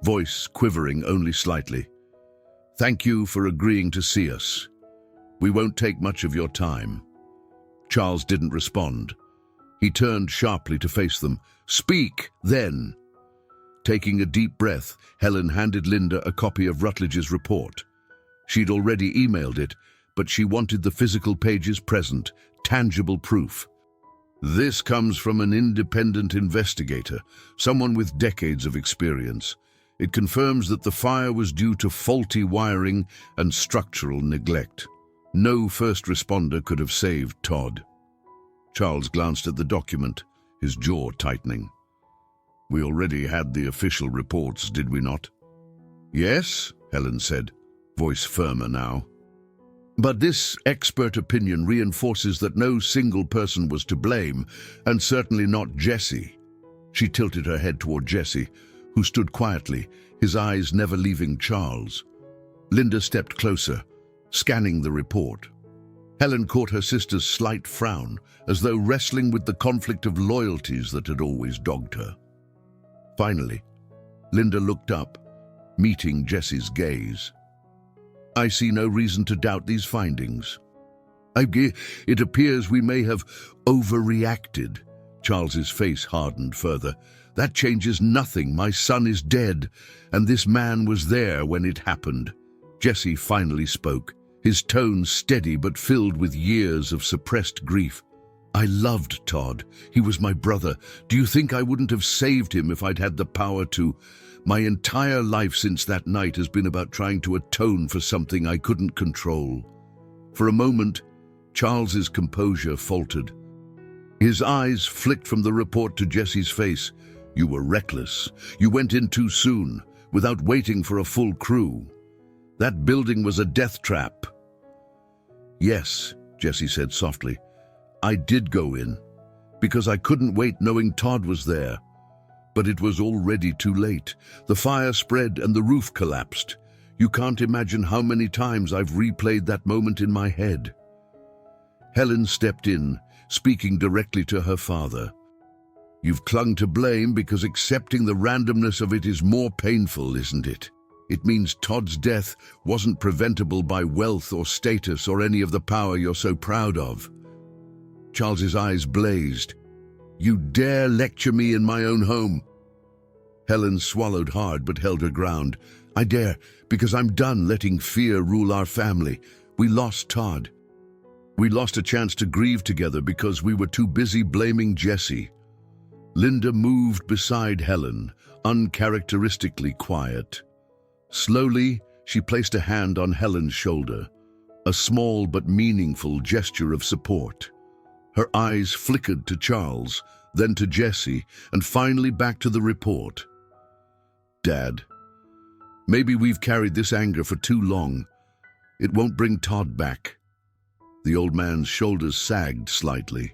voice quivering only slightly. "Thank you for agreeing to see us. We won't take much of your time." Charles didn't respond. He turned sharply to face them. "Speak, then." Taking a deep breath, Helen handed Linda a copy of Rutledge's report. She'd already emailed it, but she wanted the physical pages present, tangible proof. "This comes from an independent investigator, someone with decades of experience. It confirms that the fire was due to faulty wiring and structural neglect. No first responder could have saved Todd." Charles glanced at the document, his jaw tightening. "We already had the official reports, did we not?" "Yes," Helen said, voice firmer now. "But this expert opinion reinforces that no single person was to blame, and certainly not Jesse." She tilted her head toward Jesse, who stood quietly, his eyes never leaving Charles. Linda stepped closer, scanning the report. Helen caught her sister's slight frown, as though wrestling with the conflict of loyalties that had always dogged her. Finally, Linda looked up, meeting Jesse's gaze. "I see no reason to doubt these findings. It appears we may have overreacted." Charles's face hardened further. "That changes nothing. My son is dead, and this man was there when it happened." Jesse finally spoke, his tone steady but filled with years of suppressed grief. "I loved Todd. He was my brother. Do you think I wouldn't have saved him if I'd had the power to? My entire life since that night has been about trying to atone for something I couldn't control." For a moment, Charles's composure faltered. His eyes flicked from the report to Jesse's face. "You were reckless. You went in too soon, without waiting for a full crew. That building was a death trap." "Yes," Jesse said softly. "I did go in, because I couldn't wait knowing Todd was there. But it was already too late. The fire spread and the roof collapsed. You can't imagine how many times I've replayed that moment in my head." Helen stepped in, speaking directly to her father. "You've clung to blame because accepting the randomness of it is more painful, isn't it? It means Todd's death wasn't preventable by wealth or status or any of the power you're so proud of." Charles's eyes blazed. "You dare lecture me in my own home?" Helen swallowed hard but held her ground. "I dare, because I'm done letting fear rule our family. We lost Todd. We lost a chance to grieve together because we were too busy blaming Jesse." Linda moved beside Helen, uncharacteristically quiet. Slowly, she placed a hand on Helen's shoulder, a small but meaningful gesture of support. Her eyes flickered to Charles, then to Jesse, and finally back to the report. "Dad, maybe we've carried this anger for too long. It won't bring Todd back." The old man's shoulders sagged slightly.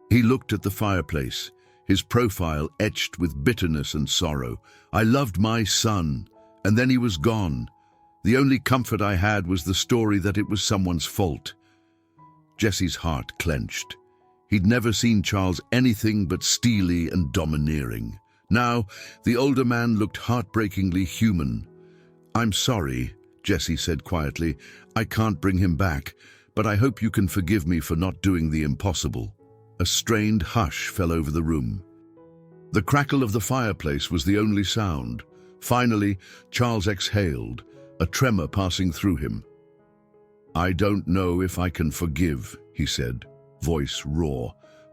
He looked at the fireplace, his profile etched with bitterness and sorrow. I loved my son, and then he was gone. The only comfort I had was the story that it was someone's fault. Jesse's heart clenched. He'd never seen Charles anything but steely and domineering. Now, the older man looked heartbreakingly human. I'm sorry, Jesse said quietly. I can't bring him back, but I hope you can forgive me for not doing the impossible. A strained hush fell over the room. The crackle of the fireplace was the only sound. Finally, Charles exhaled, a tremor passing through him. I don't know if I can forgive, he said, voice raw,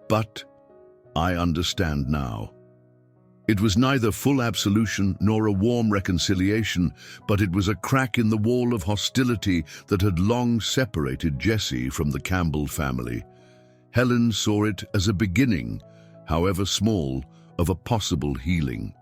but I understand now. It was neither full absolution nor a warm reconciliation, but it was a crack in the wall of hostility that had long separated Jesse from the Campbell family. Helen saw it as a beginning, however small, of a possible healing.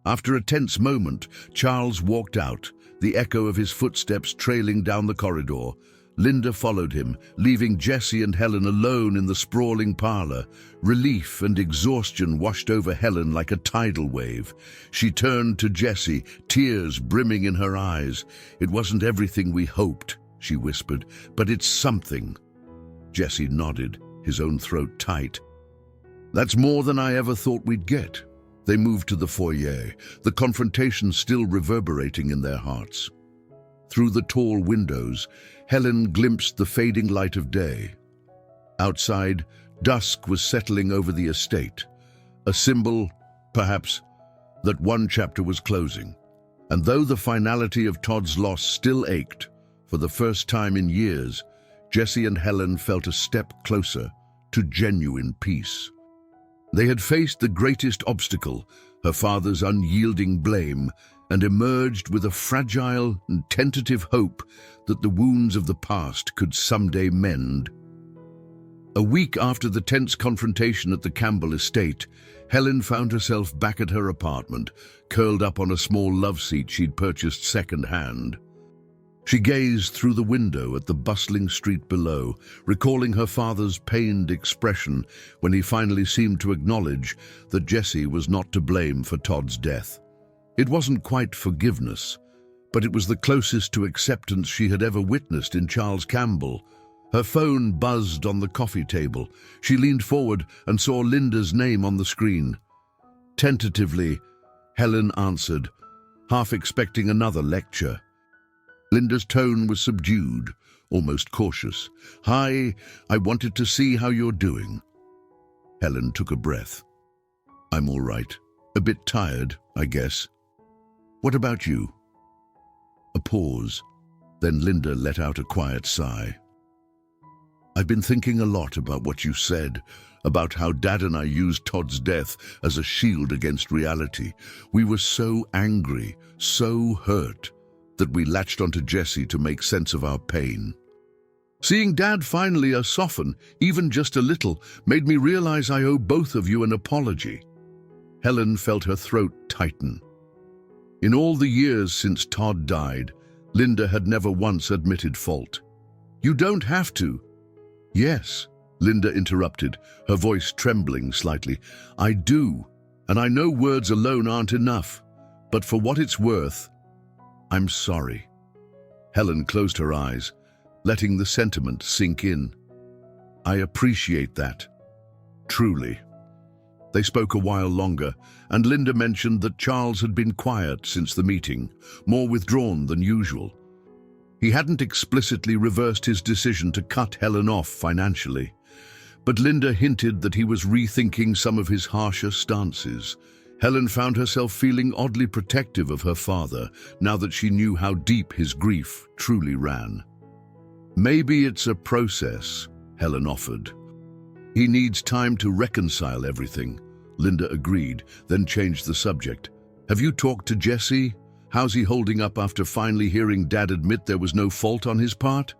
After a tense moment, Charles walked out, the echo of his footsteps trailing down the corridor. Linda followed him, leaving Jesse and Helen alone in the sprawling parlor. Relief and exhaustion washed over Helen like a tidal wave. She turned to Jesse, tears brimming in her eyes. It wasn't everything we hoped, she whispered, but it's something. Jesse nodded, his own throat tight. That's more than I ever thought we'd get. They moved to the foyer, the confrontation still reverberating in their hearts. Through the tall windows, Helen glimpsed the fading light of day. Outside, dusk was settling over the estate, a symbol, perhaps, that one chapter was closing. And though the finality of Todd's loss still ached, for the first time in years, Jesse and Helen felt a step closer to genuine peace. They had faced the greatest obstacle, her father's unyielding blame, and emerged with a fragile and tentative hope that the wounds of the past could someday mend. A week after the tense confrontation at the Campbell estate, Helen found herself back at her apartment, curled up on a small love seat she'd purchased second-hand. She gazed through the window at the bustling street below, recalling her father's pained expression when he finally seemed to acknowledge that Jesse was not to blame for Todd's death. It wasn't quite forgiveness, but it was the closest to acceptance she had ever witnessed in Charles Campbell. Her phone buzzed on the coffee table. She leaned forward and saw Linda's name on the screen. Tentatively, Helen answered, half expecting another lecture. Linda's tone was subdued, almost cautious. Hi, I wanted to see how you're doing. Helen took a breath. I'm all right. A bit tired, I guess. What about you? A pause. Then Linda let out a quiet sigh. I've been thinking a lot about what you said, about how Dad and I used Todd's death as a shield against reality. We were so angry, so hurt, that we latched onto Jesse to make sense of our pain. Seeing Dad finally soften, even just a little, made me realize I owe both of you an apology. Helen felt her throat tighten. In all the years since Todd died, Linda had never once admitted fault. You don't have to. Yes, Linda interrupted, her voice trembling slightly. I do, and I know words alone aren't enough, but for what it's worth, I'm sorry. Helen closed her eyes, letting the sentiment sink in. I appreciate that. Truly. They spoke a while longer, and Linda mentioned that Charles had been quiet since the meeting, more withdrawn than usual. He hadn't explicitly reversed his decision to cut Helen off financially, but Linda hinted that he was rethinking some of his harsher stances. Helen found herself feeling oddly protective of her father, now that she knew how deep his grief truly ran. Maybe it's a process, Helen offered. He needs time to reconcile everything. Linda agreed, then changed the subject. Have you talked to Jesse? How's he holding up after finally hearing Dad admit there was no fault on his part?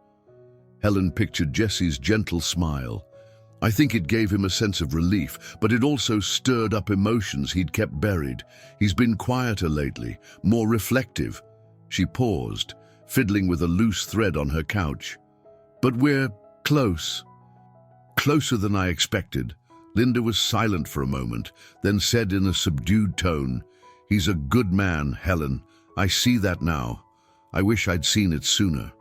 Helen pictured Jesse's gentle smile. I think it gave him a sense of relief, but it also stirred up emotions he'd kept buried. He's been quieter lately, more reflective. She paused, fiddling with a loose thread on her couch. But we're close. Closer than I expected. Linda was silent for a moment, then said in a subdued tone, "He's a good man, Helen. I see that now. I wish I'd seen it sooner."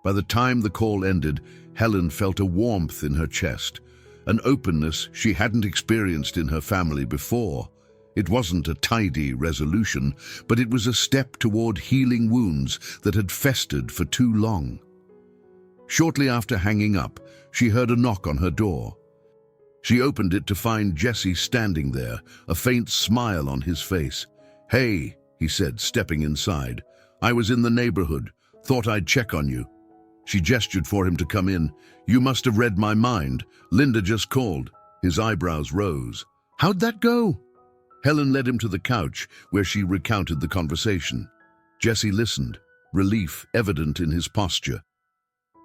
By the time the call ended, Helen felt a warmth in her chest, an openness she hadn't experienced in her family before. It wasn't a tidy resolution, but it was a step toward healing wounds that had festered for too long. Shortly after hanging up, she heard a knock on her door. She opened it to find Jesse standing there, a faint smile on his face. "Hey," he said, stepping inside. "I was in the neighborhood. Thought I'd check on you." She gestured for him to come in. "You must have read my mind. Linda just called." His eyebrows rose. "How'd that go?" Helen led him to the couch, where she recounted the conversation. Jesse listened, relief evident in his posture.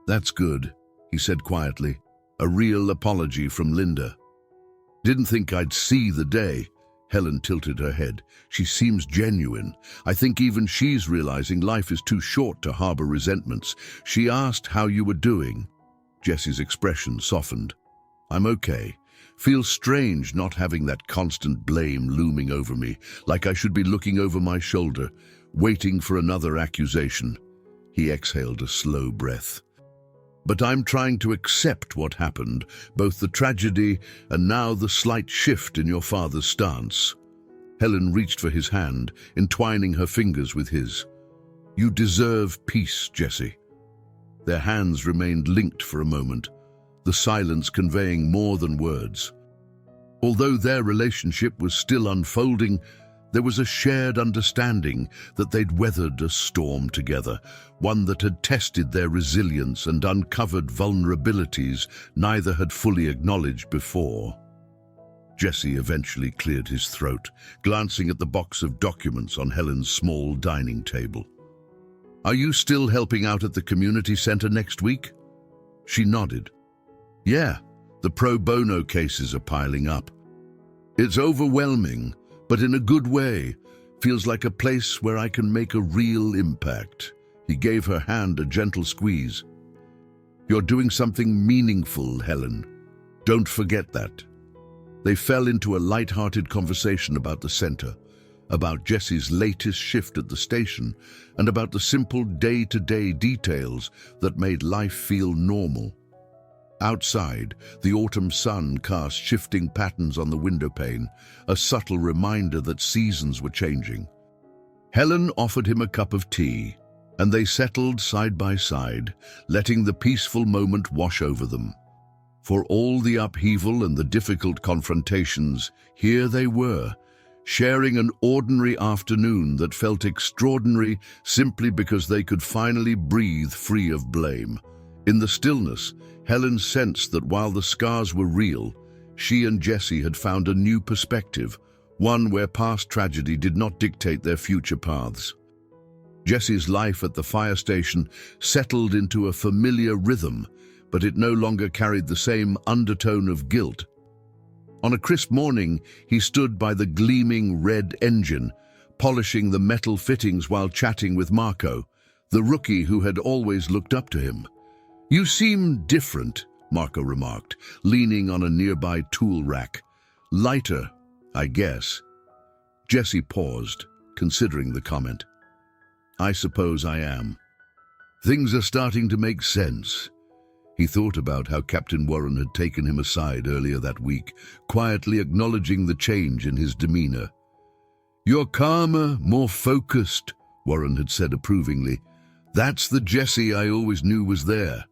"That's good," he said quietly. "A real apology from Linda." "Didn't think I'd see the day." Helen tilted her head. "She seems genuine. I think even she's realizing life is too short to harbor resentments." She asked how you were doing. Jesse's expression softened. "I'm okay. Feels strange not having that constant blame looming over me, like I should be looking over my shoulder, waiting for another accusation." He exhaled a slow breath. "But I'm trying to accept what happened, both the tragedy and now the slight shift in your father's stance." Helen reached for his hand, entwining her fingers with his. "You deserve peace, Jesse." Their hands remained linked for a moment, the silence conveying more than words. Although their relationship was still unfolding, there was a shared understanding that they'd weathered a storm together, one that had tested their resilience and uncovered vulnerabilities neither had fully acknowledged before. Jesse eventually cleared his throat, glancing at the box of documents on Helen's small dining table. "Are you still helping out at the community center next week?" She nodded. "Yeah, the pro bono cases are piling up. It's overwhelming, but in a good way. Feels like a place where I can make a real impact." He gave her hand a gentle squeeze. "You're doing something meaningful, Helen. Don't forget that." They fell into a light-hearted conversation about the center, about Jesse's latest shift at the station, and about the simple day-to-day details that made life feel normal. Outside, the autumn sun cast shifting patterns on the windowpane, a subtle reminder that seasons were changing. Helen offered him a cup of tea, and they settled side by side, letting the peaceful moment wash over them. For all the upheaval and the difficult confrontations, here they were, sharing an ordinary afternoon that felt extraordinary simply because they could finally breathe free of blame. In the stillness, Helen sensed that while the scars were real, she and Jesse had found a new perspective, one where past tragedy did not dictate their future paths. Jesse's life at the fire station settled into a familiar rhythm, but it no longer carried the same undertone of guilt. On a crisp morning, he stood by the gleaming red engine, polishing the metal fittings while chatting with Marco, the rookie who had always looked up to him. "You seem different," Marco remarked, leaning on a nearby tool rack. "Lighter, I guess." Jesse paused, considering the comment. "I suppose I am. Things are starting to make sense." He thought about how Captain Warren had taken him aside earlier that week, quietly acknowledging the change in his demeanor. "You're calmer, more focused," Warren had said approvingly. "That's the Jesse I always knew was there."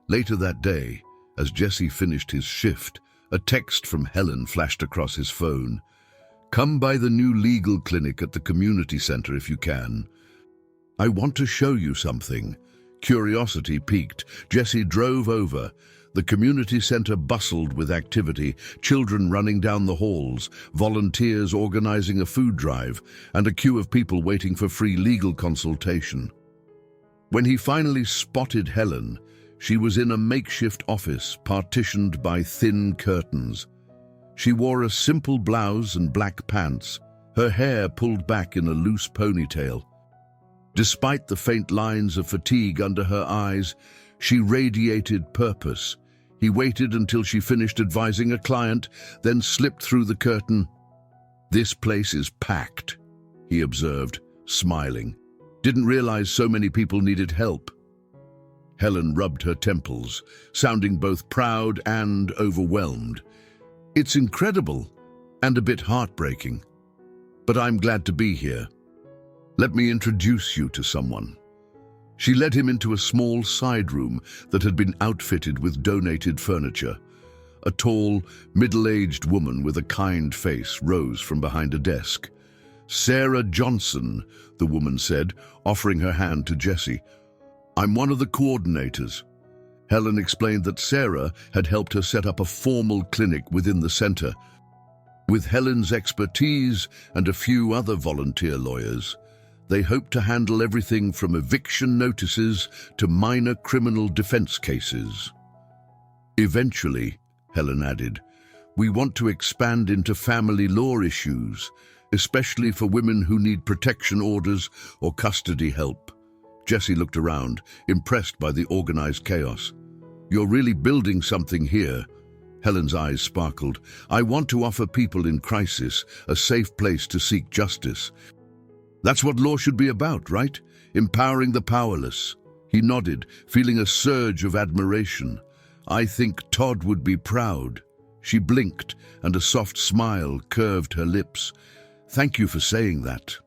Later that day, as Jesse finished his shift, a text from Helen flashed across his phone. "Come by the new legal clinic at the community center if you can. I want to show you something." Curiosity piqued. Jesse drove over. The community center bustled with activity, children running down the halls, volunteers organizing a food drive, and a queue of people waiting for free legal consultation. When he finally spotted Helen, she was in a makeshift office partitioned by thin curtains. She wore a simple blouse and black pants, her hair pulled back in a loose ponytail. Despite the faint lines of fatigue under her eyes, she radiated purpose. He waited until she finished advising a client, then slipped through the curtain. "This place is packed," he observed, smiling. "Didn't realize so many people needed help." Helen rubbed her temples, sounding both proud and overwhelmed. "It's incredible and a bit heartbreaking. But I'm glad to be here. Let me introduce you to someone." She led him into a small side room that had been outfitted with donated furniture. A tall, middle-aged woman with a kind face rose from behind a desk. "Sarah Johnson," the woman said, offering her hand to Jesse. "I'm one of the coordinators." Helen explained that Sarah had helped her set up a formal clinic within the center. With Helen's expertise and a few other volunteer lawyers, they hoped to handle everything from eviction notices to minor criminal defense cases. "Eventually," Helen added, "we want to expand into family law issues, especially for women who need protection orders or custody help." Jesse looked around, impressed by the organized chaos. "You're really building something here." Helen's eyes sparkled. "I want to offer people in crisis a safe place to seek justice. That's what law should be about, right? Empowering the powerless." He nodded, feeling a surge of admiration. "I think Todd would be proud." She blinked, and a soft smile curved her lips. "Thank you for saying that."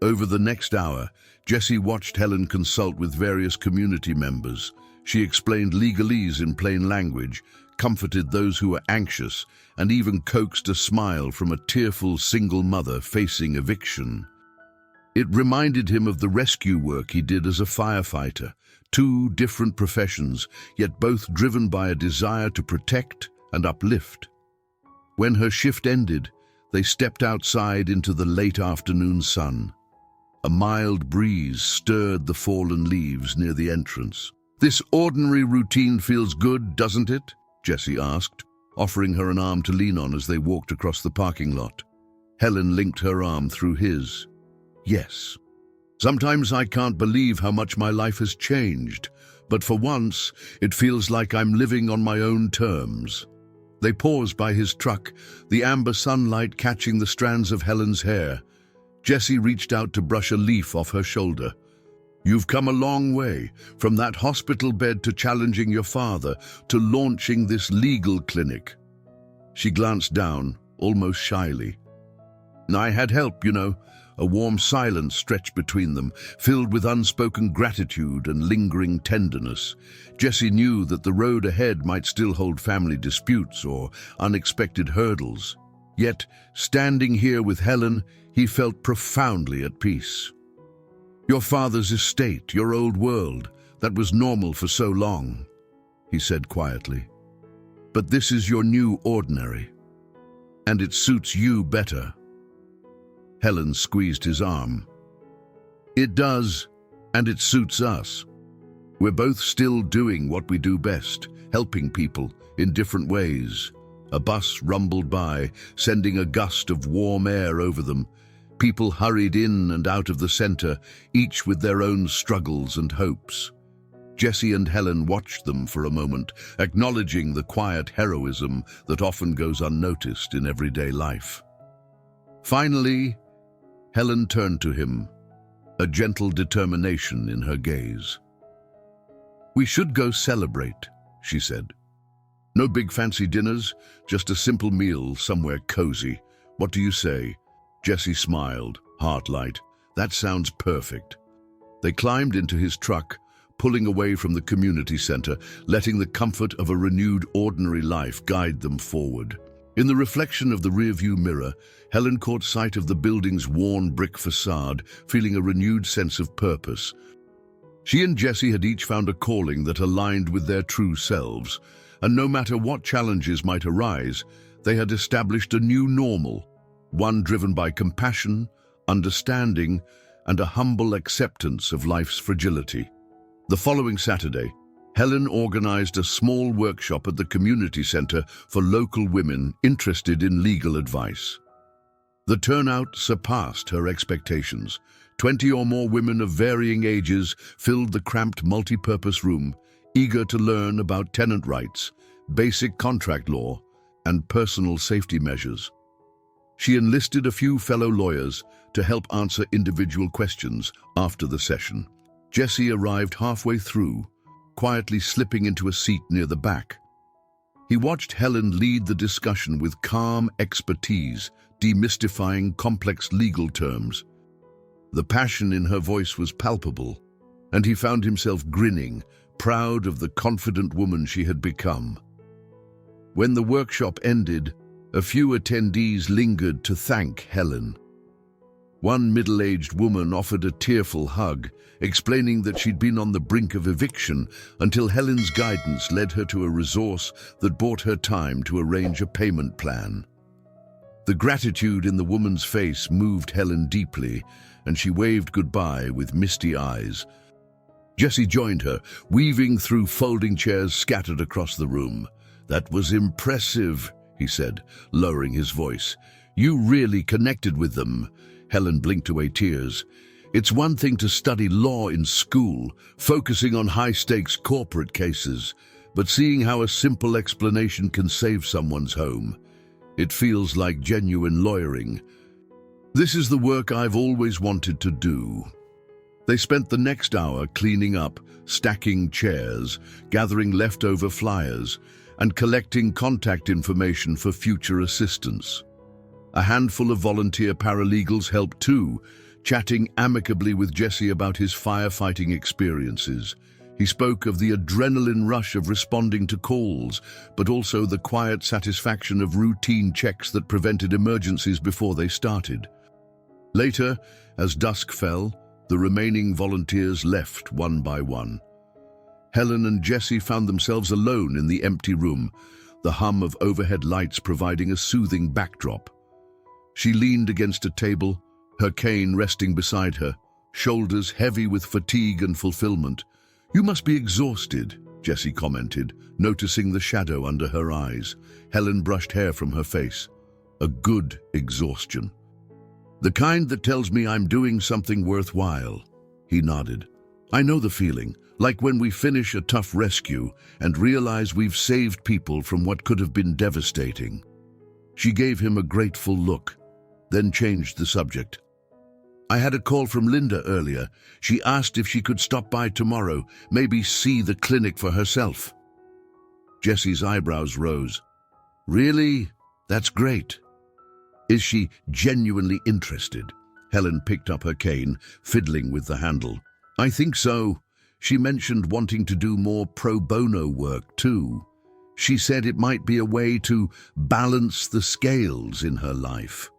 Over the next hour, Jesse watched Helen consult with various community members. She explained legalese in plain language, comforted those who were anxious, and even coaxed a smile from a tearful single mother facing eviction. It reminded him of the rescue work he did as a firefighter, two different professions, yet both driven by a desire to protect and uplift. When her shift ended, they stepped outside into the late afternoon sun. A mild breeze stirred the fallen leaves near the entrance. "This ordinary routine feels good, doesn't it?" Jesse asked, offering her an arm to lean on as they walked across the parking lot. Helen linked her arm through his. "Yes. Sometimes I can't believe how much my life has changed, but for once, it feels like I'm living on my own terms." They paused by his truck, the amber sunlight catching the strands of Helen's hair. Jesse reached out to brush a leaf off her shoulder. "You've come a long way, from that hospital bed to challenging your father, to launching this legal clinic." She glanced down, almost shyly. "I had help, you know." A warm silence stretched between them, filled with unspoken gratitude and lingering tenderness. Jesse knew that the road ahead might still hold family disputes or unexpected hurdles. Yet, standing here with Helen, he felt profoundly at peace. "Your father's estate, your old world, that was normal for so long," he said quietly. "But this is your new ordinary, and it suits you better." Helen squeezed his arm. "It does, and it suits us. We're both still doing what we do best, helping people in different ways." A bus rumbled by, sending a gust of warm air over them. People hurried in and out of the center, each with their own struggles and hopes. Jesse and Helen watched them for a moment, acknowledging the quiet heroism that often goes unnoticed in everyday life. Finally, Helen turned to him, a gentle determination in her gaze. "We should go celebrate," she said. "No big fancy dinners, just a simple meal somewhere cozy. What do you say?" Jesse smiled, heart light. "That sounds perfect." They climbed into his truck, pulling away from the community center, letting the comfort of a renewed ordinary life guide them forward. In the reflection of the rearview mirror, Helen caught sight of the building's worn brick facade, feeling a renewed sense of purpose. She and Jesse had each found a calling that aligned with their true selves, and no matter what challenges might arise, they had established a new normal, one driven by compassion, understanding, and a humble acceptance of life's fragility. The following Saturday, Helen organized a small workshop at the community center for local women interested in legal advice. The turnout surpassed her expectations. 20 or more women of varying ages filled the cramped multi-purpose room, eager to learn about tenant rights, basic contract law, and personal safety measures. She enlisted a few fellow lawyers to help answer individual questions after the session. Jesse arrived halfway through, quietly slipping into a seat near the back. He watched Helen lead the discussion with calm expertise, demystifying complex legal terms. The passion in her voice was palpable, and he found himself grinning, proud of the confident woman she had become. When the workshop ended, a few attendees lingered to thank Helen. One middle-aged woman offered a tearful hug, explaining that she'd been on the brink of eviction until Helen's guidance led her to a resource that bought her time to arrange a payment plan. The gratitude in the woman's face moved Helen deeply, and she waved goodbye with misty eyes. Jesse joined her, weaving through folding chairs scattered across the room. "That was impressive," he said, lowering his voice. "You really connected with them." Helen blinked away tears. "It's one thing to study law in school, focusing on high-stakes corporate cases, but seeing how a simple explanation can save someone's home, it feels like genuine lawyering. This is the work I've always wanted to do." They spent the next hour cleaning up, stacking chairs, gathering leftover flyers, and collecting contact information for future assistance. A handful of volunteer paralegals helped too, chatting amicably with Jesse about his firefighting experiences. He spoke of the adrenaline rush of responding to calls, but also the quiet satisfaction of routine checks that prevented emergencies before they started. Later, as dusk fell, the remaining volunteers left one by one. Helen and Jesse found themselves alone in the empty room, the hum of overhead lights providing a soothing backdrop. She leaned against a table, her cane resting beside her, shoulders heavy with fatigue and fulfillment. "You must be exhausted," Jesse commented, noticing the shadow under her eyes. Helen brushed hair from her face. "A good exhaustion. The kind that tells me I'm doing something worthwhile." He nodded. "I know the feeling, like when we finish a tough rescue and realize we've saved people from what could have been devastating." She gave him a grateful look, then changed the subject. "I had a call from Linda earlier. She asked if she could stop by tomorrow, maybe see the clinic for herself." Jesse's eyebrows rose. "Really? That's great. Is she genuinely interested?" Helen picked up her cane, fiddling with the handle. "I think so. She mentioned wanting to do more pro bono work too. She said it might be a way to balance the scales in her life."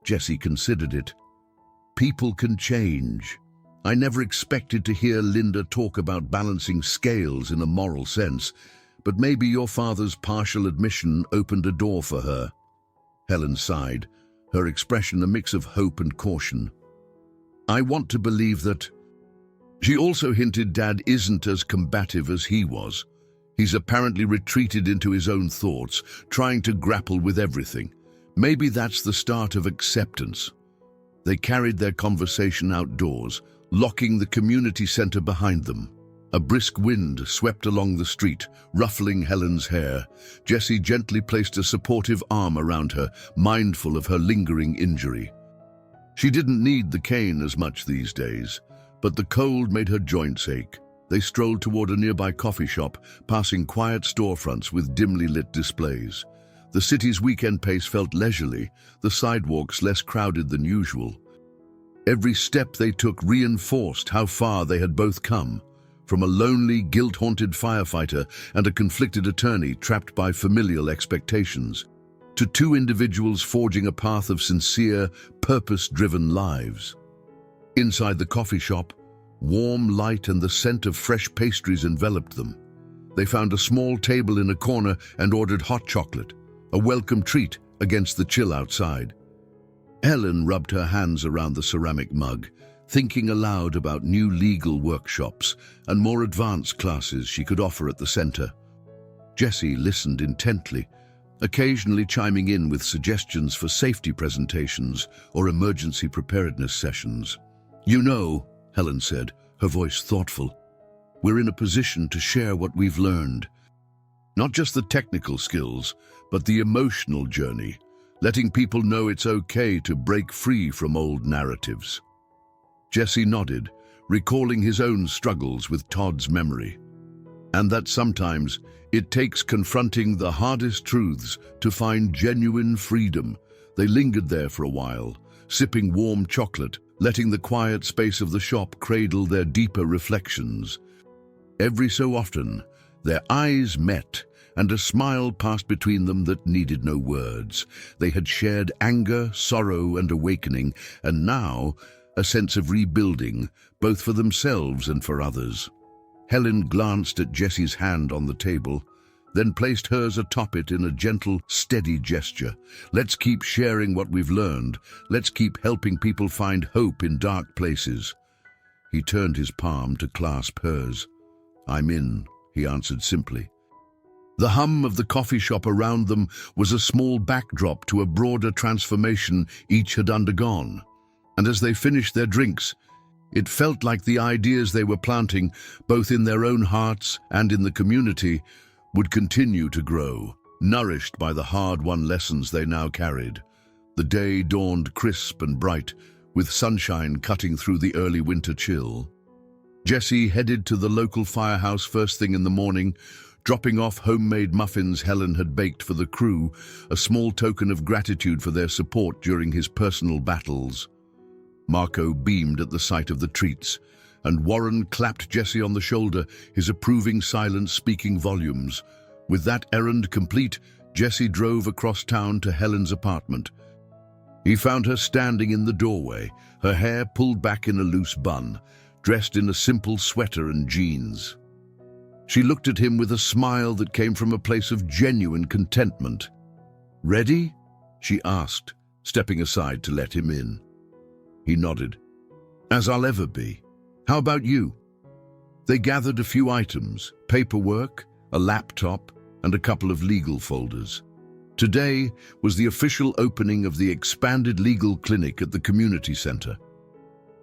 Jesse considered it. People can change. I never expected to hear Linda talk about balancing scales in a moral sense, but maybe your father's partial admission opened a door for her. Helen sighed, her expression a mix of hope and caution. "I want to believe that." She also hinted Dad isn't as combative as he was. He's apparently retreated into his own thoughts, trying to grapple with everything. Maybe that's the start of acceptance. They carried their conversation outdoors, locking the community center behind them. A brisk wind swept along the street, ruffling Helen's hair. Jesse gently placed a supportive arm around her, mindful of her lingering injury. She didn't need the cane as much these days, but the cold made her joints ache. They strolled toward a nearby coffee shop, passing quiet storefronts with dimly lit displays. The city's weekend pace felt leisurely, the sidewalks less crowded than usual. Every step they took reinforced how far they had both come, from a lonely, guilt-haunted firefighter and a conflicted attorney trapped by familial expectations, to two individuals forging a path of sincere, purpose-driven lives. Inside the coffee shop, warm light and the scent of fresh pastries enveloped them. They found a small table in a corner and ordered hot chocolate, a welcome treat against the chill outside. Helen rubbed her hands around the ceramic mug, thinking aloud about new legal workshops and more advanced classes she could offer at the center. Jesse listened intently, occasionally chiming in with suggestions for safety presentations or emergency preparedness sessions. "You know," Helen said, her voice thoughtful, we're in a position to share what we've learned. Not just the technical skills, but the emotional journey, letting people know it's okay to break free from old narratives. Jesse nodded, recalling his own struggles with Todd's memory. And that sometimes it takes confronting the hardest truths to find genuine freedom. They lingered there for a while, sipping warm chocolate, letting the quiet space of the shop cradle their deeper reflections. Every so often, their eyes met, and a smile passed between them that needed no words. They had shared anger, sorrow, and awakening, and now a sense of rebuilding, both for themselves and for others. Helen glanced at Jesse's hand on the table, then placed hers atop it in a gentle, steady gesture. Let's keep sharing what we've learned. Let's keep helping people find hope in dark places. He turned his palm to clasp hers. I'm in, he answered simply. The hum of the coffee shop around them was a small backdrop to a broader transformation each had undergone. And as they finished their drinks, it felt like the ideas they were planting, both in their own hearts and in the community, would continue to grow, nourished by the hard-won lessons they now carried. The day dawned crisp and bright, with sunshine cutting through the early winter chill. Jesse headed to the local firehouse first thing in the morning, dropping off homemade muffins Helen had baked for the crew, a small token of gratitude for their support during his personal battles. Marco beamed at the sight of the treats, and Warren clapped Jesse on the shoulder, his approving silence speaking volumes. With that errand complete, Jesse drove across town to Helen's apartment. He found her standing in the doorway, her hair pulled back in a loose bun, dressed in a simple sweater and jeans. She looked at him with a smile that came from a place of genuine contentment. "Ready?" she asked, stepping aside to let him in. He nodded. "As I'll ever be. How about you?" They gathered a few items, paperwork, a laptop, and a couple of legal folders. Today was the official opening of the expanded legal clinic at the community center.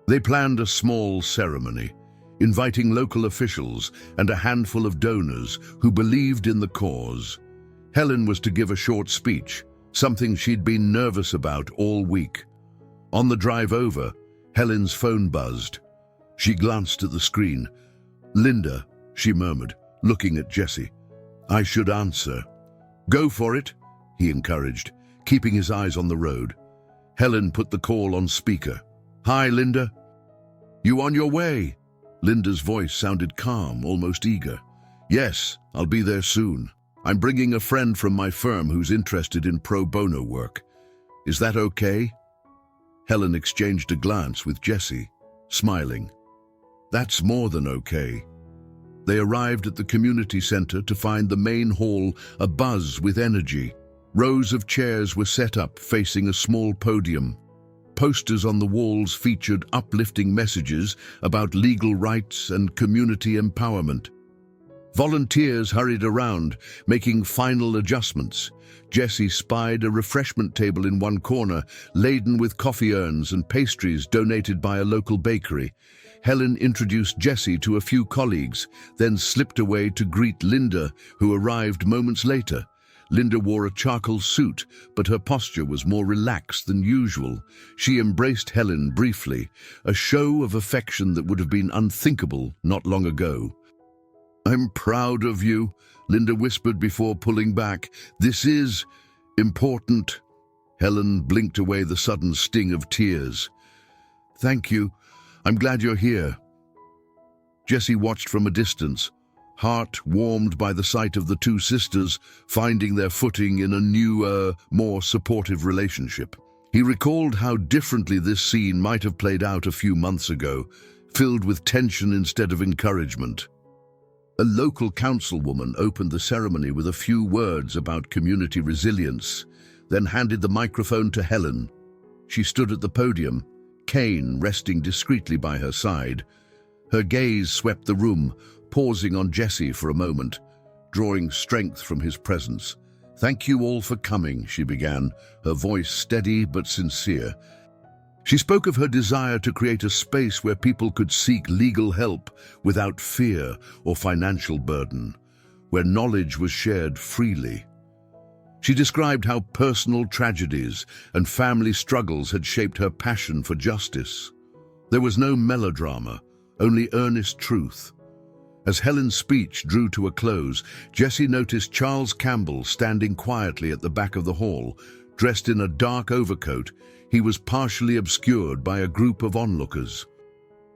They planned a small ceremony, inviting local officials and a handful of donors who believed in the cause. Helen was to give a short speech, something she'd been nervous about all week. On the drive over, Helen's phone buzzed. She glanced at the screen. "Linda," she murmured, looking at Jesse. "I should answer." "Go for it," he encouraged, keeping his eyes on the road. Helen put the call on speaker. "Hi, Linda." "You on your way?" Linda's voice sounded calm, almost eager. "Yes, I'll be there soon. I'm bringing a friend from my firm who's interested in pro bono work. Is that okay?" Helen exchanged a glance with Jesse, smiling. "That's more than okay." They arrived at the community center to find the main hall abuzz with energy. Rows of chairs were set up facing a small podium. Posters on the walls featured uplifting messages about legal rights and community empowerment. Volunteers hurried around, making final adjustments. Jesse spied a refreshment table in one corner, laden with coffee urns and pastries donated by a local bakery. Helen introduced Jesse to a few colleagues, then slipped away to greet Linda, who arrived moments later. Linda wore a charcoal suit, but her posture was more relaxed than usual. She embraced Helen briefly, a show of affection that would have been unthinkable not long ago. "I'm proud of you," Linda whispered before pulling back. "This is important." Helen blinked away the sudden sting of tears. "Thank you. I'm glad you're here." Jesse watched from a distance, heart warmed by the sight of the two sisters finding their footing in a new, more supportive relationship. He recalled how differently this scene might have played out a few months ago, filled with tension instead of encouragement. A local councilwoman opened the ceremony with a few words about community resilience, then handed the microphone to Helen. She stood at the podium, Kane resting discreetly by her side. Her gaze swept the room, pausing on Jesse for a moment, drawing strength from his presence. "Thank you all for coming," she began, her voice steady but sincere. She spoke of her desire to create a space where people could seek legal help without fear or financial burden, where knowledge was shared freely. She described how personal tragedies and family struggles had shaped her passion for justice. There was no melodrama, only earnest truth. As Helen's speech drew to a close, Jessie noticed Charles Campbell standing quietly at the back of the hall. Dressed in a dark overcoat, he was partially obscured by a group of onlookers.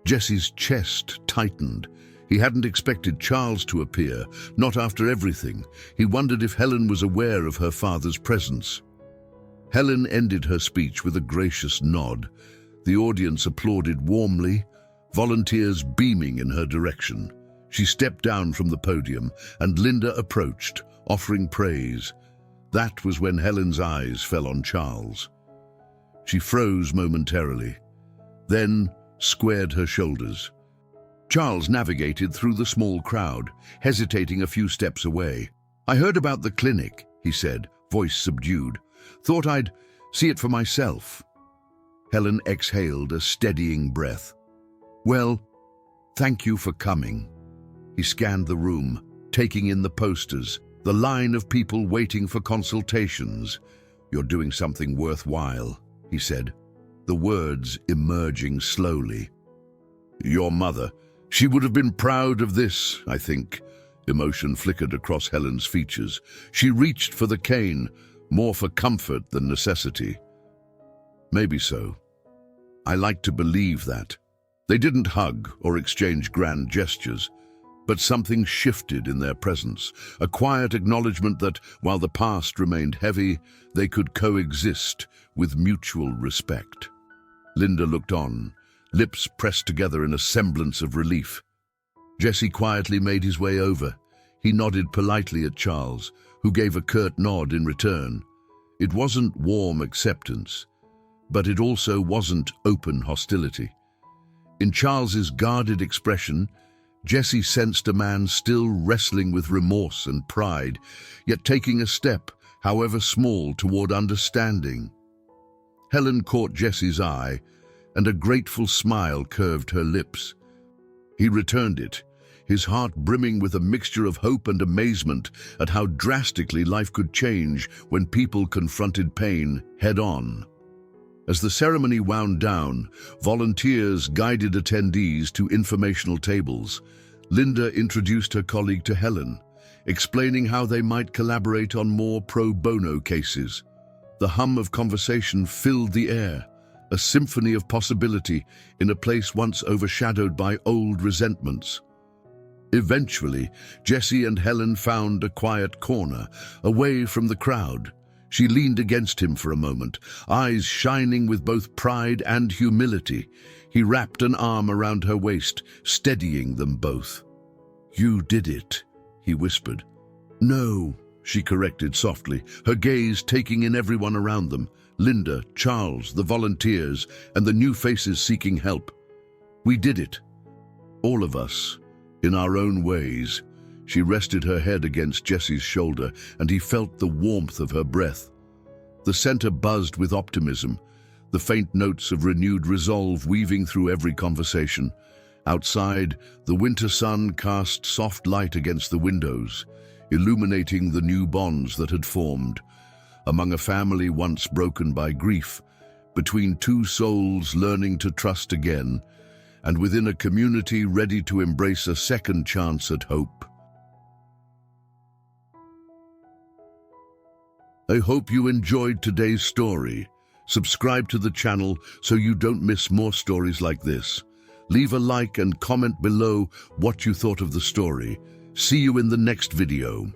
Jessie's chest tightened. He hadn't expected Charles to appear, not after everything. He wondered if Helen was aware of her father's presence. Helen ended her speech with a gracious nod. The audience applauded warmly, volunteers beaming in her direction. She stepped down from the podium, and Linda approached, offering praise. That was when Helen's eyes fell on Charles. She froze momentarily, then squared her shoulders. Charles navigated through the small crowd, hesitating a few steps away. "I heard about the clinic," he said, voice subdued. "Thought I'd see it for myself." Helen exhaled a steadying breath. "Well, thank you for coming." He scanned the room, taking in the posters, the line of people waiting for consultations. "You're doing something worthwhile," he said, the words emerging slowly. "Your mother, she would have been proud of this, I think." Emotion flickered across Helen's features. She reached for the cane, more for comfort than necessity. "Maybe so. I like to believe that." They didn't hug or exchange grand gestures, but something shifted in their presence, a quiet acknowledgement that, while the past remained heavy, they could coexist with mutual respect. Linda looked on, lips pressed together in a semblance of relief. Jessie quietly made his way over. He nodded politely at Charles, who gave a curt nod in return. It wasn't warm acceptance, but it also wasn't open hostility. In Charles's guarded expression, Jessie sensed a man still wrestling with remorse and pride, yet taking a step, however small, toward understanding. Helen caught Jessie's eye, and a grateful smile curved her lips. He returned it, his heart brimming with a mixture of hope and amazement at how drastically life could change when people confronted pain head-on. As the ceremony wound down, volunteers guided attendees to informational tables. Linda introduced her colleague to Helen, explaining how they might collaborate on more pro bono cases. The hum of conversation filled the air, a symphony of possibility in a place once overshadowed by old resentments. Eventually, Jessie and Helen found a quiet corner, away from the crowd. She leaned against him for a moment, eyes shining with both pride and humility. He wrapped an arm around her waist, steadying them both. "You did it," he whispered. "No," she corrected softly, her gaze taking in everyone around them. Linda, Charles, the volunteers, and the new faces seeking help. "We did it. All of us, in our own ways." She rested her head against Jessie's shoulder, and he felt the warmth of her breath. The center buzzed with optimism, the faint notes of renewed resolve weaving through every conversation. Outside, the winter sun cast soft light against the windows, illuminating the new bonds that had formed. Among a family once broken by grief, between two souls learning to trust again, and within a community ready to embrace a second chance at hope. I hope you enjoyed today's story. Subscribe to the channel so you don't miss more stories like this. Leave a like and comment below what you thought of the story. See you in the next video.